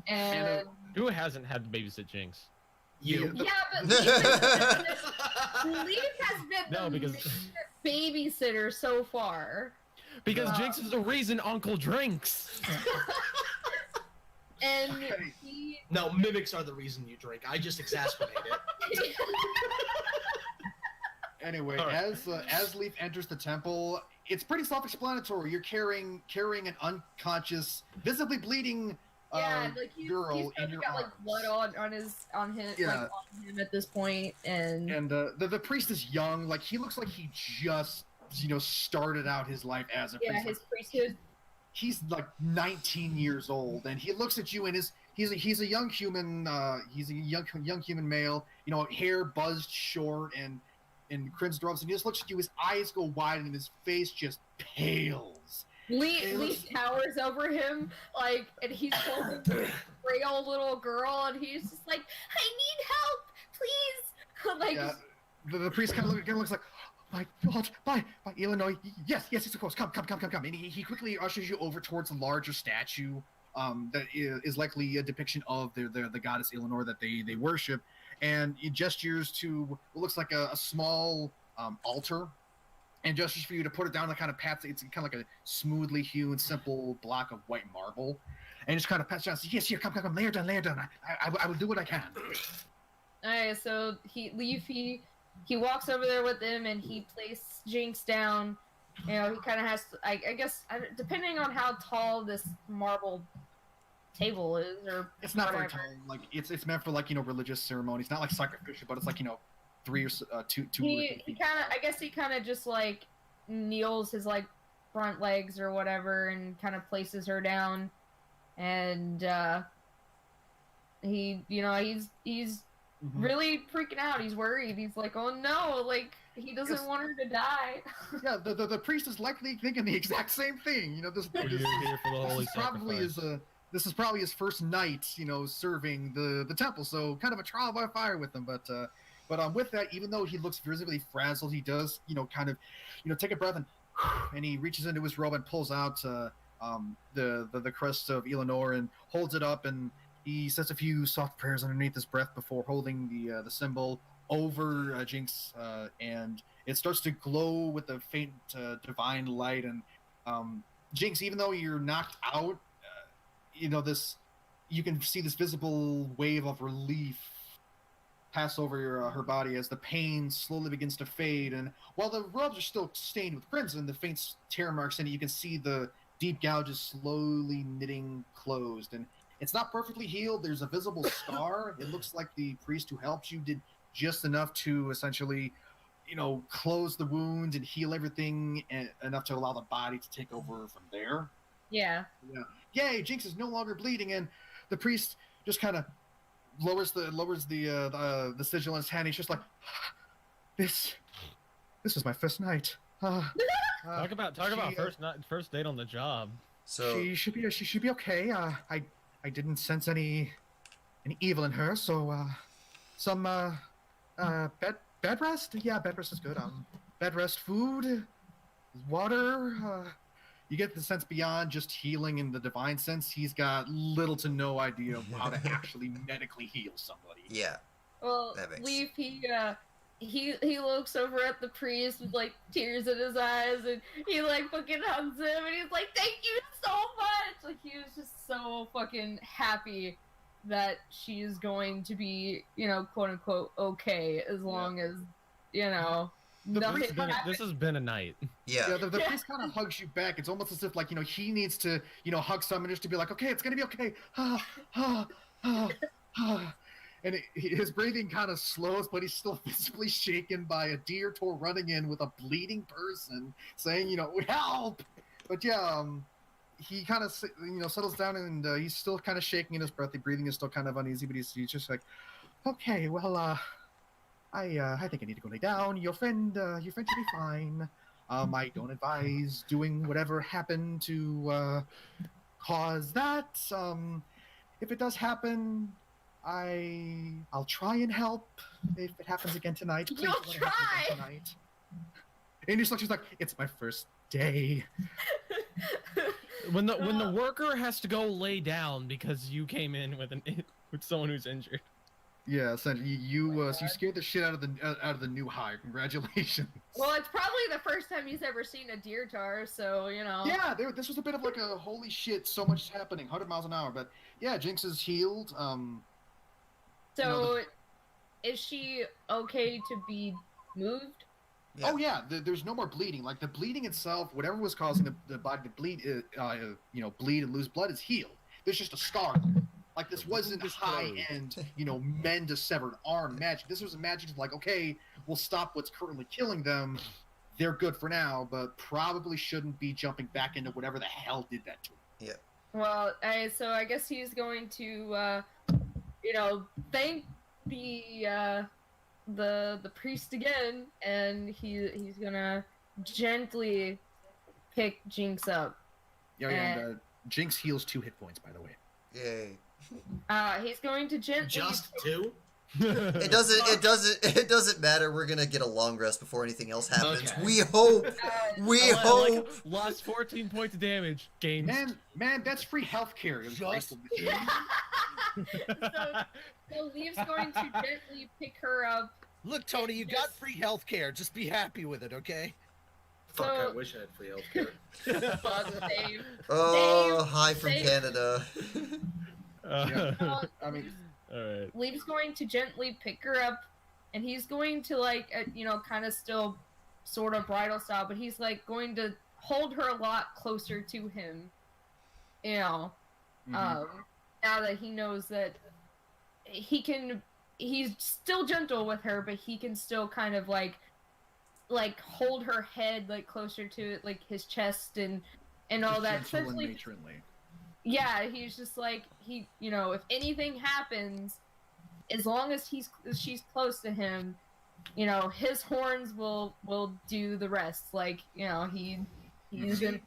And who hasn't had to babysit Jinx? You. yeah, but Lief has been the babysitter so far. Because Jinx is the reason Uncle drinks. And No, mimics are the reason you drink. I just exacerbate it. Anyway, as Lief enters the temple, it's pretty self-explanatory. You're carrying an unconscious, visibly bleeding girl in your got arms. blood on him on him at this point, and the priest is young. He looks like he just started out his life as a priest. His priesthood. He's 19 years old, and he looks at you, and he's a young human. He's a young human male. Hair buzzed short and crimson robes, and he just looks at you. His eyes go wide, and his face just pales. Lief towers over him, and he's holding a frail little girl, and he's just like, "I need help, please!" The priest kind of looks like, "Oh my God, by Illinois, yes, of course, come." And he quickly ushers you over towards a larger statue that is likely a depiction of the goddess Eleanor that they worship, and he gestures to what looks like a small altar, and gestures for you to put it down and kind of pats it. It's kind of like a smoothly hewn, simple block of white marble, and just kind of pats it down and says, "Yes, here, come, lay her down. I will do what I can." Alright, so Lief he walks over there with him, and he places Jinx down. He kind of has to, I guess, depending on how tall this marble table is, or it's not whatever. very tall. It's meant for religious ceremonies, not like sacrificial, but it's 3 or 2. He kind of just kneels his front legs or whatever, and kind of places her down, and he's really freaking out. He's worried. He's like, oh no, like he doesn't want her to die. Yeah, the priest is likely thinking the exact same thing. You know, this You're here for the holy this is probably his first night, you know, serving the temple. So kind of a trial by fire with him. But with that, even though he looks visibly frazzled, he does, you know, kind of, you know, take a breath and he reaches into his robe and pulls out the crest of Eleanor and holds it up, and he says a few soft prayers underneath his breath before holding the symbol over Jinx, and it starts to glow with a faint divine light. And Jinx, even though you're knocked out, you know, you can see this visible wave of relief pass over her body as the pain slowly begins to fade. And while the robes are still stained with crimson, the faint tear marks in it, you can see the deep gouges slowly knitting closed. And it's not perfectly healed. There's a visible scar. It looks like the priest who helped you did just enough to essentially, you know, close the wound and heal everything enough to allow the body to take over from there. Yeah. Yay, Jinx is no longer bleeding, and the priest just kind of lowers the sigil in his hand. He's just like, this was my first night. Talk about first date on the job. So she should be okay. I didn't sense any evil in her, so some bed rest. Yeah, bed rest is good. Bed rest, food, water. You get the sense beyond just healing in the divine sense, he's got little to no idea of how to actually medically heal somebody. yeah, Well, Lief, he looks over at the priest with like tears in his eyes, and he like fucking hugs him, and he's like, "Thank you so much!" Like he was just so fucking happy that she's going to be, you know, quote unquote, okay, as long as, you know. This has been a night. Yeah. The priest kind of hugs you back. It's almost as if, like, you know, he needs to, you know, hug someone just to be like, okay, it's gonna be okay. And his breathing kind of slows, but he's still visibly shaken by a deertaur running in with a bleeding person, saying, you know, help. But yeah, he kind of, you know, settles down, and he's still kind of shaking in his breath. The breathing is still kind of uneasy, but he's just like, okay, well, I think I need to go lay down. Your friend should be fine. I don't advise doing whatever happened to cause that. If it does happen, I'll try and help. If it happens again tonight, please You'll don't let it happen again tonight. And she's like, it's my first day. When the worker has to go lay down because you came in with someone who's injured. Yeah, essentially, you scared the shit out of the new hire. Congratulations. Well, it's probably the first time he's ever seen a deertaur, so you know. Yeah, this was a bit of like a holy shit, so much is happening, 100 miles an hour. But yeah, Jinx is healed. So, you know, is she okay to be moved? Yeah. Oh yeah, there's no more bleeding. Like the bleeding itself, whatever was causing the body to bleed, you know, bleed and lose blood is healed. There's just a scar. Like this wasn't high-end, you know, mend a severed arm magic. This was a magic like, okay, we'll stop what's currently killing them. They're good for now, but probably shouldn't be jumping back into whatever the hell did that to them. Yeah. Well, so I guess he's going to, you know, thank the priest again, and he's gonna gently pick Jinx up. Yeah, and Jinx heals 2 hit points, by the way. Yay. He's going to gently. Just 2? It doesn't matter. We're gonna get a long rest before anything else happens. Okay. We hope. We hope. Like, lost 14 points of damage. Games. Man, that's free healthcare. So Lief's going to gently pick her up. Look, Tony, you got free healthcare. Just be happy with it, okay? Fuck, So- I wish I had free healthcare. Fuck, Dave. Oh, Dave, hi from Dave. Canada. Well, I mean, Alright. Lief's going to gently pick her up, and he's going to, like, you know, kind of still sort of bridal style, but he's, like, going to hold her a lot closer to him, you know, now that he knows that he's still gentle with her, but he can still kind of, like hold her head, like, closer to, like, his chest and all that. gentle and Especially, matronly. yeah, he's just like, you know, if anything happens, as long as she's close to him, you know, his horns will do the rest. Like, you know, he's in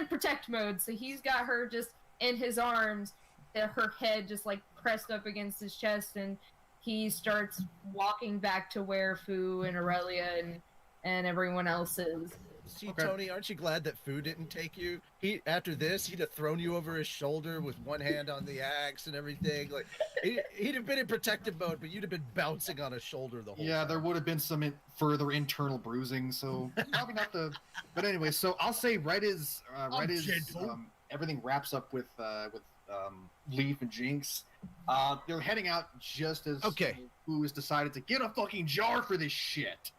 protect mode, so he's got her just in his arms, her head just like pressed up against his chest, and he starts walking back to where Fu and Aurelia and everyone else is. See, okay. Tony, aren't you glad that Fu didn't take you? After this, he'd have thrown you over his shoulder with one hand on the axe and everything. Like, he'd have been in protective mode, but you'd have been bouncing on his shoulder the whole time. Yeah, there would have been some further internal bruising, so probably not the... But anyway, so I'll say right as everything wraps up with Lief and Jinx, they're heading out just as Fu has decided to get a fucking jar for this shit.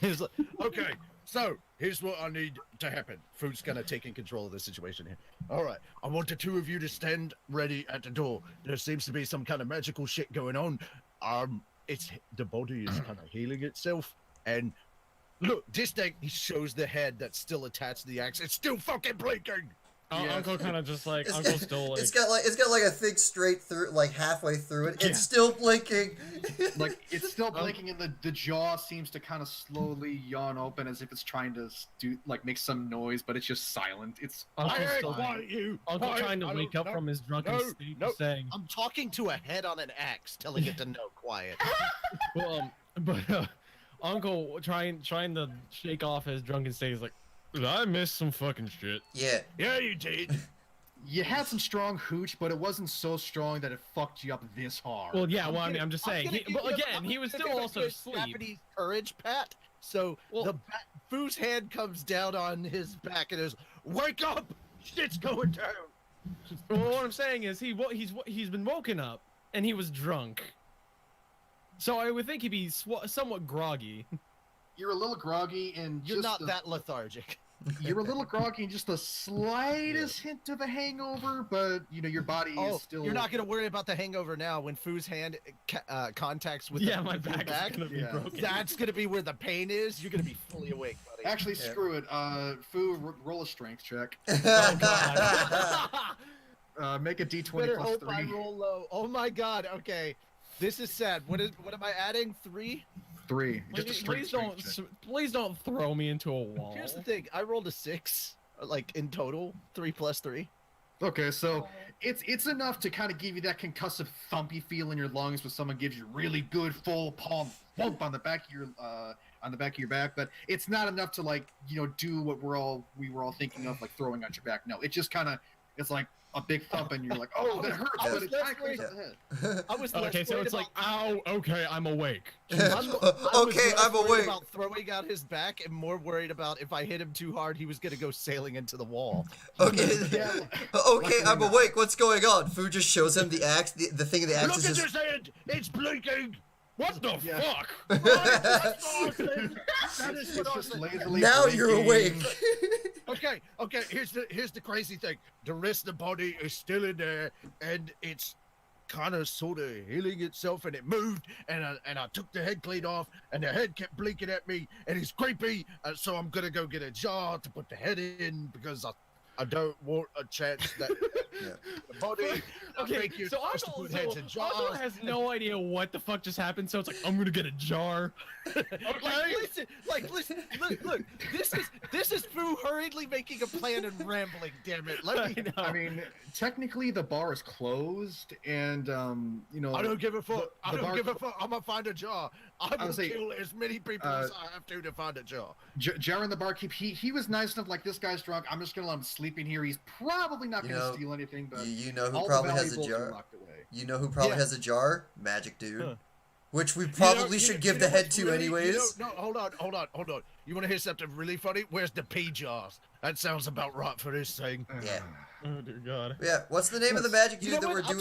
He's like, okay, so here's what I need to happen. Fu's gonna take in control of the situation here. All right, I want the two of you to stand ready at the door. There seems to be some kind of magical shit going on. The body is kind of healing itself, and look, this thing. He shows the head that's still attached to the axe. It's still fucking blinking. Yeah. Uncle kind of just like Uncle's still like it's got like a thing straight through, like halfway through it. It's still blinking. Like it's still blinking, and the jaw seems to kind of slowly yawn open as if it's trying to make some noise, but it's just silent. It's Uncle trying to wake up from his drunken state, saying, "I'm talking to a head on an axe, telling it to no quiet." Well, Uncle trying to shake off his drunken state is like, I missed some fucking shit. Yeah, you did. You had some strong hooch, but it wasn't so strong that it fucked you up this hard. Well, yeah, well, I mean, I'm just saying. He was still also asleep. Japanese courage, Pat. So Fu's hand comes down on his back and is, wake up! Shit's going down. Well, what I'm saying is he's been woken up and he was drunk. So I would think he'd be somewhat groggy. You're a little groggy and you're not that lethargic. You're a little groggy and just the slightest hint of a hangover, but you know your body is still. You're not gonna worry about the hangover now when Fu's hand contacts with my back is gonna be broken. That's gonna be where the pain is. You're gonna be fully awake, buddy. Actually, screw it. Fu, roll a strength check. Oh god. Make a D20 Better plus hope 3. I roll low. Oh my god. Okay, this is sad. What am I adding? 3. 3. Please don't throw me into a wall. Here's the thing. I rolled a 6, like in total, 3 plus 3. Okay, so it's enough to kind of give you that concussive thumpy feel in your lungs when someone gives you really good full palm thump on the back of your back, but it's not enough to do what we were all thinking of, like throwing on your back. No, it just kind of it's like a big thump, and you're like, oh, that hurts, but it's not close to the head. I was okay, so it's like, ow, okay, I'm awake. I'm awake. About throwing out his back, and more worried about if I hit him too hard, he was gonna go sailing into the wall. Okay, I'm awake. What's going on? Fu just shows him the axe. The thing of the axe is just... Look at his hand. It's blinking. What the fuck? Now you're awake. Okay. Here's the crazy thing. The rest of the body is still in there, and it's kind of sort of healing itself, and it moved, and I took the head clean off, and the head kept blinking at me, and it's creepy. So I'm gonna go get a jar to put the head in because I don't want a chance that the body. Okay, so Uncle has no idea what the fuck just happened. So it's like, I'm gonna get a jar. Okay, listen, look. This is Fu hurriedly making a plan and rambling. Damn it! I mean, technically the bar is closed, and I don't give a fuck. I don't give a fuck. I'm gonna find a jar. I will kill as many people as I have to find a jar. Jaron, the barkeep, he was nice enough. Like, this guy's drunk. I'm just gonna let him sleep in here. He's probably not gonna steal anything. But you know who probably has a jar? You know who probably has a jar? Magic Dude. Huh. Which we probably should give the head to anyways. No, hold on. You want to hear something really funny? Where's the pea jars? That sounds about right for this thing. Yeah. Oh dear God. Yeah. What's the name of the magic dude that we're doing? I'm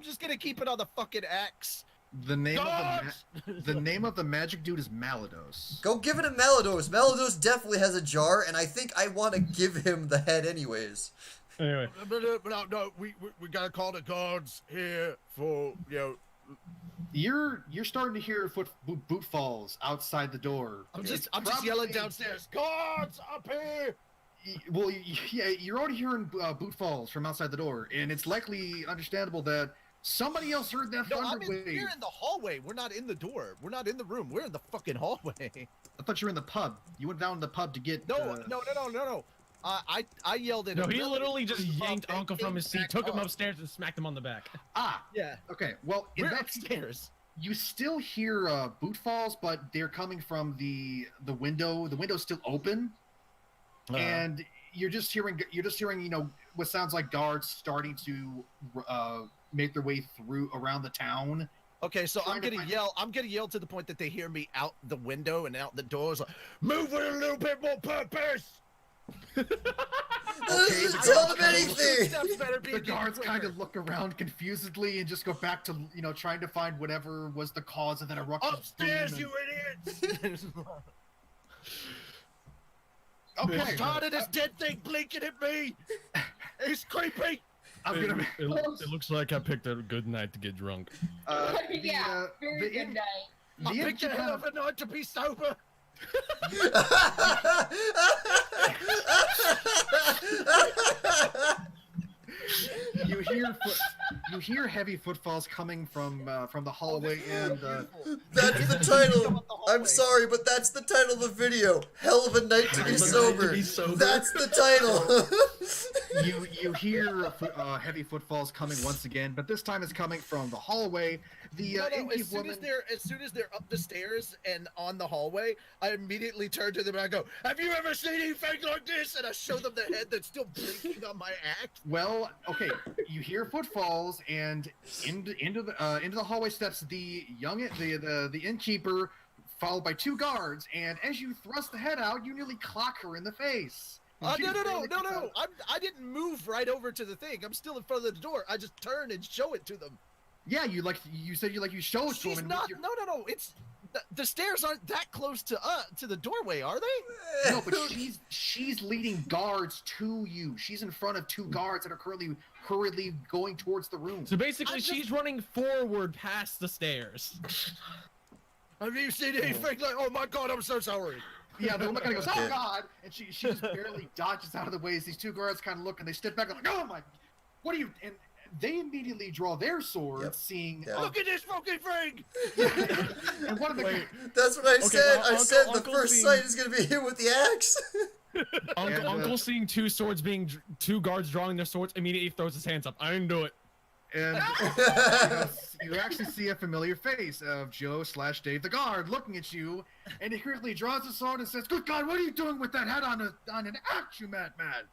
just gonna keep it on the fucking axe. The name of the magic dude is Malados. Go give it to Malados. Malados definitely has a jar, and I think I want to give him the head anyways. Anyway. No, we gotta call the guards here for You're starting to hear boot falls outside the door. I'm just yelling downstairs. Guards up here! Well, yeah, you're already hearing boot falls from outside the door, and it's likely understandable that Somebody else heard that No, thunder wave. we're in the hallway. We're not in the door. We're not in the room. We're in the fucking hallway. I thought you were in the pub. You went down to the pub to get. No. I yelled at him. No, he literally just yanked and Ankel from his seat, back took him up. upstairs, and smacked him on the back. Ah, Yeah. okay. Well, in We're that upstairs. you still hear boot falls, but they're coming from the window. The window's still open, and you're just hearing what sounds like guards starting to make their way through around the town. Okay, so Trying I'm to gonna find- yell. I'm gonna yell to the point that they hear me out the window and out the doors. Like, move with a little bit more purpose. Doesn't tell them anything. Steps better be The guards quicker. kind of look around confusedly and just go back to trying to find whatever was the cause of that eruption. Upstairs, you idiots! Okay, I'm tired of this dead thing blinking at me. It's creepy. I'm gonna. It looks like I picked a good night to get drunk. Yeah, very good night. I picked a hell of a night to be sober. You hear heavy footfalls coming from the hallway, and That's the title. I'm sorry, but that's the title of the video. Hell of a night to be sober. That's the title. you hear heavy footfalls coming once again, but this time it's coming from the hallway. The innkeep as soon woman. as they're up the stairs and on the hallway, I immediately turn to them and I go, "Have you ever seen anything like this?" And I show them the head that's still blinking on my axe. Well, okay, you hear footfalls, and into the hallway steps the innkeeper, followed by two guards. And as you thrust the head out, you nearly clock her in the face. No! I didn't move right over to the thing. I'm still in front of the door. I just turn and show it to them. Yeah, you said you show it to She's him. not. No. It's the stairs aren't that close to the doorway, are they? No, but she's leading guards to you. She's in front of two guards that are currently hurriedly going towards the room. So basically, she's running forward past the stairs. Have you seen anything like? Oh my God! I'm so sorry. Yeah, the woman kind of goes, "Oh God!" and she just barely dodges out of the way as these two guards kind of look and they step back and like, "Oh my, what are you?" And they immediately draw their swords, Yep. seeing. Yeah. Look at this fucking thing! And one of the That's what I said. well, I said the Uncle first being- sight is gonna be him with the axe. Uncle seeing two guards drawing their swords, immediately throws his hands up. I didn't do it. and you actually see a familiar face of Joe/Dave the guard looking at you, and he quickly draws his sword and says, "Good God, what are you doing with that head on an axe, you madman?"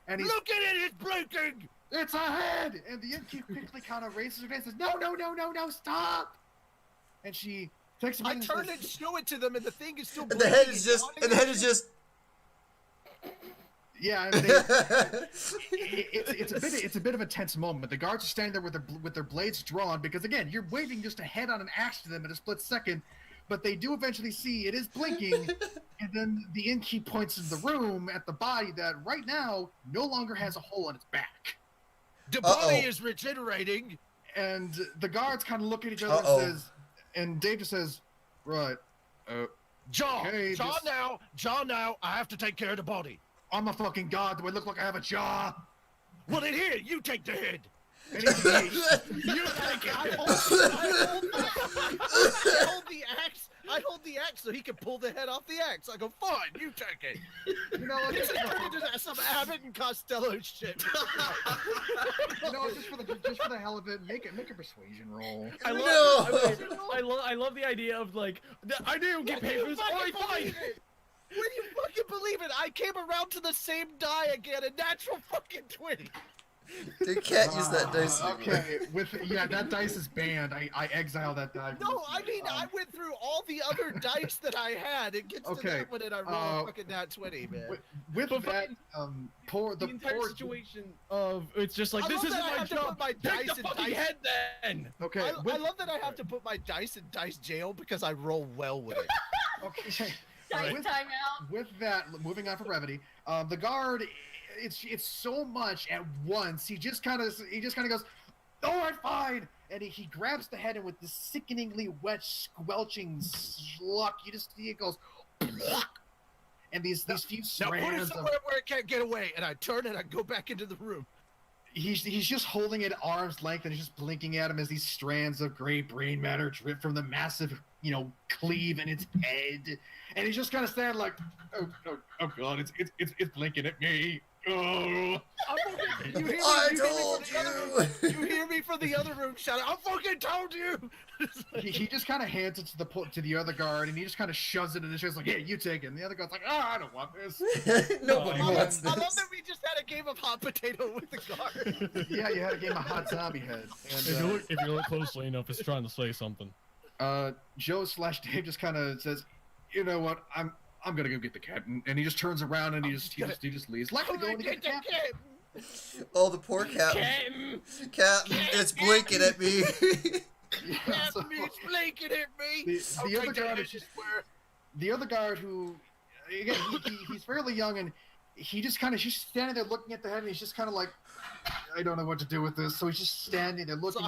And he's, Look at it! It's blinking! "It's a head!" And the innkeeper quickly kind of raises her hand and says, No, stop! And she takes a I minute turn and and says, show it to them, and the thing is still. And the head is just. yeah, and it's a bit of a tense moment. The guards are standing there with their blades drawn because, again, you're waving just a head on an axe to them in a split second, but they do eventually see it is blinking, and then the innkeep points in the room at the body that right now no longer has a hole on its back. The body is regenerating. And the guards kind of look at each other and Dave just says, "Right, John, Okay, John now, I have to take care of the body. I'm a fucking god. Do I look like I have a jaw?" Well, then here, you take the head. And he, You take it. I hold the axe so he can pull the head off the axe. I go, fine, you take it. you know, what, This is turned into some Abbott and Costello shit. you know, just for the hell of it, make a persuasion roll. I No! love the idea of like, I didn't get paid for this. Alright, fine. When you fucking believe it, I came around to the same die again, a natural fucking 20. You can't use that dice. Okay, that dice is banned. I exile that die. No, I mean, I went through all the other dice that I had. It gets to Okay, that one and I roll a fucking nat 20, man. With But that, the entire situation of it's just like I this love isn't that I my have to job. put my Take dice the in fucking dice. head then. Okay, I love that I have to put my dice in dice jail because I roll well with it. okay. Dice With- timeout. With that, moving on for brevity, the guard, it's so much at once. He just kind of goes, "All right, fine," and he grabs the head, and with this sickeningly wet, squelching schluck, you just see it goes, and these few Now put it strands of, somewhere where it can't get away, and I turn and I go back into the room. he's just holding it at arm's length and he's just blinking at him as these strands of gray brain matter drip from the massive, cleave in its head. And he's just kind of standing like, oh god, it's blinking at me. Oh. I told you. You hear me from the other room shouting, I fucking told you. He just kind of hands it to the other guard, and he just kind of shoves it in his chest like, "Hey, you take it." And the other guy's like, "Oh, I don't want this." Nobody wants this. I love that we just had a game of hot potato with the guard. Yeah, you had a game of hot zombie head. And, If you look closely enough, it's trying to say something. Joe/Dave just kind of says, "You know what? I'm gonna go get the cat," and he just turns around and he just leaves. Like to go and get the cat. Oh, the poor Captain. Captain, it's blinking at me. Yeah, so, It's blinking at me. The other guard who, again, he's fairly young and he's standing there looking at the head and he's just kind of like, I don't know what to do with this. So he's just standing there looking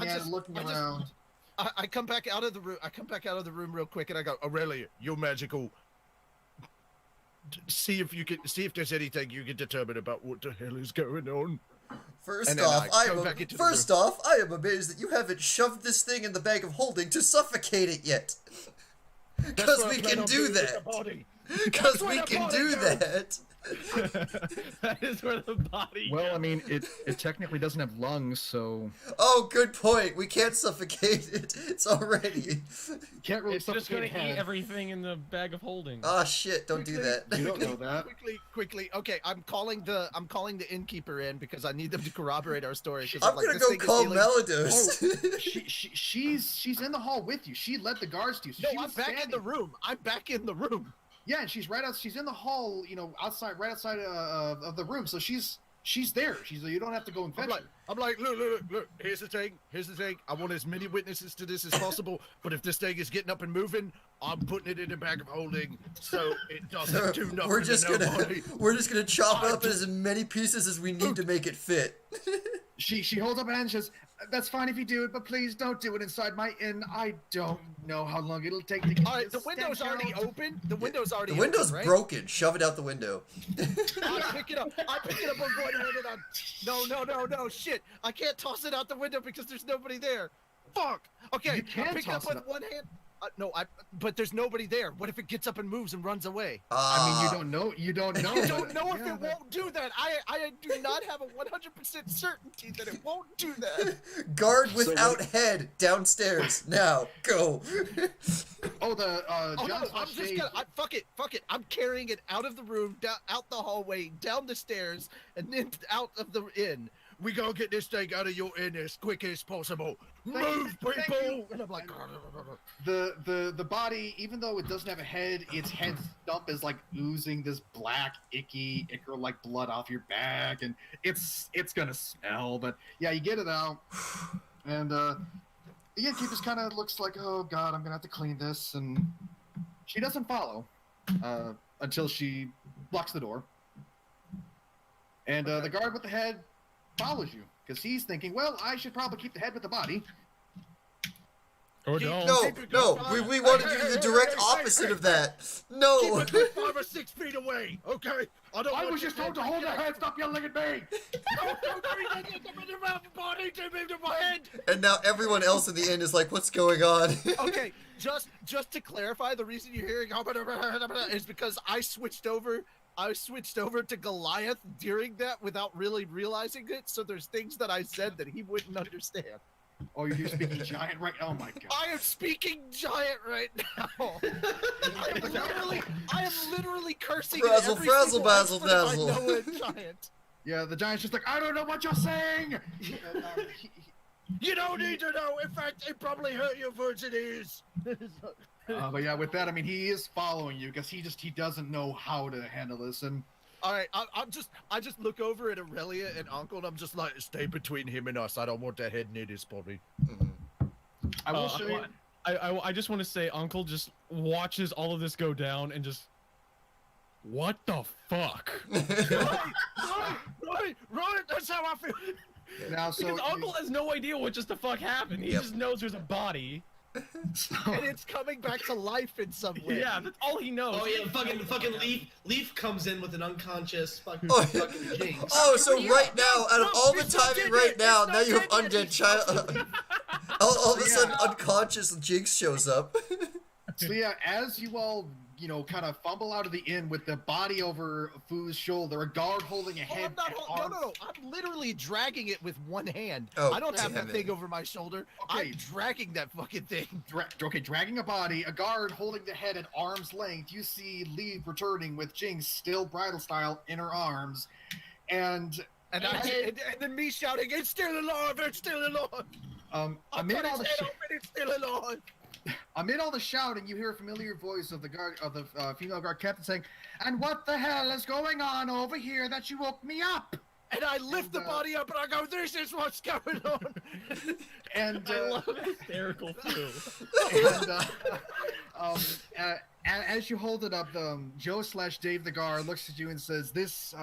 around. I come back out of the room. I come back out of the room real quick and I go, Aurelia, you're magical. See if there's anything you can determine about what the hell is going on. First off, I am amazed that you haven't shoved this thing in the bag of holding to suffocate it yet. Because we can do that. Because we can do that. That is where the body. Well, I mean, it technically doesn't have lungs, so. Oh, good point. We can't suffocate it. It's already. Can't really It's just gonna suffocate eat everything in the bag of holding. Oh shit! Don't do that. You don't know that. Quickly. Okay, I'm calling the innkeeper in because I need them to corroborate our story. I'm gonna go call Melados. Oh, she's in the hall with you. She led the guards to you. So no, I'm back in the room. I'm back in the room. Yeah, and she's right out. She's in the hall, outside, right outside of the room. So she's there. You don't have to go and fetch her. I'm like, look. Here's the thing. I want as many witnesses to this as possible. But if this thing is getting up and moving, I'm putting it in a bag of holding, so it doesn't do nothing. We're just gonna chop up as many pieces as we need to make it fit. She holds up a hand and says, "That's fine if you do it, but please don't do it inside my inn. I don't know how long it'll take to get All right, the window's already open. The window's already The window's open, right? broken. Shove it out the window. I pick it up on one hand and no, shit. I can't toss it out the window because there's nobody there. Fuck. Okay, You can I pick it up toss it on one hand. But there's nobody there. What if it gets up and moves and runs away? I mean, you don't know. You don't know. I don't know if it won't do that. I do not have a 100% certainty that it won't do that. Guard without head downstairs now. Go. Oh, the Oh no! I'm just Dave. gonna. Fuck it. I'm carrying it out of the room, out the hallway, down the stairs, and then out of the inn. We gotta get this thing out of your inn as quick as possible. Move, people! And I'm like, the body, even though it doesn't have a head, its head stump is like oozing this black, icky, ichor like blood off your back, and it's gonna smell. But yeah, you get it out, and the innkeeper just kind of looks like, oh god, I'm gonna have to clean this, and she doesn't follow until she locks the door, and the guard with the head follows you because he's thinking, well, I should probably keep the head with the body. Or don't. No, we want to do the direct opposite of that. No. keep it 5 or 6 feet away, okay? I was just told to hold your head. Stop yelling at me. And now everyone else in the inn is like, what's going on? Okay, just to clarify, the reason you're hearing is because I switched over to Goliath during that without really realizing it. So there's things that I said that he wouldn't understand. Oh, you're speaking giant right? Oh my god. I am speaking giant right now. I am literally cursing. Frazzle, every frazzle, single bazzle, expert I dazzle. know in giant. Yeah, the giant's just like, I don't know what you're saying. You don't need to know. In fact, it probably hurt your virgin ears. But yeah, with that, I mean, he is following you because he doesn't know how to handle this. And all right, I just look over at Aurelia and Ankel, and I'm just like, stay between him and us. I don't want that head near his body. I will show you. I just want to say, Ankel just watches all of this go down and just, what the fuck? Right. That's how I feel. Now, so Because Ankel has no idea what just the fuck happened. He just knows there's a body. And it's coming back to life in some way. Yeah, that's all he knows. Oh yeah, fucking Leaf comes in with an unconscious fucking Jinx. Oh, so right now, out of all the timing right now, now you have undead child. All of a sudden, unconscious Jinx shows up. So yeah, as you all, kind of fumble out of the inn with the body over Fu's shoulder, a guard holding a head. No. I'm literally dragging it with one hand. Oh, I don't have damn that it. thing over my shoulder. Okay. I'm dragging that fucking thing. Dragging a body, a guard holding the head at arm's length. You see Lief returning with Jinx still bridal style in her arms, and then me shouting, "It's still alive! It's still alive!" amid all the it's still alive. Amid all the shouting, you hear a familiar voice of the female guard captain saying, "And what the hell is going on over here that you woke me up?" And I lift the body up and I go, "This is what's going on." And I love hysterical too. And as you hold it up, Joe/Dave the guard looks at you and says, "This,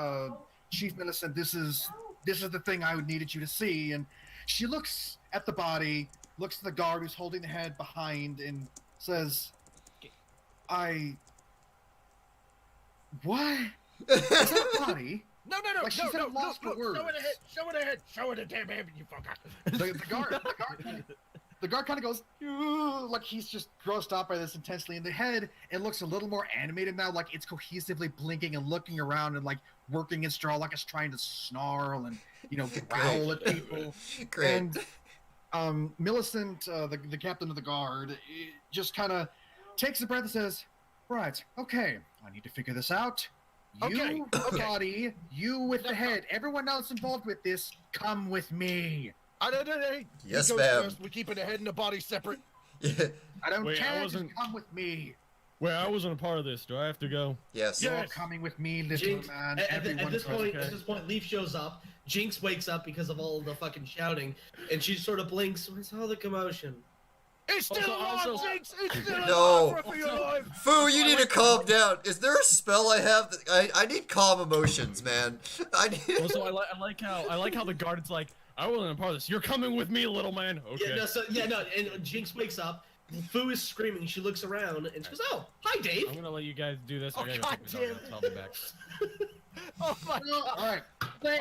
Chief Millicent, this is the thing I needed you to see." And she looks at the body, looks at the guard who's holding the head behind, and says, what? Is that a body? No, Like she said, lost for words. Show it a damn head, you fucker. The guard kind of goes, "Ugh," like he's just grossed out by this intensely. In the head, it looks a little more animated now, like it's cohesively blinking and looking around and like working its jaw like it's trying to snarl and, growl at people. Great. And Millicent, the captain of the guard, just kind of takes a breath and says, "Right, okay, I need to figure this out. You, body, you with the head, everyone else involved with this, come with me." Yes, He goes ma'am. first. We're keeping the head and the body separate. Yeah. I don't Wait, I care, just wasn't- come with me. Wait, I wasn't a part of this. Do I have to go? Yes. You're coming with me, little Jinx, man. at this Everyone's point, Leaf shows up. Jinx wakes up because of all the fucking shouting, and she sort of blinks. Where's all the commotion? It's still alive, Jinx! It's still No. alive! Ruffy, alive! Fu, you need to calm down. Is there a spell I have? I need calm emotions, man. I need. Also, I like how the guard's like, I wasn't a part of this. You're coming with me, little man. Okay. And Jinx wakes up. Fu is screaming. She looks around and she goes, "Oh, hi, Dave." I'm gonna let you guys do this. I gotta God take this out. I'll be back. Oh my Well, god! All right. But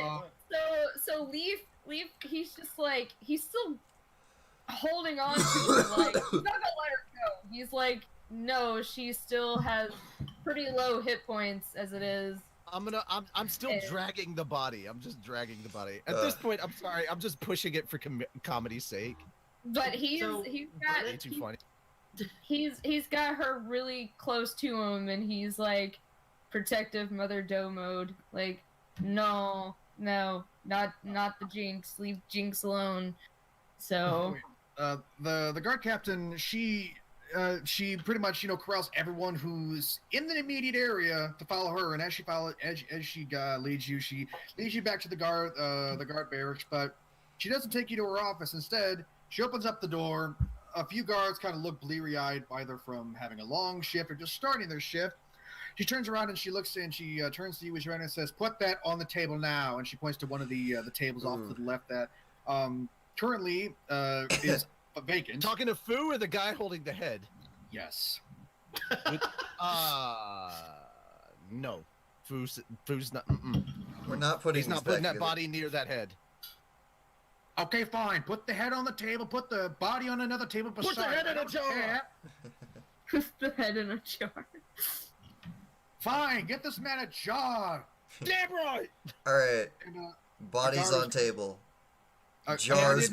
so Leaf, he's just like he's still holding on to her, like he's not gonna let her go. He's like, no, she still has pretty low hit points as it is. I'm still dragging the body. I'm just dragging the body. At this point, I'm sorry. I'm just pushing it for comedy's sake. But he's Way too funny. got her really close to him, and he's like protective mother doe mode. Like, no, not the Jinx. Leave Jinx alone. So The guard captain, she pretty much corrals everyone who's in the immediate area to follow her, and as she leads you back to the guard barracks, but she doesn't take you to her office. Instead, she opens up the door. A few guards kind of look bleary-eyed, either from having a long shift or just starting their shift. She turns around and she looks and she turns to you as you're in and says, "Put that on the table now." And she points to one of the tables off to the left that currently is vacant. Talking to Fu or the guy holding the head? Yes. No. Fu's not. We're not putting. He's not putting that body near that head. Okay, fine. Put the head on the table. Put the body on another table beside. Put the head in a jar. put the head in a jar. Fine. Get this man a jar. Damn right. All right. And, Bodies guard- on table. Jars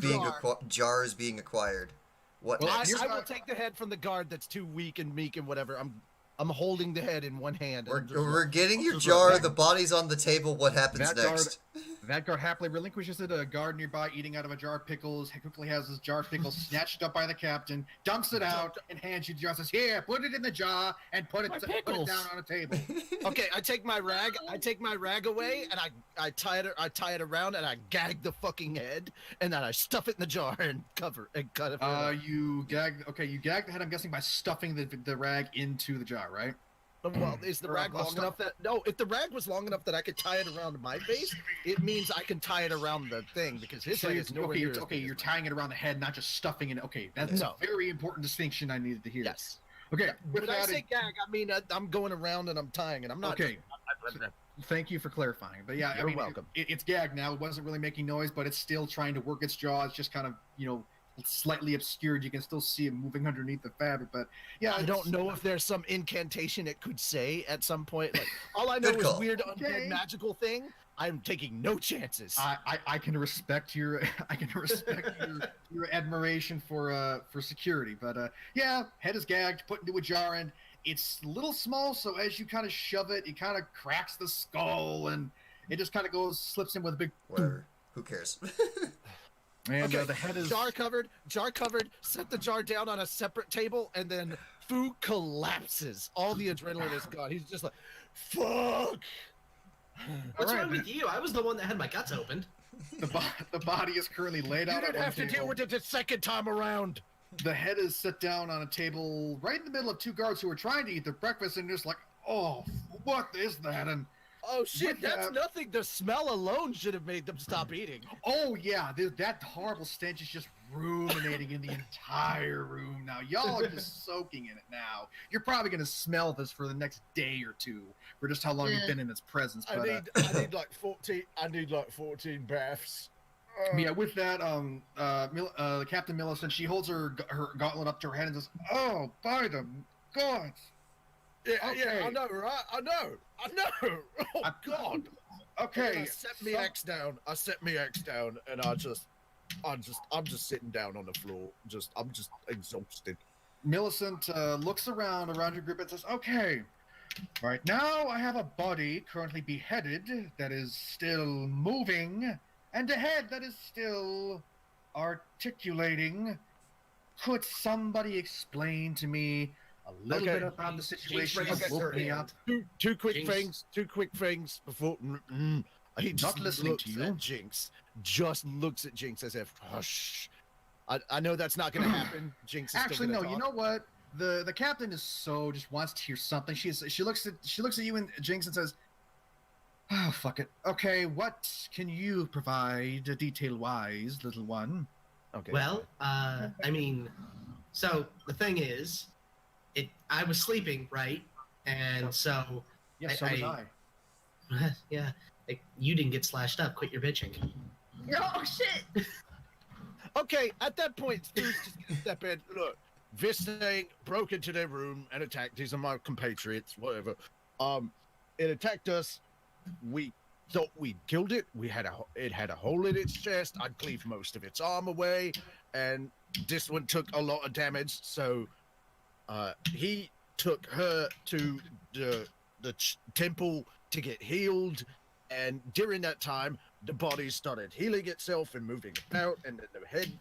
Jars being acquired. What Well, next? I will take the head from the guard that's too weak and meek and whatever. I'm holding the head in one hand. We're getting your jar. The body's on the table. What happens That guard- next? That guard happily relinquishes it. A guard nearby eating out of a jar of pickles. He quickly has his jar of pickles snatched up by the captain, dumps it out, and hands you the jar. Says, "Here, put it in the jar and put it down on a table." Okay, I take my rag away and I tie it around and I gag the fucking head and then I stuff it in the jar and cut it. You gag the head. I'm guessing by stuffing the rag into the jar, right? Well, is the rag long enough that... No, if the rag was long enough that I could tie it around my face, it means I can tie it around the thing, because his head is nowhere near as big you're as tying it around the head, not just stuffing it. Okay, that's a very important distinction I needed to hear. Yes. Okay, when I say gag, I mean I'm going around and I'm tying it. I'm not... Okay. Thank you for clarifying. But yeah, You're welcome. It's gagged now. It wasn't really making noise, but it's still trying to work its jaw. It's just kind of, slightly obscured. You can still see it moving underneath the fabric. But yeah, I don't know if there's some incantation it could say at some point. Like, all I know is weird undead magical thing. I'm taking no chances. I can respect your your admiration for security. But yeah, head is gagged, put into a jar, and it's a little small, so as you kind of shove it, it kind of cracks the skull, and it just kind of slips in with a big... Whatever. Who cares? And the head is... Jar covered, set the jar down on a separate table, and then Fu collapses. All the adrenaline is gone. He's just like, fuck! What's wrong with you? I was the one that had my guts opened. The body is currently laid out. You didn't have to deal with it the second time around. The head is set down on a table right in the middle of two guards who are trying to eat their breakfast, and just like, oh, what is that? And oh shit, that's nothing. The smell alone should have made them stop eating. Oh yeah, that horrible stench is just ruminating in the entire room now. Y'all are just soaking in it now. You're probably gonna smell this for the next day or two, for just how long you've been in its presence. But, I need like 14 baths. Yeah, with that, Captain Millicent, she holds her gauntlet up to her head and says, "Oh, by the gods!" Yeah, I know, right? I know. Oh God. Okay. I set me X down, and I'm just sitting down on the floor. I'm just exhausted. Millicent looks around your group and says, "Okay, right now I have a body currently beheaded that is still moving, and a head that is still articulating. Could somebody explain to me a little bit about the situation that woke me up?" Two quick things before. He just not listening to you. At Jinx. Just looks at Jinx as if, hush. I know that's not going to happen. Jinx is actually still no. talk. You know what? The captain is just wants to hear something. She looks at you and Jinx and says, "Oh, fuck it. Okay, what can you provide detail-wise, little one?" Okay. Well, I mean, so the thing is, I was sleeping, right? And so... Yeah, so was I. Yeah. You didn't get slashed up. Quit your bitching. Oh, shit! Okay, at that point, Stu's just gonna step in. Look, this thing broke into their room and attacked. These are my compatriots, whatever. It attacked us. We thought we'd killed it. It had a hole in its chest. I'd cleaved most of its arm away, and this one took a lot of damage. So, he took her to the temple to get healed, and during that time, the body started healing itself and moving about, and then the head,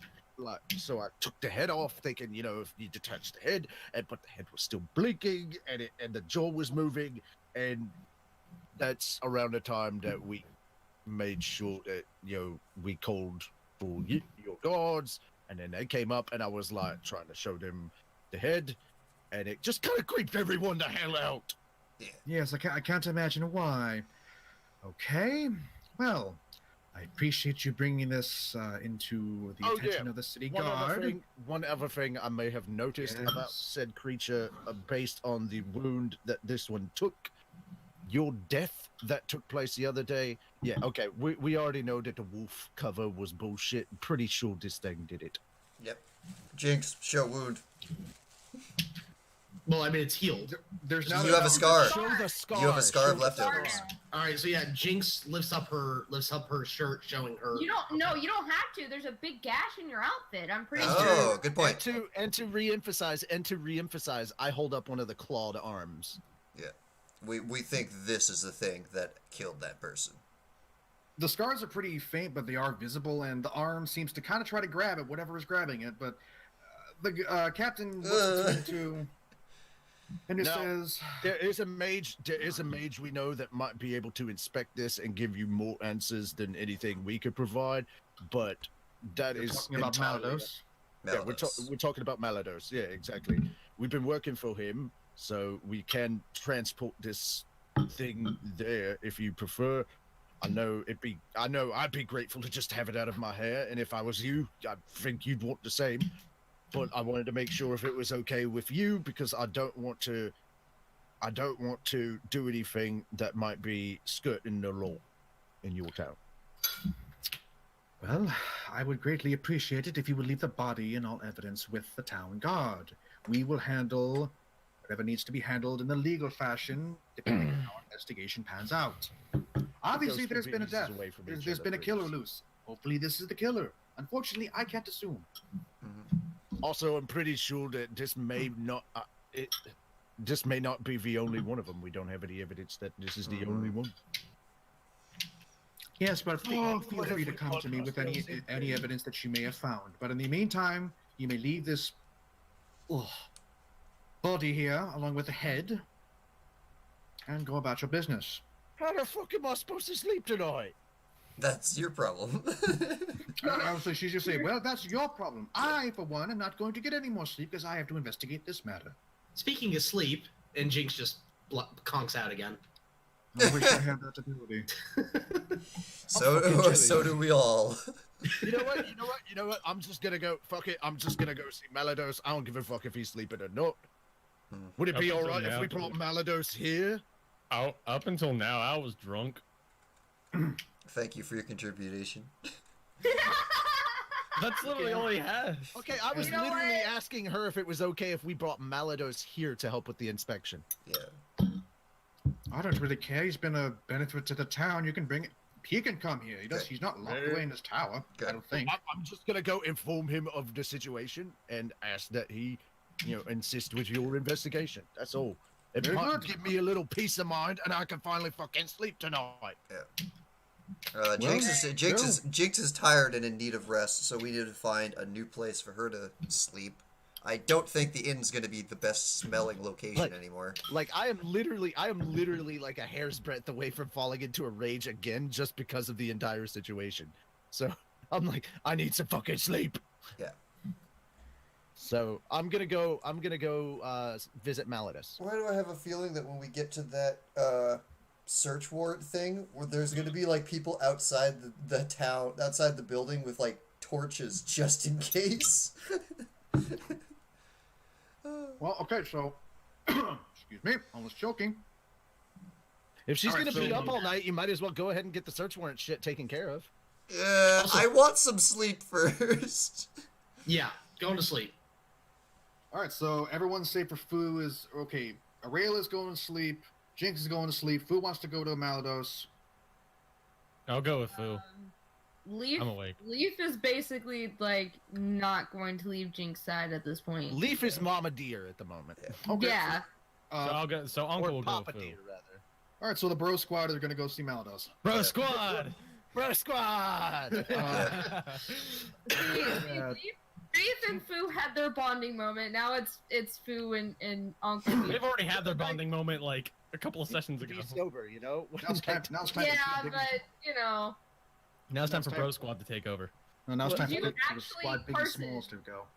so I took the head off, thinking, if you detach the head, but the head was still blinking, and the jaw was moving, and that's around the time that we made sure that, we called for your guards, and then they came up, and I was trying to show them the head, and it just kind of creeped everyone the hell out. Yeah. Yes, I can't imagine why. Okay, well, I appreciate you bringing this into the attention of the city guard. One other thing I may have noticed about said creature, based on the wound that this one took, your death that took place the other day. Yeah, okay, we already know that the wolf cover was bullshit. Pretty sure this thing did it. Yep. Jinx, show wound. Well, I mean, it's healed. There's you have a scar. Show the scar. You have a scar of leftovers. All right, so yeah, Jinx lifts up her shirt, showing her. You don't have to. There's a big gash in your outfit. I'm pretty sure. Oh, good point. And to reemphasize, I hold up one of the clawed arms. Yeah, we think this is the thing that killed that person. The scars are pretty faint, but they are visible, and the arm seems to kind of try to grab at whatever is grabbing it. But the captain looks into. And it says there is a mage we know that might be able to inspect this and give you more answers than anything we could provide, but that is talking about Malados. Yeah, we're talking about Malados. Yeah, exactly. We've been working for him, so we can transport this thing there if you prefer. I'd be grateful to just have it out of my hair, and if I was you, I think you'd want the same. But I wanted to make sure if it was okay with you, because I don't want to do anything that might be skirting the law in your town. Well, I would greatly appreciate it if you would leave the body and all evidence with the town guard. We will handle whatever needs to be handled in the legal fashion, depending on how our investigation pans out. Obviously, there's been a death. There's been a killer loose. Hopefully, this is the killer. Unfortunately, I can't assume. Also, I'm pretty sure that this may not be the only one of them. We don't have any evidence that this is the only one. Yes, but feel free to come to me with any evidence that you may have found. But in the meantime, you may leave this body here along with the head and go about your business. How the fuck am I supposed to sleep tonight? That's your problem. So she's just saying, well, that's your problem. I, for one, am not going to get any more sleep because I have to investigate this matter. Speaking of sleep, and Jinx just conks out again. I wish I had that ability. So do we all. You know what? I'm just gonna go. Fuck it. I'm just gonna go see Malados. I don't give a fuck if he's sleeping or not. Would it be all right if we brought Malados here? Up until now, I was drunk. Thank you for your contribution. That's literally all he has. Okay, I was literally asking her if it was okay if we brought Malados here to help with the inspection. Yeah. I don't really care. He's been a benefit to the town. You can bring it. He can come here. He's not locked away in his tower. Good. I don't think. I'm just gonna go inform him of the situation and ask that he, insist with your investigation. That's all. It might give me a little peace of mind, and I can finally fucking sleep tonight. Yeah. Jinx is tired and in need of rest, so we need to find a new place for her to sleep. I don't think the inn's gonna be the best smelling location anymore. Like I am literally like a hair's breadth away from falling into a rage again, just because of the entire situation. So I'm like, I need some fucking sleep. Yeah. So I'm gonna go visit Malados. Why do I have a feeling that when we get to that search warrant thing, where there's gonna be like people outside the town, outside the building with like torches just in case? Well, okay, so excuse me, I was choking. If she's gonna be up all night, you might as well go ahead and get the search warrant shit taken care of. Yeah, I want some sleep first. Yeah, going to sleep. All right, so everyone's safe for Fu is okay. Aurelia's going to sleep. Jinx is going to sleep. Fu wants to go to Malados. I'll go with Fu. Lief, I'm awake. Lief is basically like not going to leave Jinx's side at this point. Lief is Mama Deer at the moment. Okay, Yeah. So I'll go. So Uncle will go Papa with Fu. Deer, rather. All right, so the bro squad are going to go see Malados. Bro squad. Bro squad. Lief and Fu had their bonding moment. Now it's Fu and Uncle. They've already had their bonding moment like a couple of sessions ago. Be sober, you know. Now it's time Yeah, but Now it's time for Bro Squad to take over. No, now it's time Did for you the actually, squad big and Carson? smalls to go.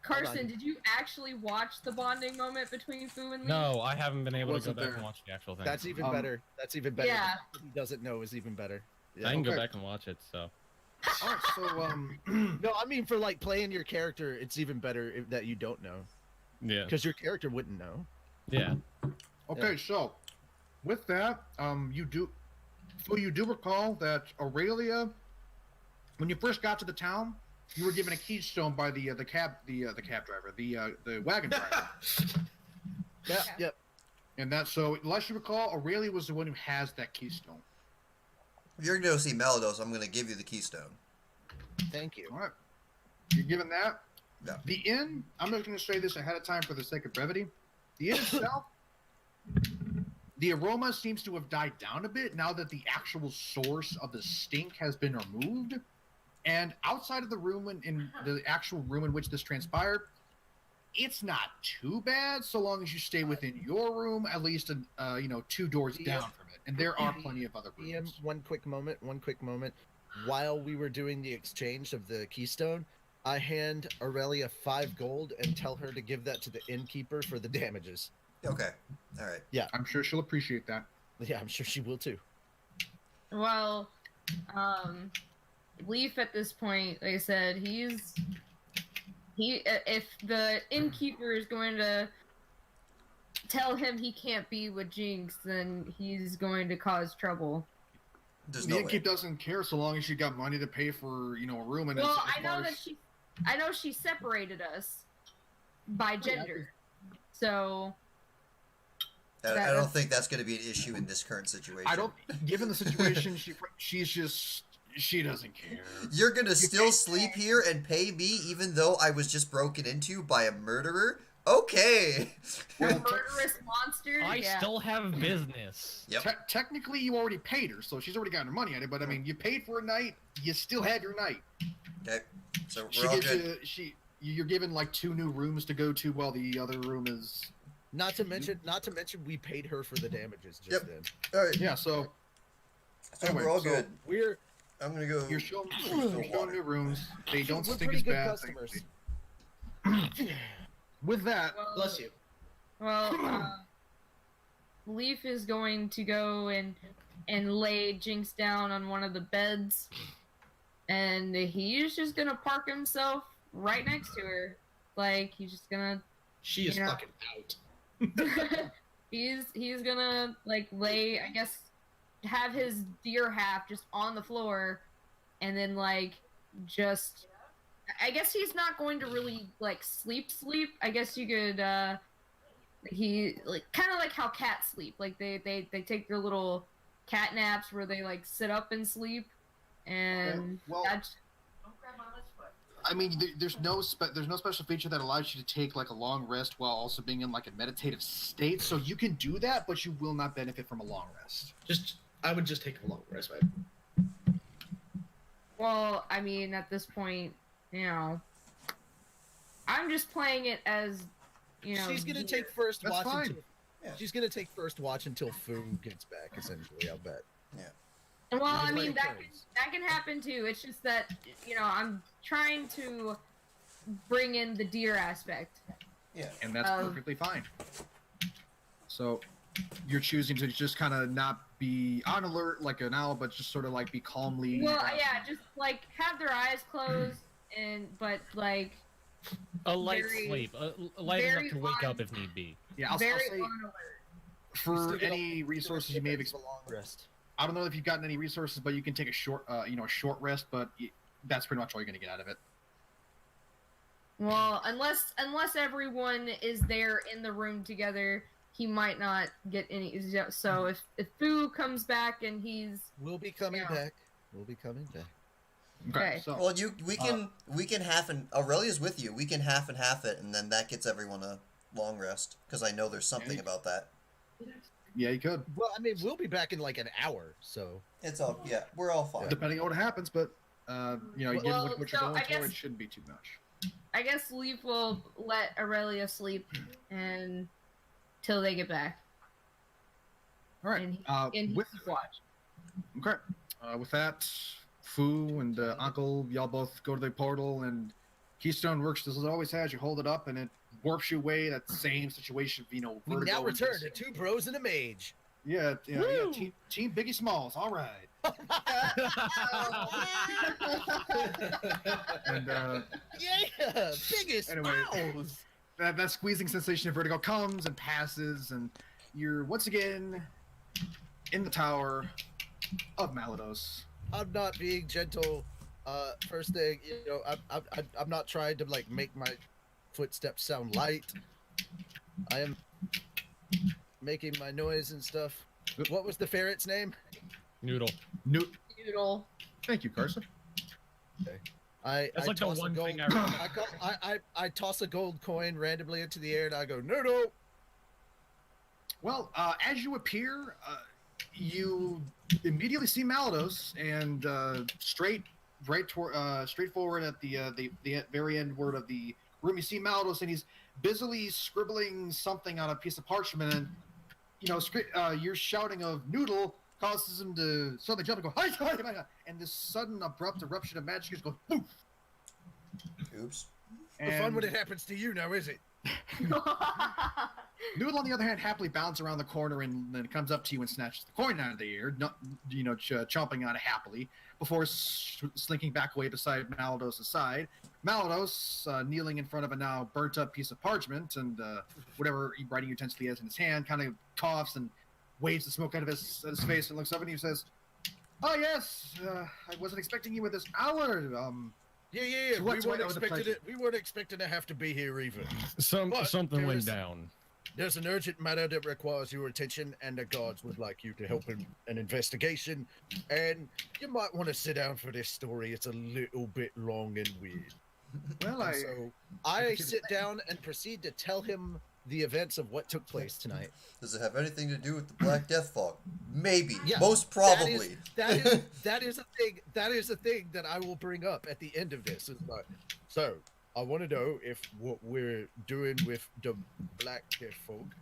Carson, did you actually watch the bonding moment between Fu and Lief? No, I haven't been able to go Wasn't back there. and watch the actual thing. That's even better. That's even better. Yeah. What he doesn't know is even better. I can go okay. back and watch it. So All right, so No, I mean for like playing your character, it's even better that you don't know, yeah, because your character wouldn't know. yeah. okay, so with that, you do recall that Aurelia, when you first got to the town, you were given a keystone by the cab driver, the wagon driver. Yeah. Yep. And that, so unless you recall, Aurelia was the one who has that keystone. If you're gonna go see Malados, I'm gonna give you the keystone. Thank you. All right, you're given that. Yeah. The inn, I'm just going to say this ahead of time for the sake of brevity. The inn itself, the aroma seems to have died down a bit now that the actual source of the stink has been removed. And outside of the room, in the actual room in which this transpired, it's not too bad so long as you stay within your room, at least 2 doors down from it. And there are plenty of other Ian, rooms. one quick moment. While we were doing the exchange of the keystone, I hand Aurelia 5 gold and tell her to give that to the innkeeper for the damages. Okay. All right. I'm sure she'll appreciate that. Yeah, I'm sure she will too. Well, Lief at this point, like I said, if the innkeeper is going to tell him he can't be with Jinx, then he's going to cause trouble. There's The no innkeep way. doesn't care so long as you got money to pay for, a room. And Well, I know she separated us by gender, so. I don't think that's going to be an issue in this current situation. Given the situation, she doesn't care. You're going to still sleep here and pay me even though I was just broken into by a murderer? Okay. A murderous monster? I still have business. Yep. Technically, you already paid her, so she's already got her money on it. But I mean, you paid for a night, you still have your night. Okay. So we're all good. You're given like 2 new rooms to go to while the other room is. Not to mention, we paid her for the damages just then. All right. Yeah. So anyway, we're all good. I'm gonna go. You're showing new rooms. They don't We're stink pretty as good bad. customers. With that, Bless you. Well, Lief is going to go and lay Jinx down on one of the beds, and he's just gonna park himself right next to her. Like, he's just gonna. She is fucking out. he's gonna like lay, I guess, have his deer half just on the floor, and then like just, I guess he's not going to really like sleep. I guess you could he like kind of like how cats sleep, like they take their little cat naps where they like sit up and sleep, and that's. I mean, there's no special feature that allows you to take like a long rest while also being in like a meditative state. So you can do that, but you will not benefit from a long rest. I would just take a long rest, man. Well, I mean, at this point, I'm just playing it as, She's gonna take first That's watch. fine. She's gonna take first watch until Fu gets back. Essentially, I'll bet. Yeah. Well, I mean, Like that can happen too. It's just that, I'm trying to bring in the deer aspect. Yeah. And that's perfectly fine. So you're choosing to just kind of not be on alert like an owl, but just sort of like be calmly. Well, yeah, just like have their eyes closed, but like a light sleep, light enough to wake up if need be. Yeah, I'll say on alert. for any resources you may have. A long rest. I don't know if you've gotten any resources, but you can take a short rest. But that's pretty much all you're gonna get out of it. Well, unless everyone is there in the room together, he might not get any. So if Fu comes back and we'll be coming back. We'll be coming back. Okay. So Well, we can half and Aurelia's with you. We can half and half it, and then that gets everyone a long rest because I know there's something about that. yeah, you could. Well, I mean, we'll be back in like an hour, so It's all we're all fine. Depending on what happens, but given Well, what you're so going I for, guess- it shouldn't be too much. I guess Lief will let Aurelia sleep and till they get back. All right. And he With watch. okay, with that, Fu and Ankel, y'all both go to the portal, and Keystone works just as it always has. You hold it up, and it warps you away. That same situation, we vertigo now and return just- to two bros and a mage. Yeah. Team Biggie Smalls. All right. And Yeah, biggest Anyway. smiles. that squeezing sensation of vertigo comes and passes, and you're once again in the tower of Malados. I'm not being gentle. First thing, I'm not trying to like make my footsteps sound light. I am making my noise and stuff. What was the ferret's name? Noodle. Noodle. Thank you, Carson. I That's like the toss a one gold, thing I remember. I toss a gold coin randomly into the air and I go, no. Well, as you appear, you immediately see Malados, and straightforward at the very end word of the room, you see Malados, and he's busily scribbling something on a piece of parchment, and your shouting of "Noodle" causes him to suddenly jump and go, "Hi!" And this sudden abrupt eruption of magic just goes poof. Oops. The fun when it happens to you now, is it? Noodle, on the other hand, happily bounds around the corner and then comes up to you and snatches the coin out of the air, chomping on it happily, before slinking back away beside Malados' side. Malados, kneeling in front of a now burnt-up piece of parchment and whatever writing utensil he has in his hand, kind of coughs and waves the smoke out of his face and looks up and he says, "Oh, yes, I wasn't expecting you at this hour. Yeah. We weren't expecting to have to be here either. Something went down. There's an urgent matter that requires your attention, and the guards would like you to help in an investigation. And you might want to sit down for this story. It's a little bit long and weird." Well, So I sit down and proceed to tell him the events of what took place tonight. Does it have anything to do with the Black Death Fog? Maybe. Yeah, Most probably. That is a thing. That is a thing that I will bring up at the end of this. It's like, so I want to know if what we're doing with the Black Death Fog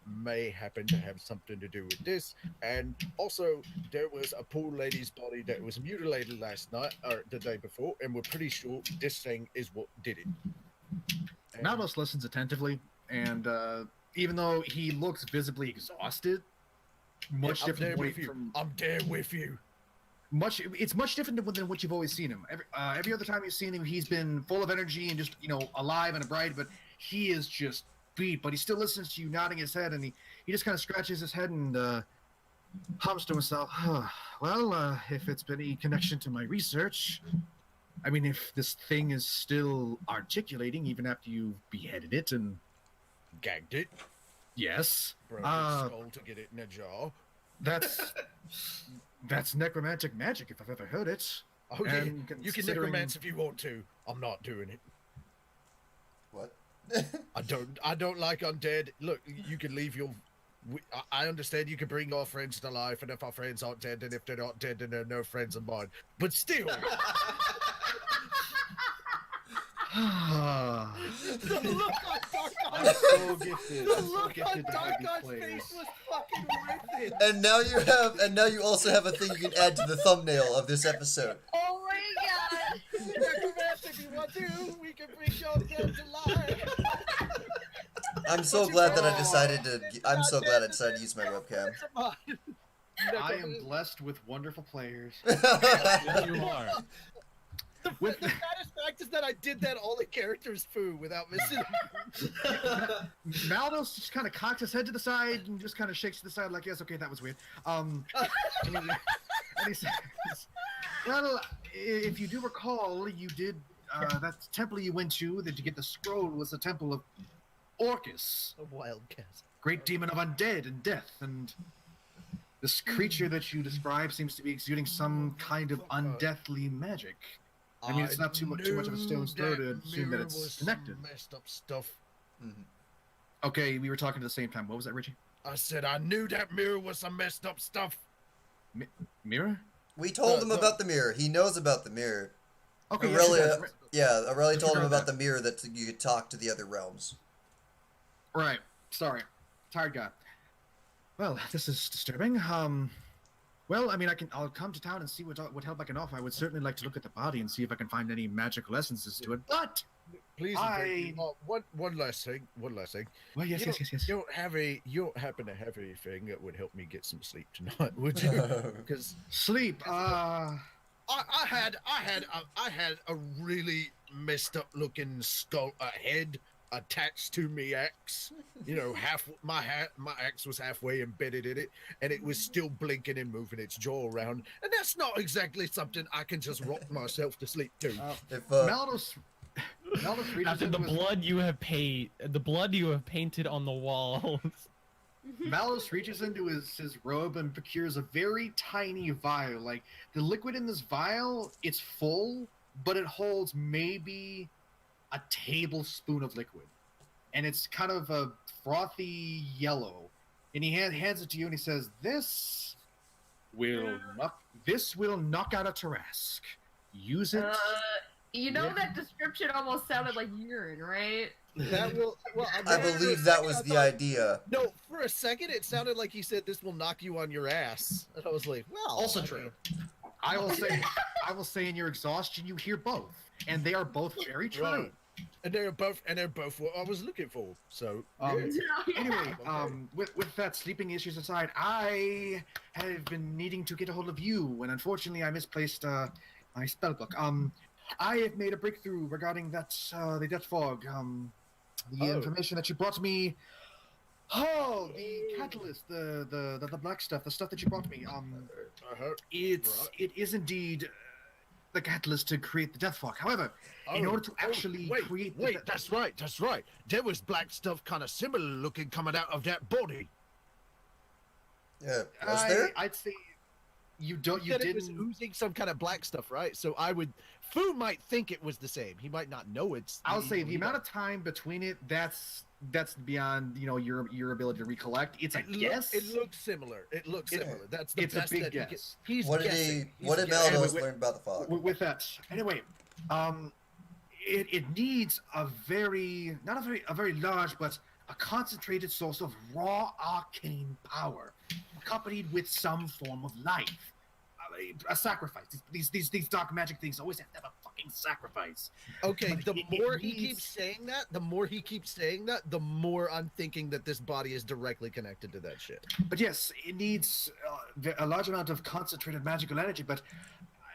may happen to have something to do with this. And also, there was a poor lady's body that was mutilated last night or the day before, and we're pretty sure this thing is what did it. Malados listens attentively, and even though he looks visibly exhausted, much different from I'm there with you. It's much different than what you've always seen him. Every other time you've seen him, he's been full of energy and just alive and bright, but he is just beat. But he still listens to you, nodding his head, and he just kind of scratches his head and hums to himself. Well, if it's been any connection to my research, I mean, if this thing is still articulating even after you've beheaded it and gagged it, yes, broke its skull to get it in a jar. That's necromantic magic if I've ever heard it. Oh, yeah. You can necromance if you want to. I'm not doing it. What? I don't like undead. Look, you can leave your... I understand you can bring our friends to life, and if our friends aren't dead, and if they're not dead, then they're no friends of mine. But still... The look on I'm so gifted. I'm so gifted to have these players. Face was fucking worth it. And now you also have a thing you can add to the thumbnail of this episode. Oh my god! If you want to, we can bring your dead to life. I'm so glad that I decided to use my webcam. I am blessed with wonderful players. Yes, you are. The saddest fact is that I did that all the characters' food without missing. Maldos just kind of cocks his head to the side and just kind of shakes to the side like, yes, okay, that was weird. And he says, well, if you do recall, you did, that temple you went to that you get the scroll was the temple of Orcus. A wild cat. Great demon of undead and death, and this creature that you describe seems to be exuding some kind of undeathly magic. I mean, it's not too much of a stone's throw to assume that it's connected. Messed up stuff. Mm-hmm. Okay, we were talking at the same time. What was that, Richie? I said I knew that mirror was some messed up stuff. Mirror? We told him about the mirror. He knows about the mirror. Okay, Aurelia, Aurelia told him about the mirror that you could talk to the other realms. Right. Sorry. Tired guy. Well, this is disturbing. Well, I mean, I'll come to town and see what help I can offer. I would certainly like to look at the body and see if I can find any magical essences to it. But please, one last thing. Well, yes. You don't happen to have anything that would help me get some sleep tonight, would you? Because sleep. I had a really messed up looking skull head attached to me axe. You know, my axe was halfway embedded in it, and it was still blinking and moving its jaw around. And that's not exactly something I can just rock myself to sleep to. Maldos after the blood you have painted on the walls. Maldos reaches into his robe and procures a very tiny vial. Like, the liquid in this vial, it's full, but it holds maybe a tablespoon of liquid. And it's kind of a frothy yellow. And he hands it to you and he says, This will knock out a Tarrasque. Use it. That description almost sounded like urine, right? I believe that was the idea. No, for a second it sounded like he said this will knock you on your ass. And I was like, well, also true. I will say in your exhaustion you hear both. And they are both very true. And they're both what I was looking for. So Anyway, with that sleeping issues aside, I have been needing to get a hold of you, and unfortunately, I misplaced my spellbook. I have made a breakthrough regarding that the death fog. The information that you brought me. Oh, the catalyst, the black stuff, the stuff that you brought me. It is indeed the catalyst to create the death fog. However, in order to actually create... Wait, that's right. There was black stuff kind of similar looking coming out of that body. Yeah, was there? I'd say you didn't... It was oozing some kind of black stuff, right? So Fu might think it was the same. He might not know it's... I'll say the amount of time between it, that's beyond, your ability to recollect. It's a guess. It looks similar. That's the best a big that guess. What did Maldos learn about the fog? With that, anyway, it needs not a very large, but a concentrated source of raw arcane power, accompanied with some form of life. A sacrifice. These dark magic things always have to have a fucking sacrifice. Okay, the more he keeps saying that, the more I'm thinking that this body is directly connected to that shit. But yes, it needs a large amount of concentrated magical energy, but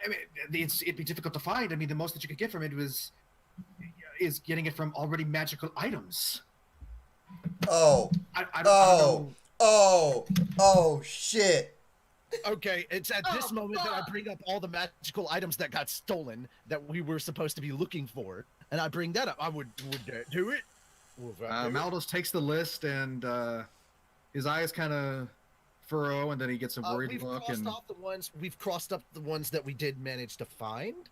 I mean, it'd be difficult to find. I mean, the most that you could get from it is getting it from already magical items. Oh. I don't know. Oh, shit. Okay, it's at this moment that I bring up all the magical items that got stolen that we were supposed to be looking for, and I bring that up. Would that do it? Maldos takes the list, and his eyes kind of furrow, and then he gets a worried look. We've crossed up the ones that we did manage to find.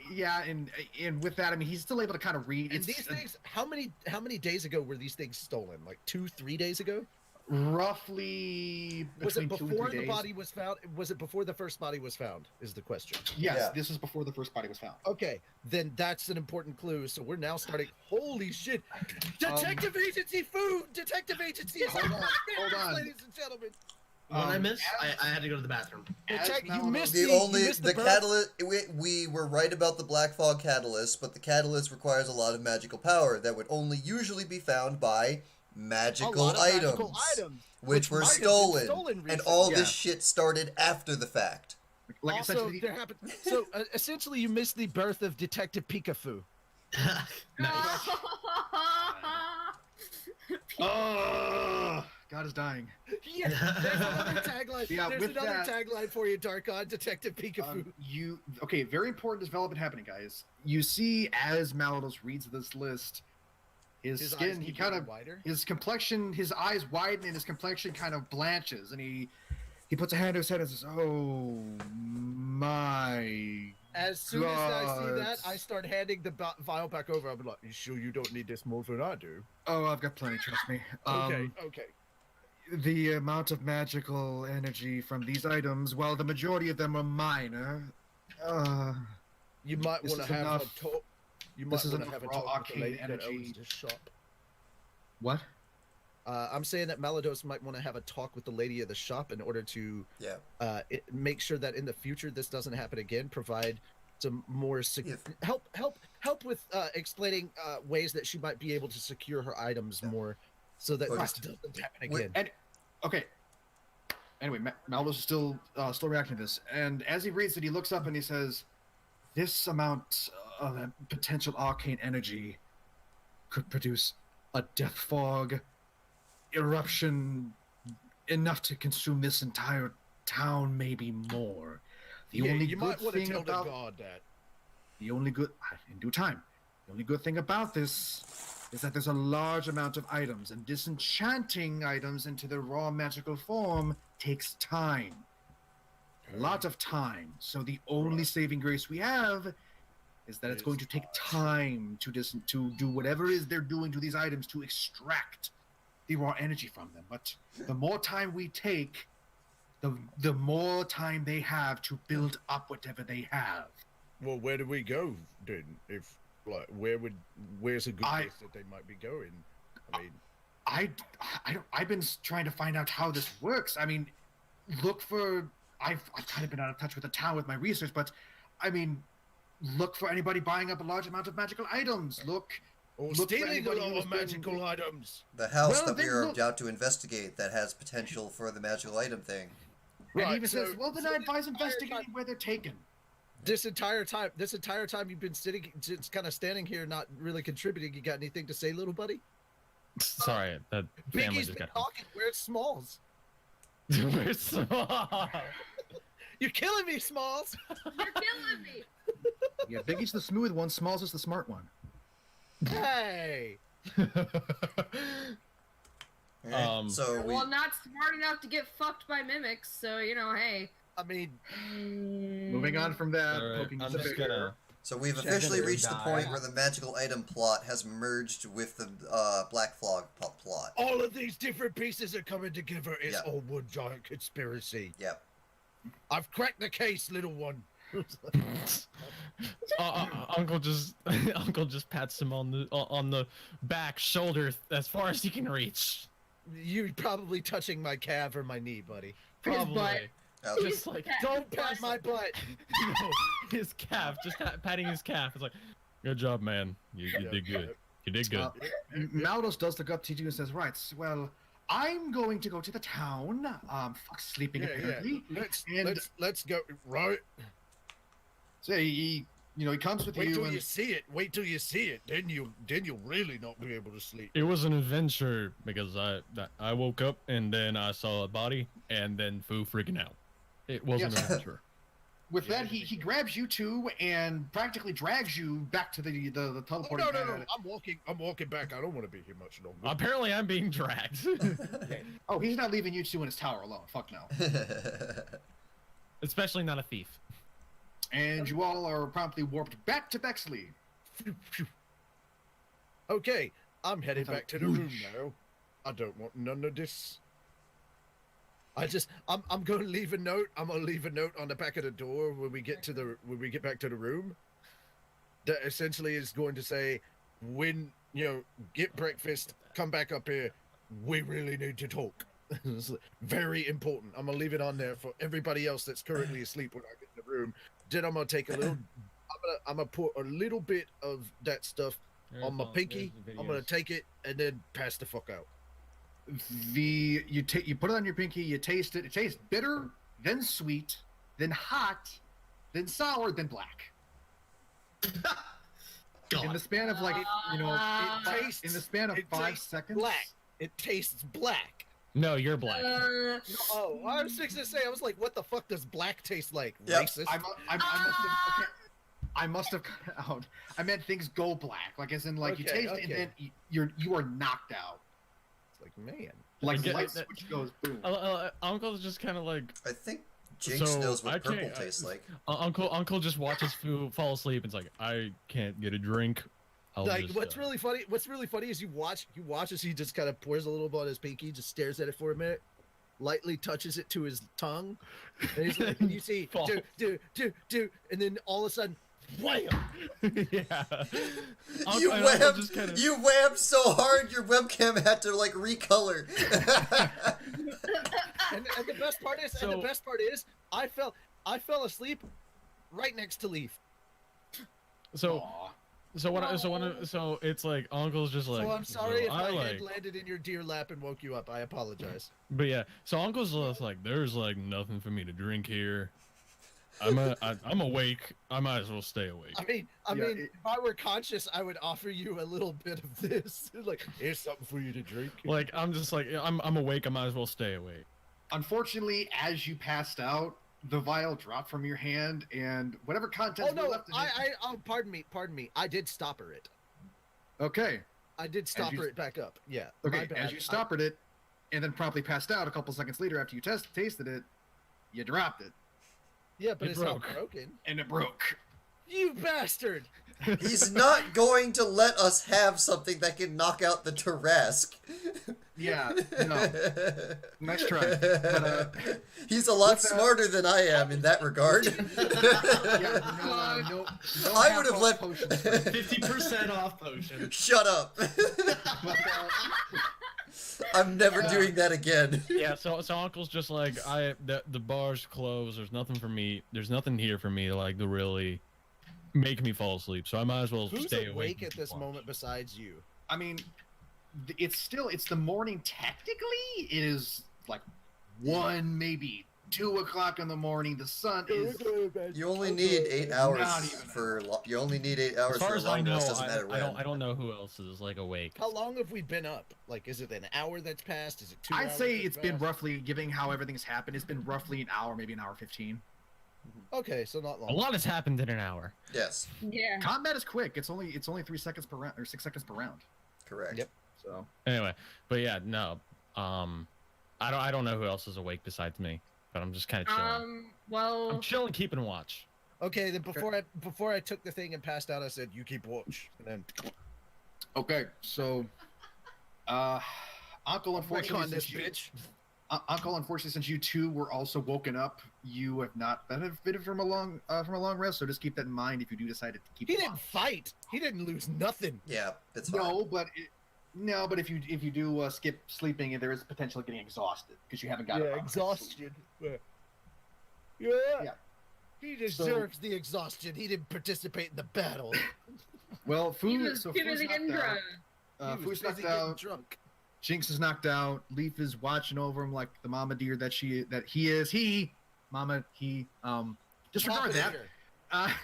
Yeah, and with that, I mean, he's still able to kind of read. And these things, how many days ago were these things stolen? Like 2-3 days ago? Roughly. Was it before the body was found? Was it before the first body was found? Is the question. Yes, This is before the first body was found. Okay, then that's an important clue. So we're now starting. Holy shit! Detective agency food. Detective agency. Hold on, ladies and gentlemen. What I missed? I had to go to the bathroom. You missed the catalyst. We were right about the black fog catalyst, but the catalyst requires a lot of magical power that would only usually be found by magical items, which were stolen and all this shit started after the fact. Like also, there happened. So essentially, you missed the birth of Detective Pikachu. Nice. Oh, God is dying. Yeah, there's another tagline. Yeah, there's another tagline for you, Darkon, Detective Pikachu. Very important development happening, guys. You see, as Maldos reads this list, his skin, he kind of wider. His complexion, his eyes widen, and his complexion kind of blanches, and he puts a hand to his head and says, "Oh my." As soon as I see that, I start handing the vial back over. I'm like, "You sure you don't need this more than I do?" Oh, I've got plenty. Trust me. Okay. The amount of magical energy from these items, while the majority of them are minor, you might want to have a talk. You might want to have a talk with the lady that owns this shop. What? I'm saying that Malados might want to have a talk with the lady of the shop in order to make sure that in the future this doesn't happen again. Provide some more help with explaining ways that she might be able to secure her items more, so that this doesn't happen again. Anyway, Malados is still reacting to this, and as he reads it, he looks up and he says, "This amount of potential arcane energy could produce a death fog eruption enough to consume this entire town, maybe more. The only good thing about in due time. The only good thing about this is that there's a large amount of items, and disenchanting items into their raw magical form takes time. A lot of time. So the only saving grace we have is that it's going to take time to do whatever it is they're doing to these items to extract the raw energy from them. But the more time we take, the more time they have to build up whatever they have." Well, where do we go then? If where's a good place that they might be going? I mean, I've been trying to find out how this works. I mean, I've kind of been out of touch with the town with my research, but I mean, look for anybody buying up a large amount of magical items. Look Or Look for stealing a anybody lot who's of been- magical items. The house Well, that we then are look- about to investigate that has potential for the magical item thing. And he Right, even so- says, well, then so I the advise entire investigating time- where they're taken. This entire time you've been sitting, just kind of standing here, not really contributing. You got anything to say, little buddy? Sorry, that family Biggie's just been got home. talking. Where's Smalls? We're small. You're killing me, Smalls. You're killing me. Yeah, Biggie's the smooth one, Smalls is the smart one. Hey. Alright, so we Well, I'm not smart enough to get fucked by mimics, so hey. I mean, Moving on from that, Alright, poking I'm the just bear. gonna. so we've Check officially it or reached the die. point where the magical item plot has merged with the Black Flag plot. all of these different pieces are coming together. It's Yeah. all one giant conspiracy. Yep. I've cracked the case, little one. Uncle just pats him on the back shoulder as far as he can reach. You probably touching my calf or my knee, buddy. His Probably. butt. Oh, Just like Don't pat my butt. no, his calf, just patting his calf. It's like, good job, man. You did good. You did good. Maldos does the gut to you and says, right, well, I'm going to go to the town. Fuck sleeping apparently. Let's go. Right. So he comes with Wait you till and you see it. Wait till you see it. Then you'll really not be able to sleep. It was an adventure because I woke up and then I saw a body and then Foo freaking out. It was an Yes. adventure. with that he grabs you two and practically drags you back to the Oh, teleporting no. pad. I'm walking back. I don't want to be here much longer. Apparently, I'm being dragged, Oh, he's not leaving you two in his tower alone. Fuck no. especially not a thief. And you all are promptly warped back to Bexley. Okay, I'm headed Without back to the room whoosh. now. I don't want none of this. I'm going to leave a note. I'm going to leave a note on the back of the door when we get back to the room. That essentially is going to say, when get breakfast, come back up here. We really need to talk. It's very important. I'm gonna leave it on there for everybody else that's currently asleep when I get in the room. Then I'm gonna take a little. I'm gonna put a little bit of that stuff on my pinky. I'm gonna take it and then pass the fuck out. You put it on your pinky, you taste it. It tastes bitter, then sweet, then hot, then sour, then black. God. In the span of It tastes. in the span of it 5 tastes seconds. black. It tastes black. No, you're black. Oh, I was fixing to say. I was like, what the fuck does black taste like? Yep. Racist. I must have cut out. I meant things go black, like as in like you Okay, taste it and okay. then you are knocked out. It's like, man. Like get light that- switch goes boom. Uncle's just kind of like I think Jinx So, knows what I purple can't- tastes like. Uncle just watches Foo fall asleep and it's like, I can't get a drink. I'll Like just, what's really funny is you watch as he just kind of pours a little bit on his pinky, just stares at it for a minute, lightly touches it to his tongue, and he's like, and you see Falls. do, and then all of a sudden, wham! yeah. You Uncle whammed, just kinda- you whammed so hard your webcam had to like recolor. And the best part is, I fell asleep right next to Lief. So Aw. so it's like Uncle's just like. So I'm sorry if I my like. head landed in your deer lap and woke you up. I apologize. But yeah, so Uncle's just like, there's like nothing for me to drink here. I'm awake. I might as well stay awake. I mean, if I were conscious, I would offer you a little bit of this. Like, here's something for you to drink. Like I'm just like I'm awake. I might as well stay awake. Unfortunately, as you passed out, the vial dropped from your hand, and whatever contents Oh were no! left in it. Pardon me. I did stopper it. Okay. I did stopper it back up. Yeah. Okay. my bad. As you stoppered it, and then promptly passed out a couple seconds later after you tasted it, you dropped it, Yeah, but It it's broke. not broken. and it broke. You bastard! He's not going to let us have something that can knock out the Tarrasque. Yeah. No. Nice try. But, He's a lot With that- smarter than I am in that regard. yeah, no I would have half-off let- potions for you. 50% off potion. Shut up. But, I'm never doing that again. Yeah. So Uncle's just like the bar's closed. There's nothing for me. There's nothing here for me to like to really make me fall asleep, so I might as well Who's stay awake awake at this moment besides you? I mean, it's the morning. Technically, it is like 1, maybe 2 o'clock in the morning. The sun is. You only need 8 hours Not even for. You only need 8 hours As far for a as I long know, rest. Doesn't matter when. I don't know who else is like awake. How long have we been up? Like, is it an hour that's passed? Is it 2 hours? I'd say that's it's been passed? roughly, given how everything's happened, it's been roughly an hour, maybe an hour 15. Okay, so not long. A lot has happened in an hour. Yes, Yeah. Combat is quick. It's only 3 seconds per round or 6 seconds per round. correct. Yep. So Anyway, but yeah, no. I don't know who else is awake besides me, but I'm just kind of chilling. I'm Well, chilling, keeping watch. Okay, then before I took the thing and passed out, I said, "You keep watch," and then okay, so Uncle, work unfortunately, on this since you, bitch. Uncle, unfortunately, since you two were also woken up, you have not benefited from a long rest. So just keep that in mind if you do decide to keep. He it didn't on. fight. He didn't lose nothing. Yeah, it's fine. No, but if you do skip sleeping, there is potential of getting exhausted because you haven't got exhaustion. Yeah. Yeah. He deserves the exhaustion. He didn't participate in the battle. Well, he food. was So too busy Food's getting knocked out. drunk. He was Food's busy knocked getting out. drunk. Jinx is knocked out. Lief is watching over him like the mama deer that he is. Disregard Papa that. Deer.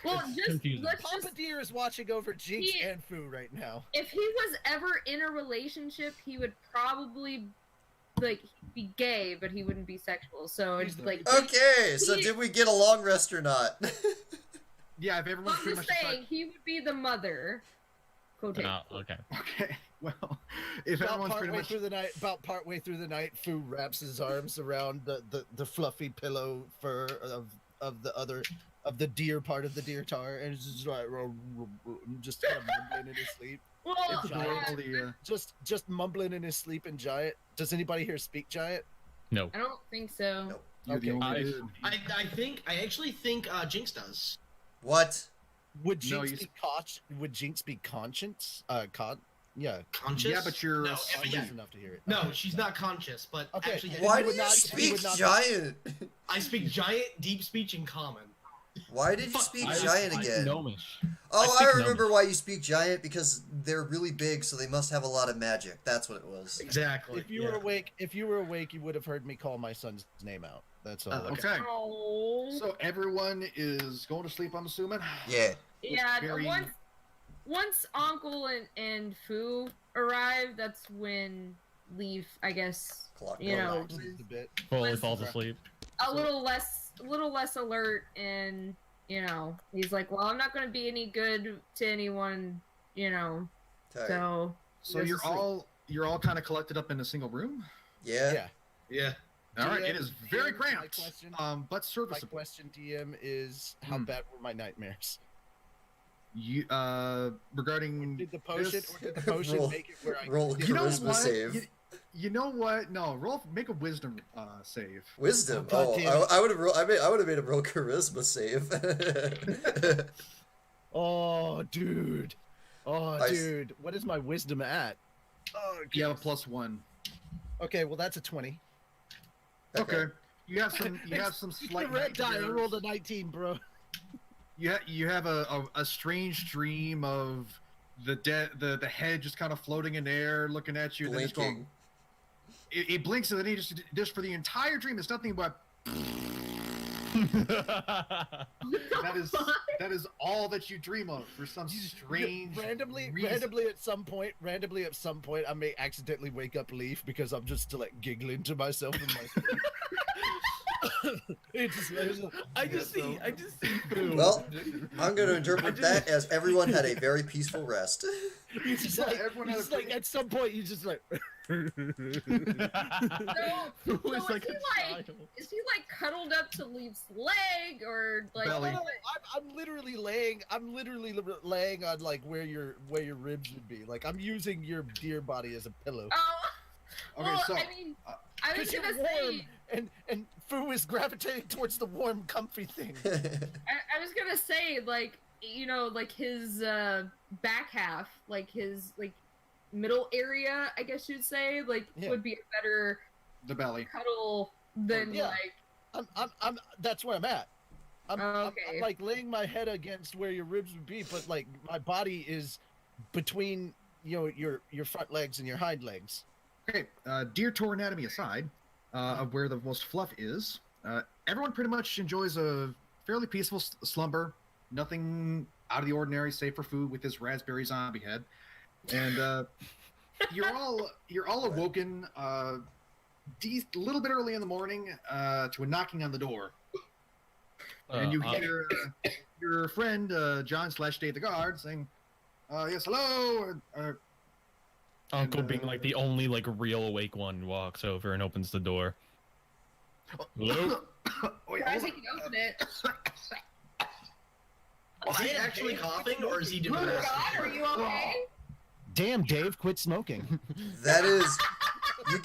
Well, It's just confusing. let's Papa just Deer is watching over Jinx He- and Fu right now. if he was ever in a relationship, he would probably like be gay, but he wouldn't be sexual. So it's He's like Okay, so He- did we get a long rest or not? Yeah, if everyone's I'm pretty just much saying he would be the mother. Quotation. No, okay. Okay, well, if everyone's pretty much About partway through the night, Fu wraps his arms around the fluffy pillow fur of the deer part of the deertaur, and it's just like just kind of mumbling in his sleep. Well, It's normally, Just mumbling in his sleep in giant. Does anybody here speak giant? No. I don't think so. Nope. you're the Okay. only dude. I actually think Jinx does. What? Would No, Jinx you- be Would Jinx be conscience? Yeah. Conscious? Yeah, but you're no. asleep. Yeah. That's enough to hear it. No, Okay, she's fine. not conscious. But Okay, actually, then Why he do would you not- he speak would not- giant? I speak giant, deep speech in common. Why did you Fuck, speak I- giant I again? Gnomish. Oh, I I speak remember why you speak giant, because they're really big, so they must have a lot of magic. That's what it was. Exactly. If you were awake, you would have heard me call my son's name out. That's all. Okay. Okay, Oh. so everyone is going to sleep, I'm assuming. Yeah. Yeah, very- once Uncle and Fu arrive, that's when Lief, I guess, Clock you know, Relaxes was a bit. Fully Listen, falls asleep. a little less alert, and you know, he's like, well, I'm not going to be any good to anyone, you know, Tired. so. So goes you're to sleep. all kind of collected up in a single room. Yeah. Yeah. Yeah. All right, DM, it is very my cramped, question- but My serviceable. question, DM, is how bad were my nightmares? You regarding Did the potion this- or did the potion Roll- make it where I roll could You know Charisma what? save. You know what? No, make a wisdom save. Wisdom. Oh, Oh, goddamn it. I would have. I would have made him roll charisma save. Oh, dude. Oh, I s- dude. What is my wisdom at? Oh, You have a +1. okay, well that's a 20. Okay. You have some. You have some It's slight. the red die. I nightmares. rolled a 19, bro. You have a strange dream of the head just kind of floating in air, looking at you. And then it's Blinking. going, it blinks and then it just for the entire dream. It's nothing but that is all that you dream of for some strange randomly reason. at some point, I may accidentally wake up Lief because I'm just like giggling to myself in my sleep. It's just, I just see Fu. Well, I'm going to interpret that as everyone had a very peaceful rest. it's just Yeah, like, everyone it's has just like at some point you just like So, was is like he a like, child. is he like cuddled up to Lief's leg, or like? Belly. No, I'm literally laying on like where your ribs would be. Like I'm using your deer body as a pillow. Oh, Okay, well, so I mean, I was Because you're gonna warm, say, and Fu is gravitating towards the warm, comfy thing. I was gonna say, like, you know, like his back half, like his like middle area, I guess you'd say, like Yeah. would be a better the belly. cuddle than Yeah. like. I'm that's where I'm at. I'm like laying my head against where your ribs would be, but like my body is between your front legs and your hind legs. Okay, deertaur anatomy aside, of where the most fluff is, everyone pretty much enjoys a fairly peaceful slumber. Nothing out of the ordinary, save for food with this raspberry zombie head, and you're all awoken a little bit early in the morning to a knocking on the door. And you hear your friend John/Dave the guard saying, "Yes, hello." Uncle, being like the only like real awake one, walks over and opens the door. Hello? Wait, Guys, he can open it. Is he actually coughing, or is he doing God, this? are you okay? Damn, Dave, quit smoking. That is, you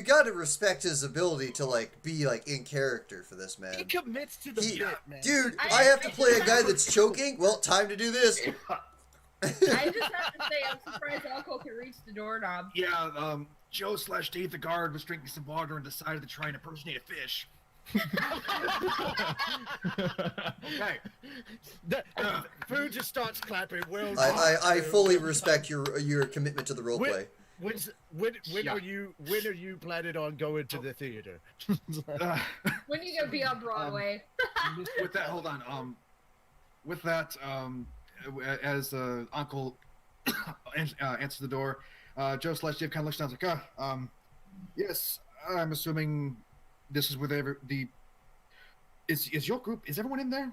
gotta respect his ability to like be like in character for this man. He commits to the bit, man. Dude, I have to play a guy that's choking. Well, time to do this. I just have to say, I'm surprised Ankel can reach the doorknob. Yeah, Joe/Dave the guard was drinking some water and decided to try and impersonate a fish. Okay. Food just starts clapping. I fully respect your commitment to the roleplay. When are you planning on going to the theater? When are you gonna be on Broadway? With that, hold on. With that, as Uncle answers the door, Joe/Dave kind of looks down and is like, yes, I'm assuming this is where is your group, is everyone in there?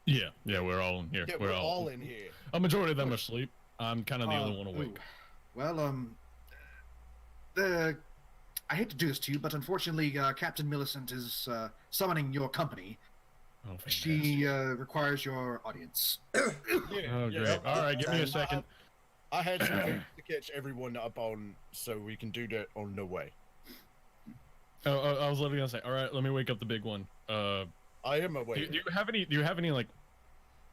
Yeah, we're all in here. Yeah, we're all in here. A majority of them are asleep. I'm kind of the only one awake. Well, I hate to do this to you, but unfortunately, Captain Millicent is summoning your company. Oh, fantastic. She requires your audience. Oh, great. All right, give me a second. I had something to catch everyone up on, so we can do that on the way. Oh, I was literally gonna say, all right, let me wake up the big one. I am awake. Do you have any like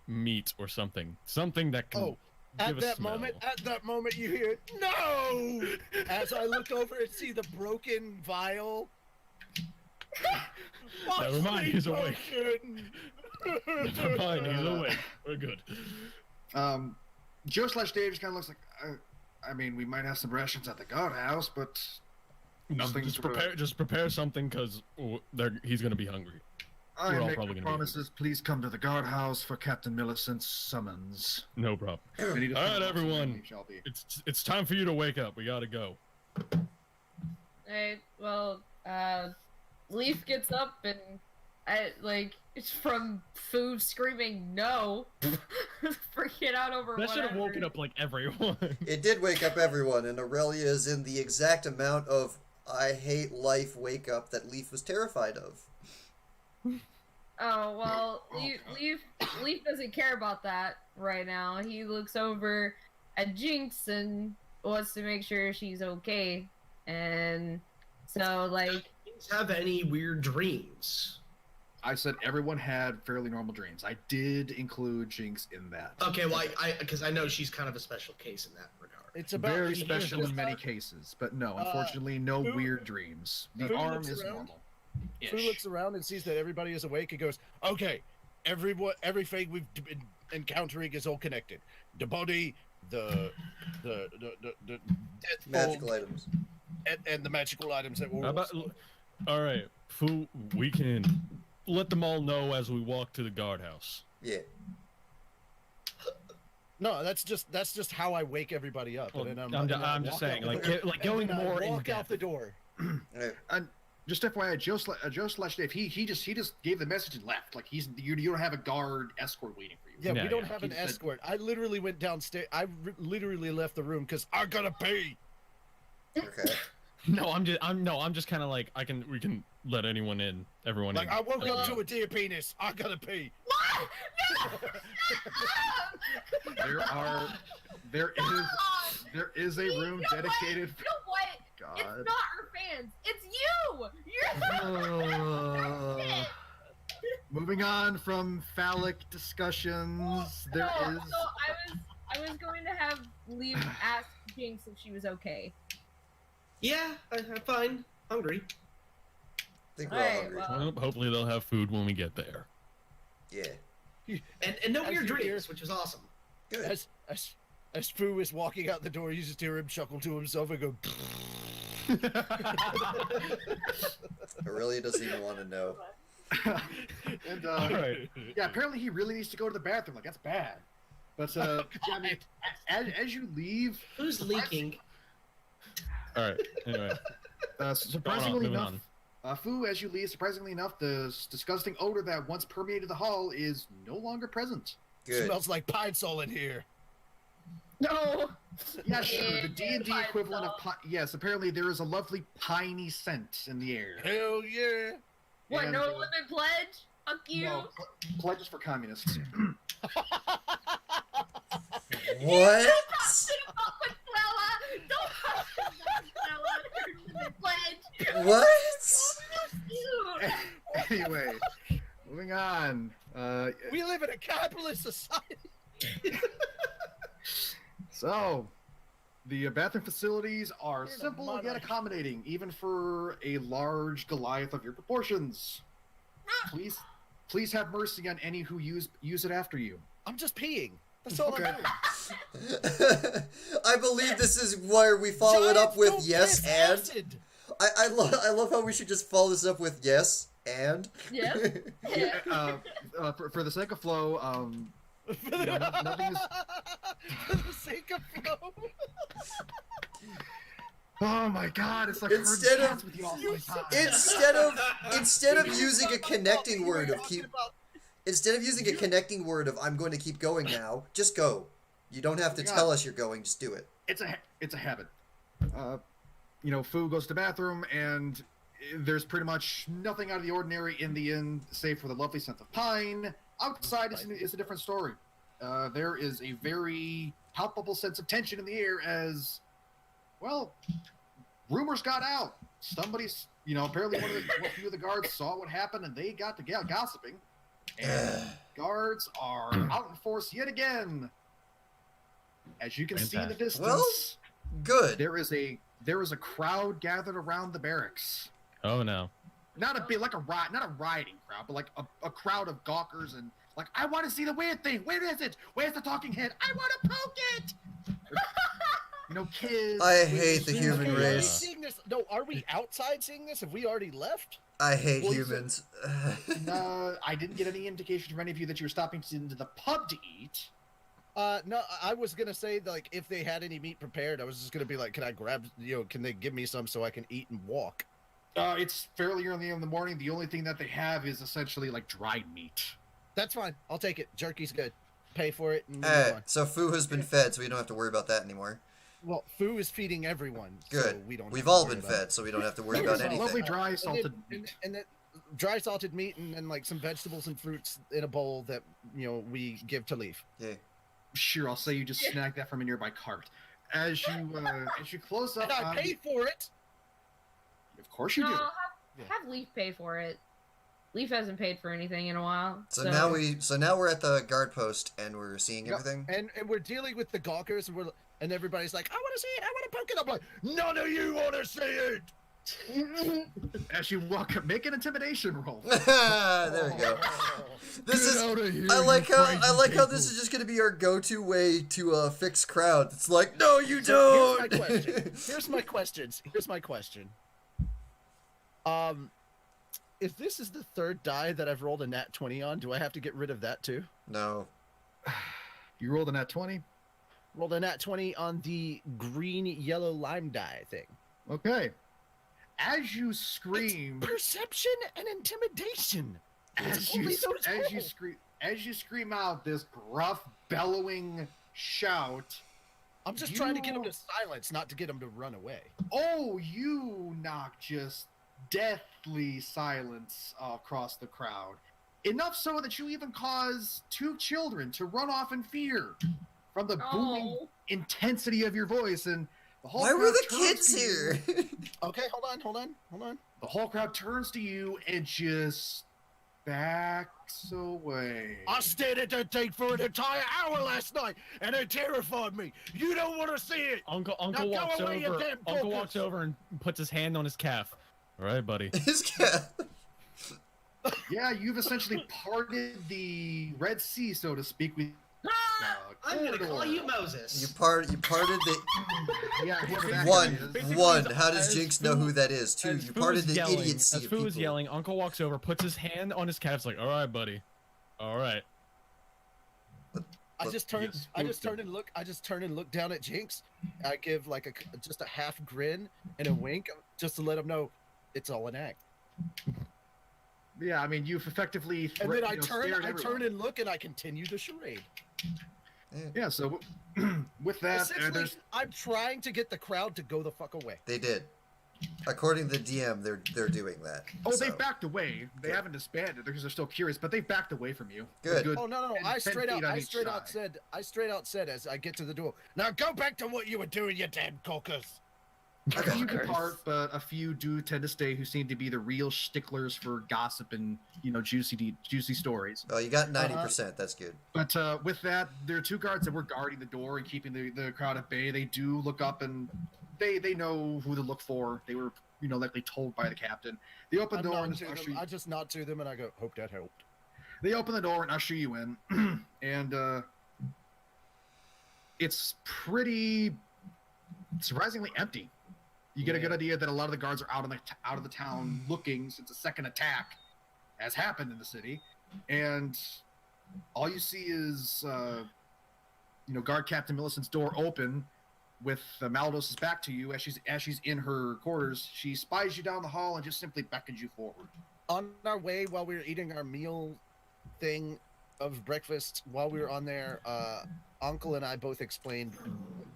meat or something that can give a smell? At that moment, you hear no. As I look over and see the broken vial. Never mind, he's awake. Never mind, he's awake. We're good. Joe/Dave just kind of looks like, I mean, we might have some rations at the guardhouse, but just prepare something, because he's gonna be hungry. I make the promises. Please come to the guardhouse for Captain Millicent's summons. No problem. All right, everyone. It's time for you to wake up. We gotta go. Alright, well, Lief gets up and it's from food screaming no, freaking out over that should have woken up like everyone. It did wake up everyone, and Aurelia is in the exact amount of I hate life wake up that Lief was terrified of. Oh, well, Lief doesn't care about that right now. He looks over at Jinx and wants to make sure she's okay. And so, like... Have any weird dreams? I said everyone had fairly normal dreams. I did include Jinx in that. Okay, well, because I know she's kind of a special case in that regard. It's about very special in many cases, but no, unfortunately, no weird dreams. The arm is normal. Fu looks around and sees that everybody is awake and goes, "Okay, everything we've been encountering is all connected. The body, the death magical items, and the magical items that were." All right, Fu, we can let them all know as we walk to the guardhouse. Yeah. No, that's just how I wake everybody up. Well, and then I'm just saying, like going more in walk out the door. And just FYI, Joe/Dave, he just gave the message and left. Like you don't have a guard escort waiting for you. Yeah, we don't have an escort. I literally went downstairs. I literally left the room because I gotta pee. Okay. No, I'm just kind of like we can let everyone in. Like I woke up to a deer penis. I gotta pee. What? No! There is a room dedicated. You know what? God. It's not our fans. It's you. You're Moving on from phallic discussions, I was going to have Lief ask Jinx if she was okay. Yeah, I'm fine. Hungry. I think we're all hungry. Well, hopefully they'll have food when we get there. Yeah. And no As weird you hear- dreams, which was awesome. Good. As Fu is walking out the door, you just hear him chuckle to himself and go. Aurelia doesn't even want to know. And Alright. yeah, apparently he really needs to go to the bathroom. Like, that's bad. But yeah, I mean, as you leave, Who's leaking? Alright, anyway. surprisingly moving enough, Fu, as you leave, surprisingly enough, the disgusting odor that once permeated the hall is no longer present. Good. Smells like pine sol in here. No. Yeah, sure. The Yeah, D&D pine equivalent of sol. yes. Apparently, there is a lovely piney scent in the air. Hell yeah. What? And, No limit pledge? Fuck you. No, pledges for communists. What? What? Anyway, moving on. We live in a capitalist society. So, the bathroom facilities are You're the simple yet monarch. accommodating, even for a large Goliath of your proportions. Please have mercy on any who use it after you. I'm just peeing. That's all Okay. I'm doing. I believe this is where we follow it up Giants with don't yes piss and. acid. I love how we should just follow this up with yes and. Yes. For the sake of flow, yeah, nothing is. For the sake of flow. Oh my God! It's like Instead herding of- cats with you all the time. Instead of using a connecting word of keep. Instead of using a connecting word of I'm going to keep going now, just go. You don't have to Yeah. tell us you're going, just do it. It's a habit. Fu goes to the bathroom, and there's pretty much nothing out of the ordinary in the inn, save for the lovely scent of pine. Outside is a different story. There is a very palpable sense of tension in the air as, well, rumors got out. Somebody's, apparently a few of the guards saw what happened, and they got to gossiping. And guards are out in force yet again. As you can see in the distance, Well, good. there is a crowd gathered around the barracks. Oh no. Not a bit like not a rioting crowd, but like a crowd of gawkers and like, I want to see the weird thing. Where is it? Where's the talking head? I want to poke it. Kids. I hate the human Okay, are we race. seeing this? No, are we outside seeing this? Have we already left? I hate Well, humans. I didn't get any indication from any of you that you were stopping into the pub to eat. No, I was gonna say like if they had any meat prepared, I was just gonna be like, can I grab? Can they give me some so I can eat and walk? It's fairly early in the morning. The only thing that they have is essentially like dried meat. That's fine. I'll take it. Jerky's good. Pay for it. And move on. So Fu has been fed, so we don't have to worry about that anymore. Well, Fu is feeding everyone. Good. So we don't. We've have to all worry been about it. fed, so we don't have to worry There's about a lovely anything. dry salted and meat. then dry salted meat and then like some vegetables and fruits in a bowl that we give to Lief. Yeah. Sure, I'll say you just snagged that from a nearby cart. As you close up, And I paid for it. of course you do. No, have Leaf pay for it. Leaf hasn't paid for anything in a while. So now we're at the guard post and we're seeing Yep. everything. And we're dealing with the gawkers and everybody's like, I want to see it. I want to poke it. I'm like, none of you want to see it. As you walk up, make an intimidation roll. There we go. This is. I like how this is just gonna be our go-to way to fix crowds. It's like, no, you So don't. Here's my questions. Here's my question. If this is the third die that I've rolled a nat 20 on, do I have to get rid of that too? No. You rolled a nat 20. Rolled a nat 20 on the green yellow lime die thing. Okay. As you scream, Perception and intimidation. as only you those as you scream out this gruff, bellowing shout. I'm just trying to get You- them to silence, not to get them to run away. Oh, you knock just deathly silence across the crowd. Enough so that you even cause two children to run off in fear from the booming Oh. intensity of your voice, and the whole Why were crowd the turns kids to you. here? Okay, hold on. The whole crowd turns to you and just backs away. I stayed at that thing for an entire hour last night, and it terrified me. You don't want to see it. Uncle Now go walks away, you over. damn Uncle focus. walks over and puts his hand on his calf. All right, buddy. His cat. Yeah, you've essentially parted the Red Sea, so to speak. With I'm gonna call corridor. you Moses. You parted the Yeah, whoever that one. guy is. Basically, One. as- How does as Jinx know Fu- who that is? Two. as You Fu parted is the yelling, idiocy As of Fu people. is yelling, Uncle walks over, puts his hand on his calf, like, "All right, buddy, all right." I But- just turn. Yes, I just turn and look. I just turn and look down at Jinx. I give like just a half grin and a wink, just to let him know it's all an act. Yeah, I mean, you've effectively. And then I stared at turn everyone. and look, and I continue the charade. Yeah, so with that, Essentially, there's I'm trying to get the crowd to go the fuck away. They did. According to the DM, they're doing that. oh, so. they've backed away. They Good. haven't disbanded because they're still curious, but they've backed away from you. Good. Good. Oh no! 10 I straight 10 feet out, on I each straight out side. said as I get to the door. Now go back to what you were doing, you damn caucus. A few depart, but a few do tend to stay, who seem to be the real sticklers for gossip and juicy stories. Oh, you got 90%. That's good. But with that, there are two guards that were guarding the door and keeping the crowd at bay. They do look up and they know who to look for. They were likely told by the captain. They open the door and usher you. I just nod to them and I go, "Hope that helped." They open the door and usher you in, and it's pretty surprisingly empty. You get a good idea that a lot of the guards are out of the town looking, since a second attack has happened in the city, and all you see is guard Captain Millicent's door open with Maldos' back to you as she's in her quarters. She spies you down the hall and just simply beckons you forward. On our way, while we were eating our meal thing of breakfast, while we were on there, Uncle and I both explained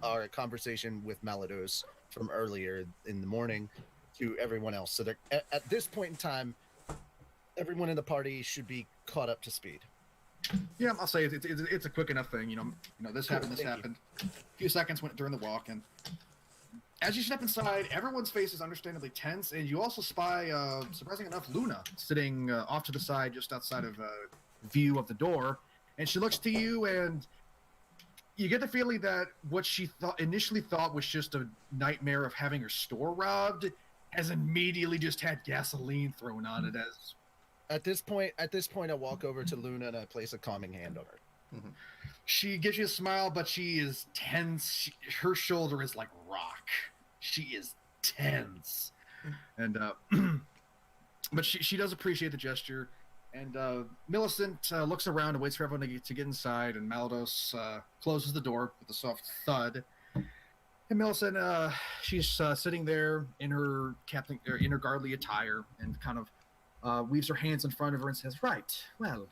our conversation with Malados from earlier in the morning to everyone else. So at this point in time, everyone in the party should be caught up to speed. Yeah, I'll say it's a quick enough thing. This Cool, happened, this thank you. happened. A few seconds went during the walk, and as you step inside, everyone's face is understandably tense, and you also spy, surprisingly enough, Luna sitting off to the side, just outside of view of the door, and she looks to you, and you get the feeling that what she initially thought was just a nightmare of having her store robbed has immediately just had gasoline thrown on it. As At this point, I walk over to Luna and I place a calming hand on her. she gives you a smile, but she is tense. Her shoulder is like rock. She is tense, and but she does appreciate the gesture. And Millicent looks around and waits for everyone to get inside, and Maldos closes the door with a soft thud. And Millicent, she's sitting there in her guardly attire, and kind of weaves her hands in front of her and says, "Right, well,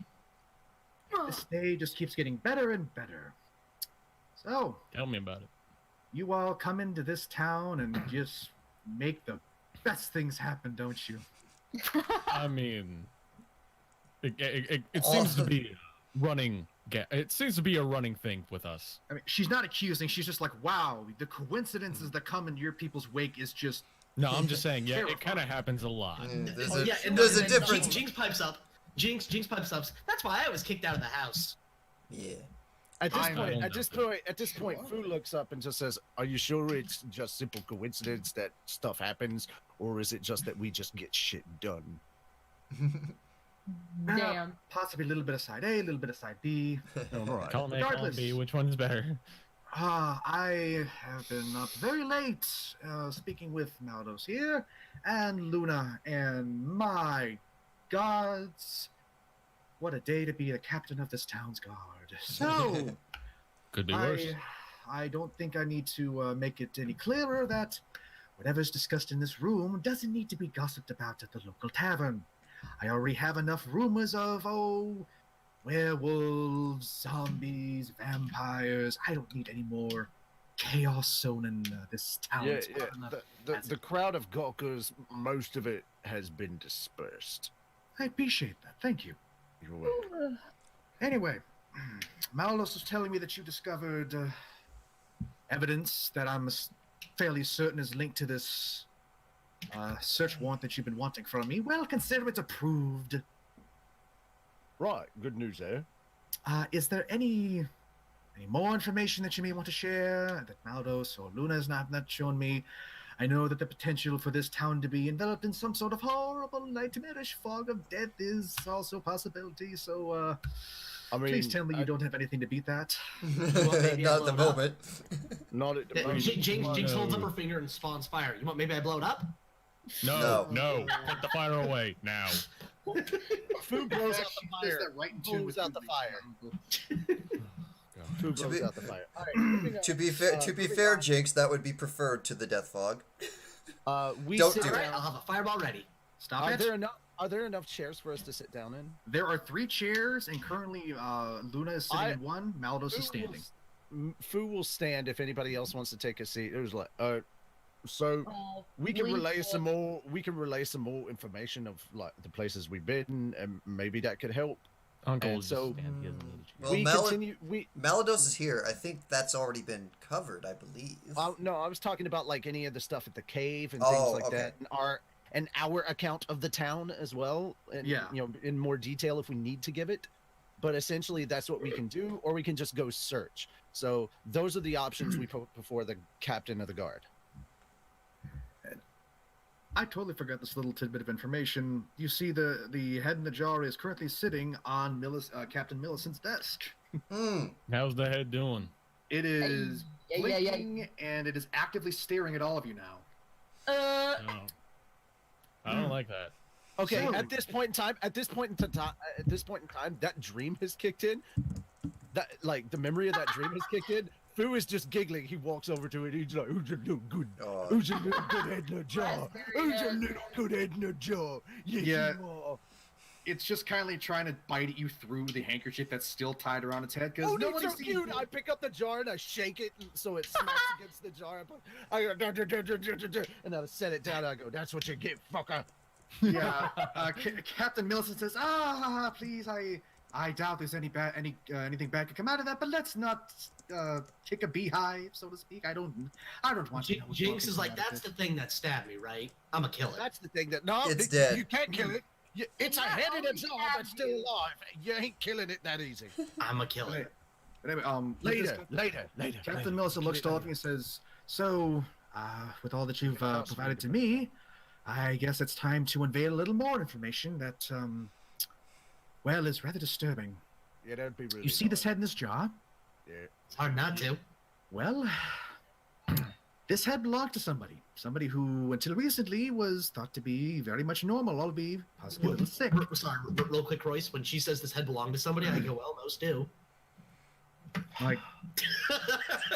this day just keeps getting better and better. So, Tell me about it. you all come into this town and just make the best things happen, don't you?" I mean, it seems to be running. It seems to be a running thing with us. I mean, she's not accusing. She's just like, wow, the coincidences that come into your people's wake is just... No, I'm just saying. Yeah, Terrifying. it kind of happens a lot. There's a difference. Jinx pipes up. Jinx pipes up. That's why I was kicked out of the house. Yeah. At this I point, know. at this point, Fu looks up and just says, "Are you sure it's just simple coincidence that stuff happens, or is it just that we just get shit done?" Damn. Possibly a little bit of side A, a little bit of side B. All right. Column A, column Regardless. B, which one's better? I have been up very late speaking with Maldos here and Luna, and my gods, what a day to be the captain of this town's guard. So, Could be worse. I don't think I need to make it any clearer that whatever's discussed in this room doesn't need to be gossiped about at the local tavern. I already have enough rumors of, werewolves, zombies, vampires. I don't need any more chaos sown in this town. Yeah, It's yeah. hard enough The as the it- crowd of gawkers, most of it has been dispersed. I appreciate that. Thank you. You're welcome. Anyway, Maldos was telling me that you discovered evidence that I'm fairly certain is linked to this search warrant that you've been wanting from me. Well, consider it approved. Right, good news there. Is there any more information that you may want to share that Maldos or Luna has not shown me? I know that the potential for this town to be enveloped in some sort of horrible nightmarish fog of death is also a possibility. So, please tell me you don't have anything to beat that. maybe Not at the blow it up? moment. Not at the moment. Jinx holds up her finger and spawns fire. You want maybe I blow it up? No. No. Put the fire away now. Food blows out the She does fire. that right in tune Blows with out the you, fire. Food To blows be- out the fire. All right, moving on. To be fair, Jinx, that would be preferred to the death fog. We Don't sit do it. Alright, down. I'll have a fireball ready. Stop Are it. there enough chairs for us to sit down in? There are 3 chairs, and currently Luna is sitting in one. Maldos is standing. Fu will stand if anybody else wants to take a seat. It was like, so we can Lief relay will- some more. We can relay some more information of like the places we've been, and maybe that could help. Uncle And is so- just stand. He doesn't need a chair. Well, we continue. Malados is here. I think that's already been covered, I believe. No, I was talking about like any of the stuff at the cave and Oh, things like okay. that, and our account of the town as well, and Yeah. you know, in more detail if we need to give it. But essentially, that's what we can do, or we can just go search. So those are the options we put before the captain of the guard. I totally forgot this little tidbit of information. You see, the head in the jar is currently sitting on Captain Millicent's desk. How's the head doing? It is Yeah. blinking, and it is actively staring at all of you now. Oh. I don't like that. Okay, So- at this point in time, that dream has kicked in. That like the memory of that dream has kicked in. Fu is just giggling. He walks over to it. He's like, "Who's a little good? Oh. Who's a little good head in the jar? Raspberry Who's a head." little good head in the jar? Yes, Yeah. you are." It's just kindly trying to bite at you through the handkerchief that's still tied around its head. Because Oh, no it's so cute! I pick up the jar and I shake it so it smacks against the jar. I go, "Duh, duh, duh, duh, duh, duh, duh," and I set it down. I go, "That's what you get, fucker." Yeah, Captain Millicent says, please, I doubt there's anything bad could come out of that, but let's not kick a beehive, so to speak. I don't want to know what's Jinx going is like, on out of that's this." the thing that stabbed me, right? I'm a killer. That's the thing that no, It's dead. You can't kill it. It's a Not head in a only jar have that's still you- alive. You ain't killing it that easy. I'm a killer. But anyway, Later. Captain Millicent looks to all of you and says, "So, with all that you've provided to me, I guess it's time to unveil a little more information that, well, is rather disturbing. Yeah, that'd be really. You see this head in this jar? It's hard not to. Well, this head belonged to somebody who, until recently, was thought to be very much normal, albeit possibly a little sick. Sorry, real quick, Royce. When she says this head belonged to somebody, I go, well, most do. My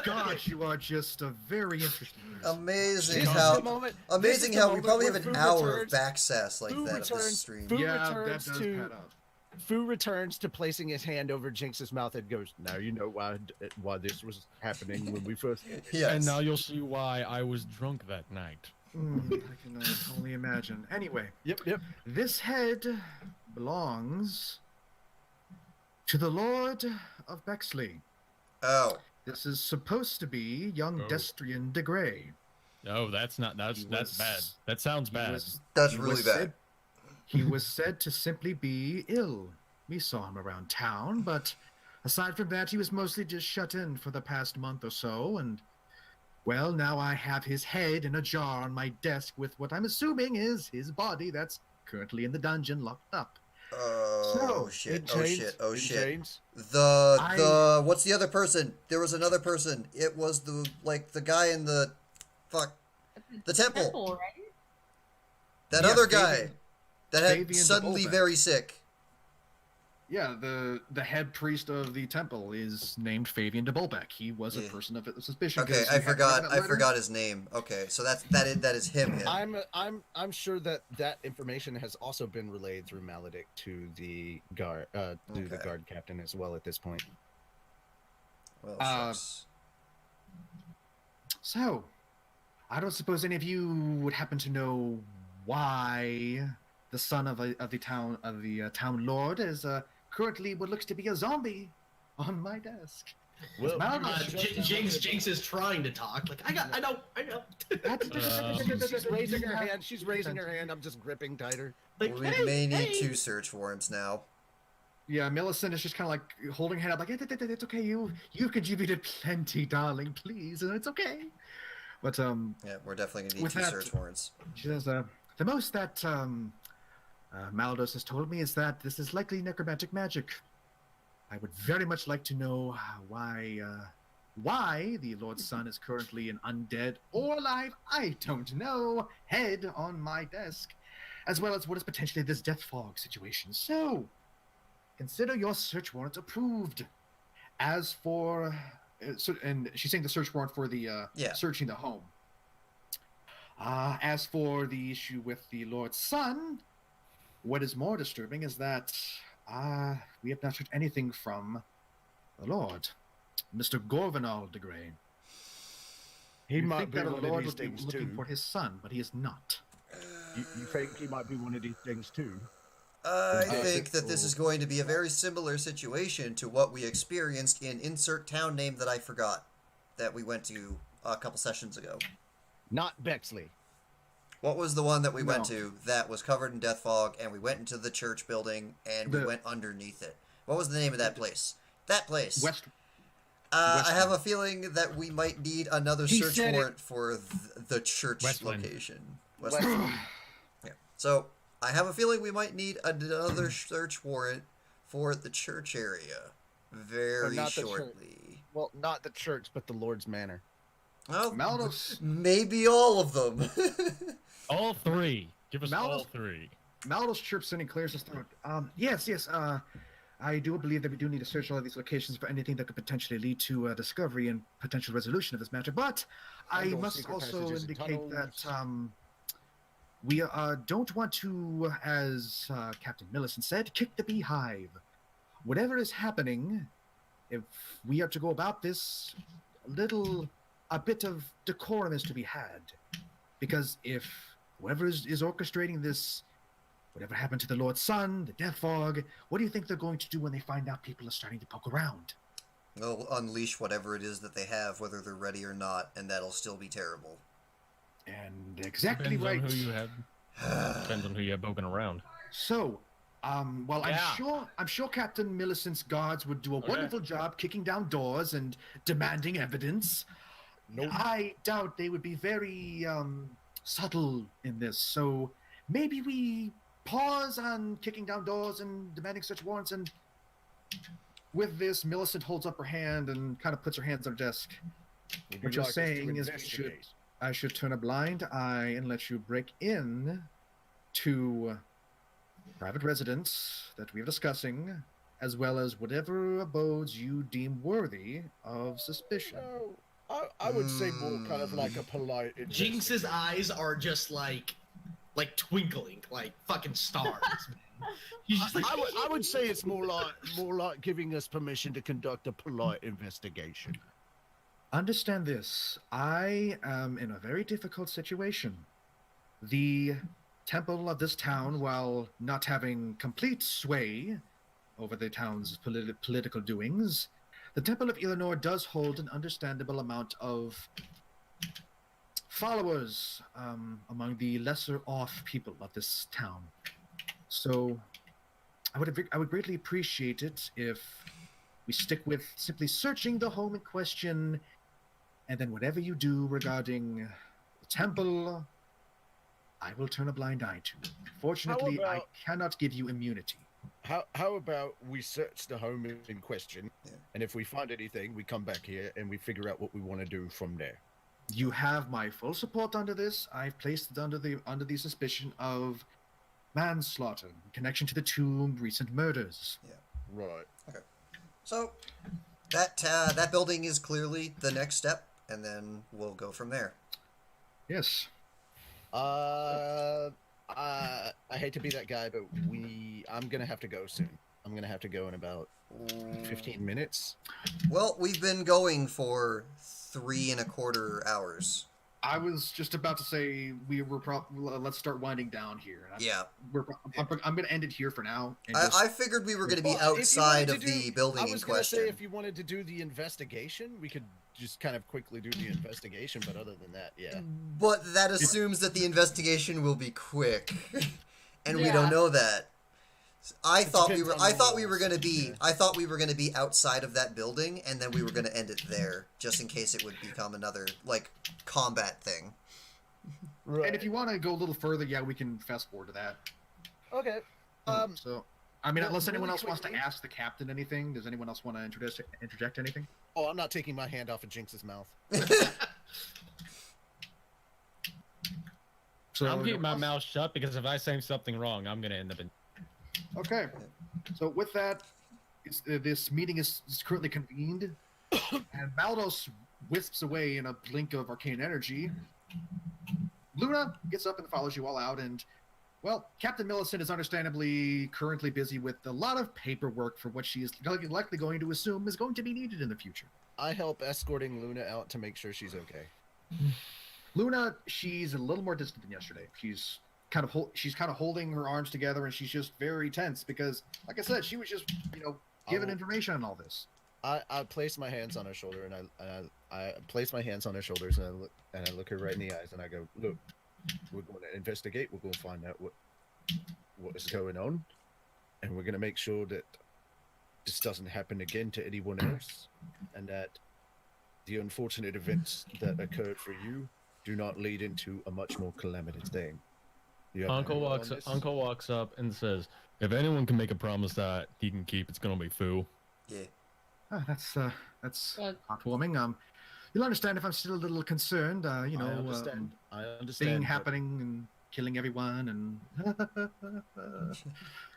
gosh, you are just a very interesting person. Amazing This is how the moment- amazing this is the how we moment probably where have an Fu hour returns- of back sass like Fu that of this returns- stream. Fu Yeah, that returns does to- pad up. Fu returns to placing his hand over Jinx's mouth and goes, "Now you know why this was happening when we first." Yes. And now you'll see why I was drunk that night. I can only imagine. Anyway, Yep. this head belongs to the Lord of Bexley. Oh. This is supposed to be young Oh. Destrian de Grey. Oh, that's not. That's He that's was- bad. That sounds He bad. was- That's he really was bad. said- he was said to simply be ill. We saw him around town, but aside from that, he was mostly just shut in for the past month or so, and, well, now I have his head in a jar on my desk with what I'm assuming is his body that's currently in the dungeon locked up. Oh So, shit! In Oh chains, shit! Oh in shit! chains. The what's the other person? There was another person. It was the guy in the the temple. Right? That Yeah, other guy Fabian- that had Fabian suddenly Debolbeck. very sick. Yeah, the head priest of the temple is named Fabian de Bolbeck. He was a Yeah. person of suspicion. Okay, 'cause I he had forgot. that I letter. forgot his name. Okay, so that is him. I'm sure that information has also been relayed through Maledict to the guard the Okay. guard captain as well at this point. Well, Uh, shucks. So, I don't suppose any of you would happen to know why the son of the town lord is currently what looks to be a zombie on my desk. Well, Jinx is trying to talk. Like, I know. she's raising her hand. She's raising her hand. I'm just gripping tighter. Like, We hey, may need hey. two search warrants now. Yeah, Millicent is just kind of like holding her head up, like it's okay. You've contributed plenty, darling. Please, and it's okay. But Yeah, we're definitely gonna need 2 search warrants. She says, the most that Maldos has told me is that this is likely necromantic magic. I would very much like to know why the Lord's Son is currently an undead or alive, I don't know, head on my desk, as well as what is potentially this death fog situation. So, consider your search warrant approved. As for, and she's saying the search warrant for the searching the home. As for the issue with the Lord's Son, what is more disturbing is that we have not heard anything from the Lord, Mr. Gorvenal de Grey. He might think be that one the of Lord these would be things looking too. for his son, but he is not. You think he might be one of these things too? I think that this is going to be a very similar situation to what we experienced in insert town name that I forgot that we went to a couple sessions ago. Not Bexley. What was the one that we went to that was covered in death fog, and we went into the church building and we went underneath it? What was the name of that place? That place. I have a feeling that we might need another search warrant for the church location. Westland. Yeah. So I have a feeling we might need another search warrant for the church area very shortly. Well, not the church, but the Lord's Manor. Well, Maldos, maybe all of them. All 3. Give us all 3. Maldos chirps in and clears his throat. Yes. I do believe that we do need to search all of these locations for anything that could potentially lead to a discovery and potential resolution of this matter. But I must also indicate that we don't want to, as Captain Millicent said, kick the beehive. Whatever is happening, if we are to go about this, a bit of decorum is to be had. Because if whoever is orchestrating this, whatever happened to the Lord's Son, the death fog, what do you think they're going to do when they find out people are starting to poke around? They'll unleash whatever it is that they have, whether they're ready or not, and that'll still be terrible. And exactly Depends right. on who you have. Depends on who you have poking around. So, I'm sure Captain Millicent's guards would do a wonderful job kicking down doors and demanding evidence. Nope. I doubt they would be very subtle in this. So maybe we pause on kicking down doors and demanding search warrants. And with this, Millicent holds up her hand and kind of puts her hands on her desk. What you're saying is I should turn a blind eye and let you break in to private residence that we are discussing, as well as whatever abodes you deem worthy of suspicion. I would say more kind of like a polite. Jinx's eyes are just like twinkling, like fucking stars. He's just like, I would say it's more like giving us permission to conduct a polite investigation. Understand this. I am in a very difficult situation. The temple of this town, while not having complete sway over the town's political doings, the Temple of Eleanor does hold an understandable amount of followers among the lesser off people of this town. So I would greatly appreciate it if we stick with simply searching the home in question, and then whatever you do regarding the temple, I will turn a blind eye to. Fortunately, I cannot give you immunity. How about we search the home in question, and if we find anything, we come back here and we figure out what we want to do from there. You have my full support under this. I've placed it under the suspicion of manslaughter in connection to the 2 recent murders. Yeah. Right. Okay. So that building is clearly the next step, and then we'll go from there. Yes. I hate to be that guy, but I'm gonna have to go soon. I'm gonna have to go in about 15 minutes. Well, we've been going for 3.25 hours. I was just about to say let's start winding down here. I'm going to end it here for now. And I figured we were going to be outside of the building in question. I was going to say if you wanted to do the investigation, we could just kind of quickly do the investigation, but other than that, yeah. But that assumes that the investigation will be quick, and we don't know that. I thought we depends were. on I the thought we were rules. gonna be. Yeah. I thought we were gonna be outside of that building, and then we were gonna end it there, just in case it would become another like combat thing. Right. And if you want to go a little further, yeah, we can fast forward to that. Okay. So, I mean, well, unless anyone really else wants to quickly- ask the captain anything, does anyone else want to interject anything? Oh, I'm not taking my hand off of Jinx's mouth. So, I'm keeping my mouth shut because if I say something wrong, I'm gonna end up in. Okay. So with that, this meeting is currently convened, and Baldos wisps away in a blink of arcane energy. Luna gets up and follows you all out, and, well, Captain Millicent is understandably currently busy with a lot of paperwork for what she is likely going to assume is going to be needed in the future. I help escorting Luna out to make sure she's okay. Luna, she's a little more distant than yesterday. She's kind of holding her arms together, and she's just very tense because, like I said, she was just given information on all this. I place my hands on her shoulder and I place my hands on her shoulders and I look her right in the eyes and I go, look, we're going to investigate. We're going to find out what is going on, and we're going to make sure that this doesn't happen again to anyone else, and that the unfortunate events that occurred for you do not lead into a much more calamitous thing. Uncle walks up and says, "If anyone can make a promise that he can keep, it's gonna be Fu." Yeah. That's heartwarming. You'll understand if I'm still a little concerned. I understand. Thing but happening and killing everyone and.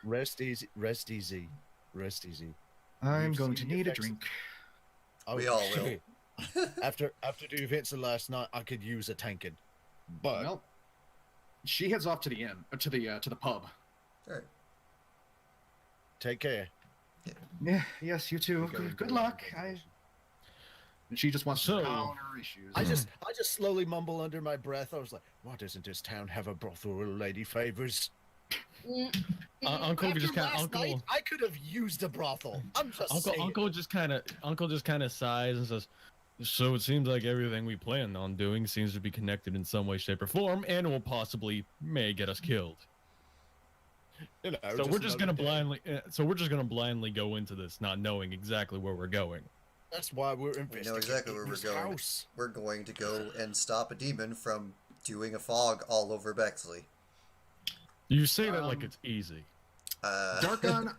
Rest easy. Rest easy. Rest easy. I'm You've going to seen the need a effects- drink. We all will. Okay. after the events of last night, I could use a tanking, but Well, she heads off to the inn, to the pub. All right. take care. Yeah. Yes, you too. Good luck. She just wants So- to pound her issues. I just slowly mumble under my breath. I was like, "Why doesn't this town have a brothel where lady favors?" Uncle After just kind last of night, I could have used a brothel. I'm just saying. Uncle just kind of sighs and says, "So it seems like everything we planned on doing seems to be connected in some way, shape, or form, and will possibly may get us killed. You know, So we're just gonna another day. blindly go into this, not knowing exactly where we're going." That's why we're We investigating know exactly where we're this going. house. We're going to go and stop a demon from doing a fog all over Bexley. You say that like it's easy. Darkon,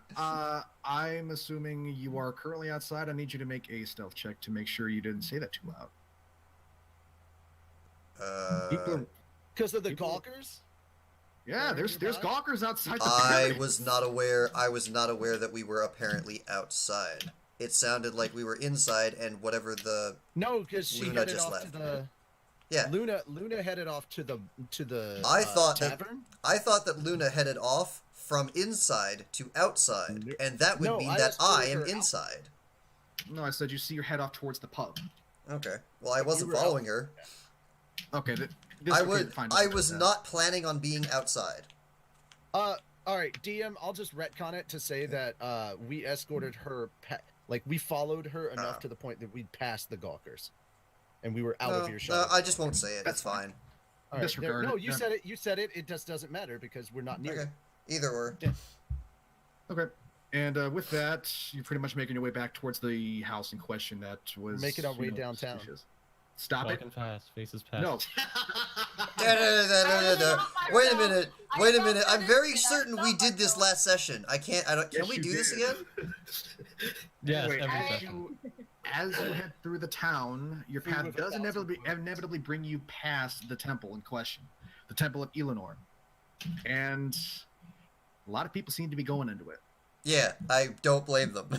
I'm assuming you are currently outside. I need you to make a stealth check to make sure you didn't say that too loud. People Because of the People- gawkers? Yeah, there's nearby? gawkers outside the I building. was not aware. I was not aware that we were apparently outside. It sounded like we were inside, and whatever the No, because she Luna headed just off left. to the yeah. Luna headed off to the I thought that- tavern. I thought that Luna headed off from inside to outside, and that would No, mean I that I escorted am her out. inside. No, I said you see your head off towards the pub. Okay. Well, I wasn't were out- following her. Okay, this I okay, would. fine, I we'll was do that. not planning on being outside. All right, DM. I'll just retcon it to say that we escorted her. We followed her enough to the point that we'd passed the gawkers, and we were out of No, earshot. I just won't say it. That's It's fine. All right, disregard no, it. you Yeah. said it. You said it. It just doesn't matter because we're not near. Okay. Either or. Okay. And with that, you're pretty much making your way back towards the house in question that was Making our way downtown. suspicious. Stop it. Walking fast, faces past. No. Wait a minute. Wait a minute. I'm very certain we did this last session. I can't. I don't. Can Yes, we you do this did. again? Yes, Anyway, every as session. you head through the town, your Through path with does 1,000 inevitably bring you past the temple in question, the Temple of Eleanor, and a lot of people seem to be going into it. Yeah, I don't blame them.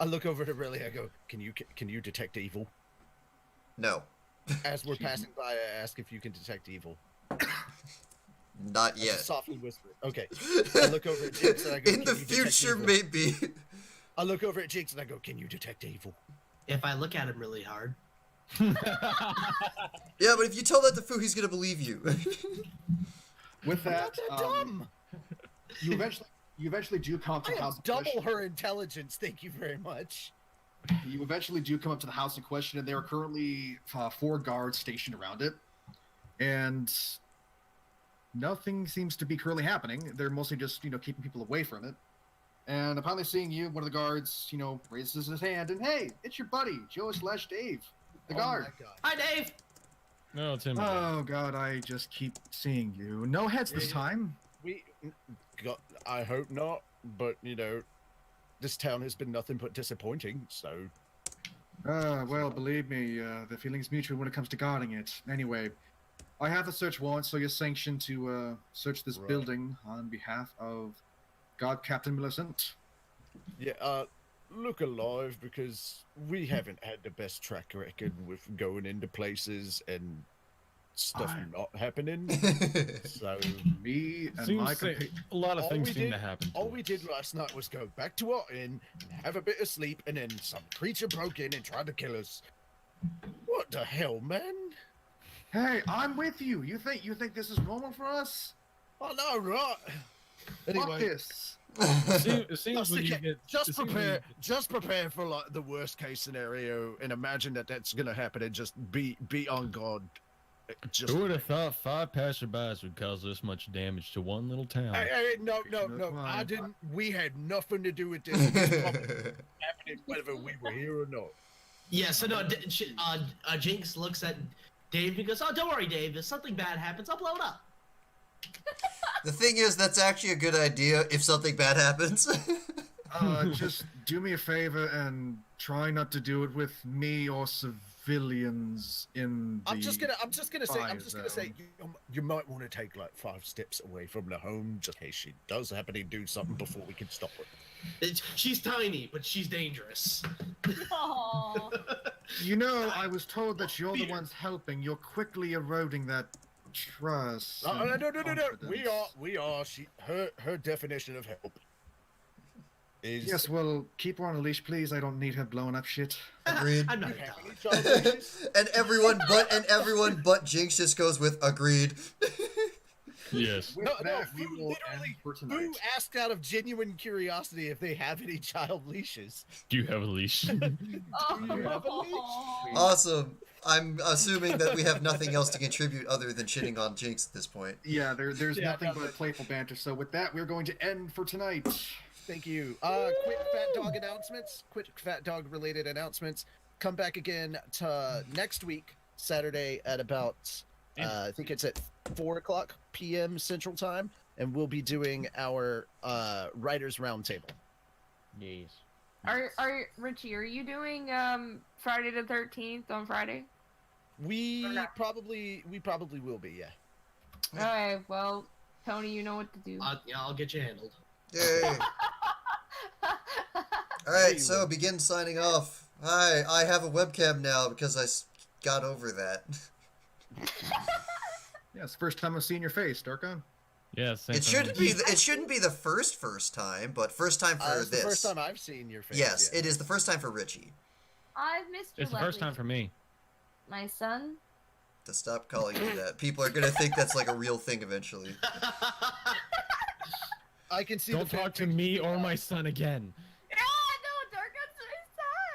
I look over to Aurelia. I go, "Can you detect evil?" No, As we're passing by, I ask if you can detect evil. not I just yet. softly whisper. Okay. I look over at Jinx and I go, In the "Can you detect future, evil?" maybe. I look over at Jinx and I go, "Can you detect evil?" If I look at him really hard, Yeah, but if you tell that to Fu, he's gonna believe you. With I'm that, not that dumb. you eventually do come up to I the house. have in double question. her intelligence. Thank you very much. You eventually do come up to the house in question, and there are currently 4 guards stationed around it. And nothing seems to be currently happening. They're mostly just, keeping people away from it. And upon seeing you, one of the guards, raises his hand, and hey, it's your buddy, Joe/Dave, the guard. My God. Hi, Dave. No, it's him. Oh God, I just keep seeing you. No heads this time. I hope not, but this town has been nothing but disappointing. So. Well, believe me, the feeling's mutual when it comes to guarding it. Anyway, I have a search warrant, so you're sanctioned to search this building on behalf of God Captain Millicent. Yeah, look alive, because we haven't had the best track record with going into places and stuff not happening. So Me and Seems my a lot of things seem to happen. all we did last night was go back to our inn and have a bit of sleep, and then some creature broke in and tried to kill us. What the hell, man? Hey, I'm with you. You think this is normal for us? Oh no, right? Fuck Anyway, this. It seems when you get just prepare for like the worst case scenario, and imagine that's gonna happen, and just be on guard. Who would have thought 5 passerbys would cause this much damage to one little town? Hey, no, I didn't. We had nothing to do with this. It's happening whether we were here or not. Yeah, so no, Jinx looks at Dave and goes, "Oh, don't worry, Dave. If something bad happens, I'll blow it up." The thing is, that's actually a good idea if something bad happens. Just do me a favor and try not to do it with me or civilians in the I'm just gonna say, zone. you might want to take like 5 steps away from the home, just in case she does happen to do something before we can stop her. She's tiny, but she's dangerous. Aw. I was told that you're the ones helping. You're quickly eroding that trust. No. and We are. Her definition of help is. Yes, well, keep her on a leash, please. I don't need her blowing up shit. Agreed. I'm not You a have dog. any child leashes? and everyone but Jinx just goes with agreed. Yes. With No, that, we Fu will end literally. for Who tonight. asked out of genuine curiosity if they have any child leashes? Do you have a leash? Awesome. I'm assuming that we have nothing else to contribute other than shitting on Jinx at this point. Yeah, there's Yeah, nothing no, but but- playful banter. So with that, we're going to end for tonight. Thank you. Quick PhatDog announcements. Quick PhatDog related announcements. Come back again to next week, Saturday at about I think it's at 4:00 p.m. Central Time, and we'll be doing our writers roundtable. Yes. Are Richie? Are you doing Friday the 13th on Friday? We Or not? probably will be, yeah. Alright, well, Tony, you know what to do. Yeah, I'll get you handled. Yay. Alright, so begin signing off. Hi, I have a webcam now because I got over that. Yeah, it's the first time I've seen your face, Darkon. Yes. It shouldn't be the first time, but first time for It's this. the first time I've seen your face. Yes, yeah. it is the first time for Richie. I've missed you. It's the first time for me. my son. To stop calling you that. People are gonna think that's like a real thing eventually. I can see Don't the talk to me or my son again. Yeah, no, Darkon's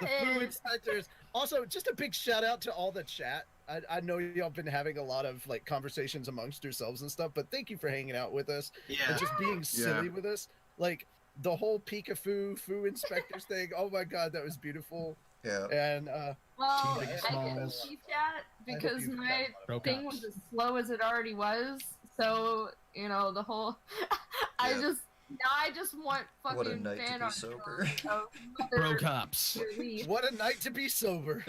the my food son. inspectors. Also, just a big shout out to all the chat. I know y'all been having a lot of like conversations amongst yourselves and stuff, but thank you for hanging out with us Yeah. and just being silly with us. Like the whole Pikafu food inspectors thing. Oh my god, that was beautiful. Yeah. And Well, Big I can smalls. see that because you've my Broke thing ups. was as slow as it already was. So the whole. Yeah. I just want fucking What a night to fan be art sober. of Bro Mother cops. Lief. what a night to be sober.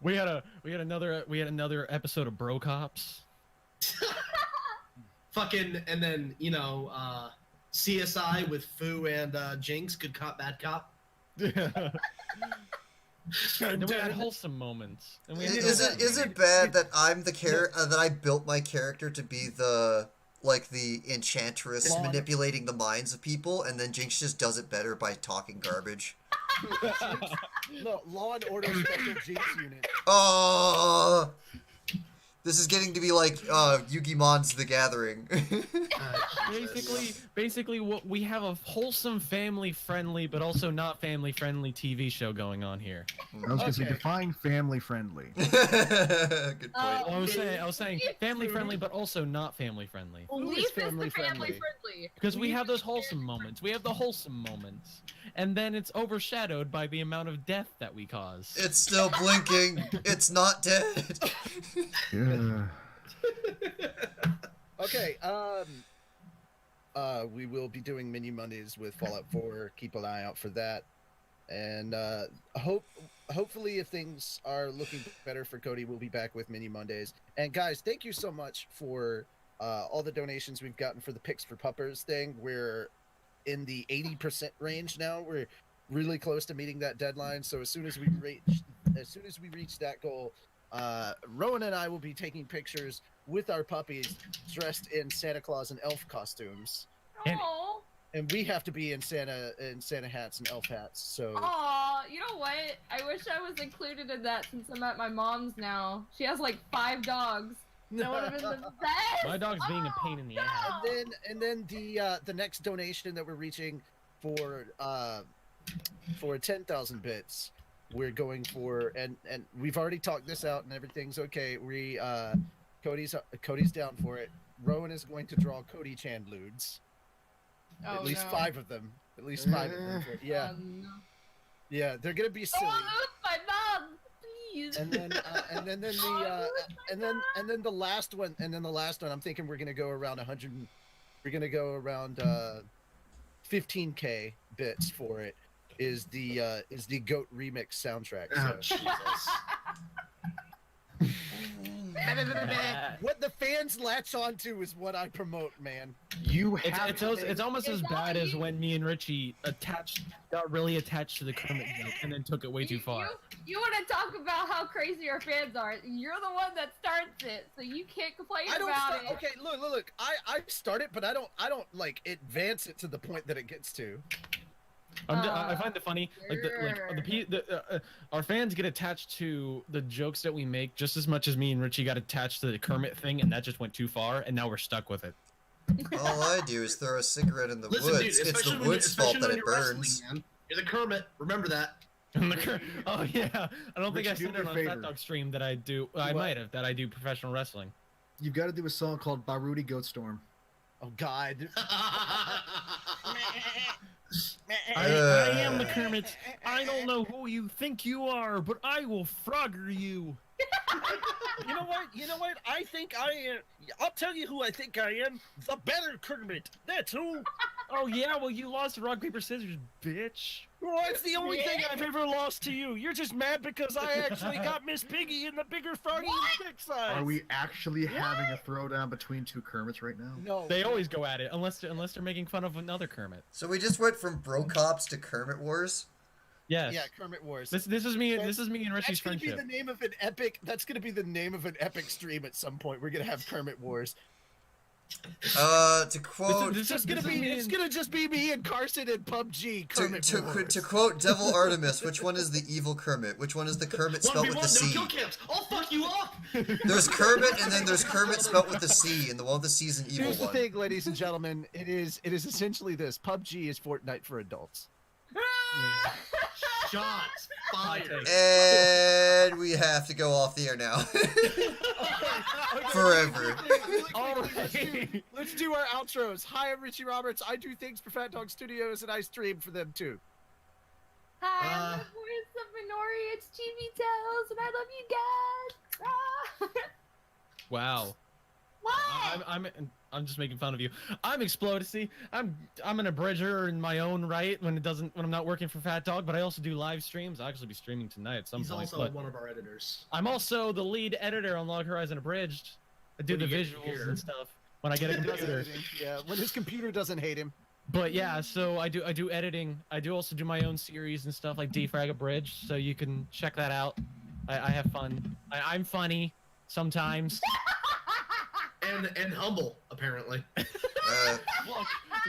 We had another episode of Bro Cops. Fucking, and then, CSI with Fu and Jinx, good cop, bad cop. And then we had wholesome moments. And we had Is it bad that I'm the that I built my character to be the enchantress Law- manipulating the minds of people, and then Jinx just does it better by talking garbage? No, Law and Order Special Jinx Unit. Oh, This is getting to be like Yugimon's The Gathering. Basically, what we have a wholesome, family-friendly, but also not family-friendly TV show going on here. I was gonna say define family-friendly. Good point. I was saying family-friendly, but also not family-friendly. Leaf is the family family friendly? friendly. Because we have those wholesome moments. We have the wholesome moments. And then it's overshadowed by the amount of death that we cause. It's still blinking. It's not dead. Yeah. Okay, we will be doing Mini Mondays with Fallout 4. Keep an eye out for that. And hopefully, if things are looking better for Cody, we'll be back with Mini Mondays. And guys, thank you so much for all the donations we've gotten for the Picks for Puppers thing. We're in the 80% range now. We're really close to meeting that deadline. So as soon as we reach that goal, Rowan and I will be taking pictures with our puppies dressed in Santa Claus and elf costumes. Oh. And we have to be in Santa hats and elf hats. So Aw, you know what? I wish I was included in that since I'm at my mom's now. She has like 5 dogs. That would have been the best. My dog's being a pain in the ass. and then the next donation that we're reaching for 10,000 bits, we're going for, and we've already talked this out and everything's okay. Cody's down for it. Rowan is going to draw Cody Chandloods. Oh, At least no. 5 of them. At least 5 of them. Yeah. No. Yeah, they're gonna be silly. Oh, my mom, please. And then the last one, I'm thinking we're gonna go around 100. We're gonna go around 15K bits for it. Is the Goat remix soundtrack. So. What the fans latch onto is what I promote, man. It's almost as bad as when me and Richie got really attached to the Kermit joke and then took it way too far. You want to talk about how crazy our fans are? You're the one that starts it, so you can't complain about it. Okay, look. I start it, but I don't like advance it to the point that it gets to. I find it funny, our fans get attached to the jokes that we make just as much as me and Richie got attached to the Kermit thing, and that just went too far, and now we're stuck with it. All I do is throw a cigarette in the Listen, woods. dude, It's the especially wood's fault that when it you're wrestling, burns. man. You're the Kermit. Remember that. Oh yeah, I don't think Richie, I do said me it a on favor. PhatDog stream that I do. I might have that I do professional wrestling. You've got to do a song called Baruti Goatstorm. Oh God. I am the Kermit. I don't know who you think you are, but I will Frogger you. You know what? I think I am. I'll tell you who I think I am. The better Kermit. That's who. Oh yeah, well you lost to rock paper scissors, bitch. Well, it's the only thing I've ever lost to you. You're just mad because I actually got Miss Piggy in the bigger Froggy and Big size. Are we actually having a throwdown between 2 Kermits right now? No. They always go at it unless they're making fun of another Kermit. So we just went from Bro Cops to Kermit Wars. Yes. Yeah, Kermit Wars. This is me and Richie's That's gonna friendship. be the name of an epic. That's gonna be the name of an epic stream at some point. We're gonna have Kermit Wars. To quote It's gonna just be me and Carson and PUBG. Kermit Wars. to quote Devil Artemis, which one is the evil Kermit? Which one is the Kermit spelled with the 1v1, C? no kill cams. I'll fuck you up. There's Kermit, and then there's Kermit spelled with the C, and the one with the C is an evil Here's the one. thing, ladies and gentlemen. It is essentially this. PUBG is Fortnite for adults. Shots fired. And we have to go off the air now. Forever. Let's do our outros. Hi, I'm Richie Roberts. I do things for PhatDog Studios, and I stream for them too. Hi, I'm the voice of Minori. It's chibitails, and I love you guys. Wow. What? I'm just making fun of you. I'm Explodicy. I'm an abridger in my own right when I'm not working for PhatDog, but I also do live streams. I'll actually be streaming tonight at some He's point. also but one of our editors. I'm also the lead editor on Log Horizon Abridged. I do When the you get visuals here. and stuff when I get a computer. Yeah, when his computer doesn't hate him. But yeah, so I do editing. I do also do my own series and stuff like Defrag Abridged, so you can check that out. I have fun. I'm funny sometimes. and humble, apparently.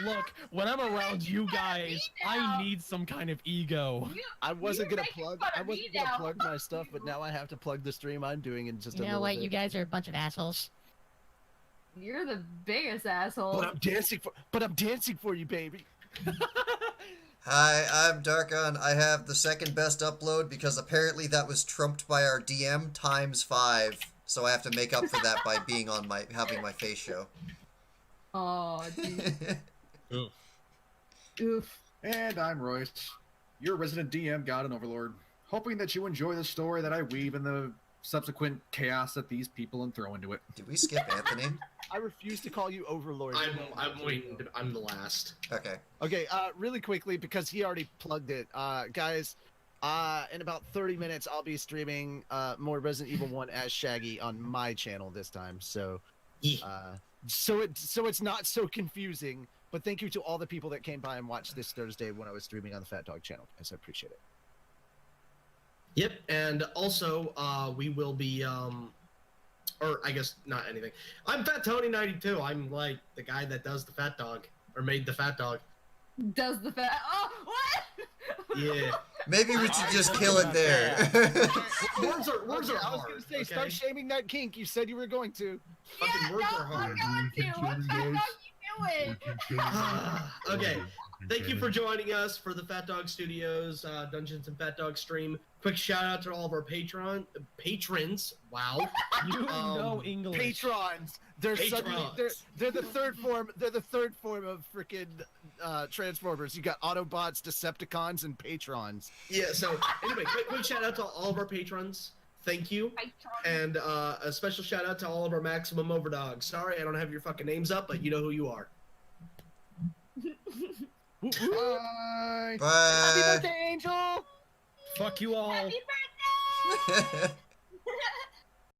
Look, when I'm around you guys, I need some kind of ego. I wasn't You're gonna making plug. fun I of wasn't me gonna now. plug my stuff, but now I have to plug the stream I'm doing in just You a know little what? bit. You guys are a bunch of assholes. You're the biggest asshole. But I'm dancing for you, baby. Hi, I'm Darkon. I have the second best upload because apparently that was trumped by our DM times 5. So I have to make up for that by being on having my face show. Oh, dude. Oof. Oof. And I'm Royce, your resident DM god and overlord, hoping that you enjoy the story that I weave and the subsequent chaos that these people throw into it. Did we skip Anthony? I refuse to call you Overlord. I'm waiting. I'm the last. Okay. Okay, really quickly, because he already plugged it. Guys, in about 30 minutes, I'll be streaming more Resident Evil 1 as Shaggy on my channel this time. So, so it's not so confusing. But thank you to all the people that came by and watched this Thursday when I was streaming on the PhatDog channel, guys. I appreciate it. Yep, and also we will be or I guess not anything. I'm Fat Tony 92. I'm like the guy that does the Fat Dog or made the Fat Dog. Does the fat? Oh, what? Yeah. Maybe we should just kill it there. Words are I was hard. gonna say, okay? start shaming that kink. You said you were going to. Fucking words are I'm hard. going to. What the hell are you doing? Okay. Thank you for joining us for the Fat Dog Studios Dungeons and PhatDogs stream. Quick shout out to all of our patrons. Wow. You know English. Patrons. They're Patrons. they're the third form. They're the third form of freaking Transformers. You got Autobots, Decepticons, and Patrons. Yeah. So anyway, quick shout out to all of our patrons. Thank you. And a special shout out to all of our Maximum Overdogs. Sorry, I don't have your fucking names up, but you know who you are. Bye. Bye. Happy birthday, Angel! Fuck you all. Happy birthday!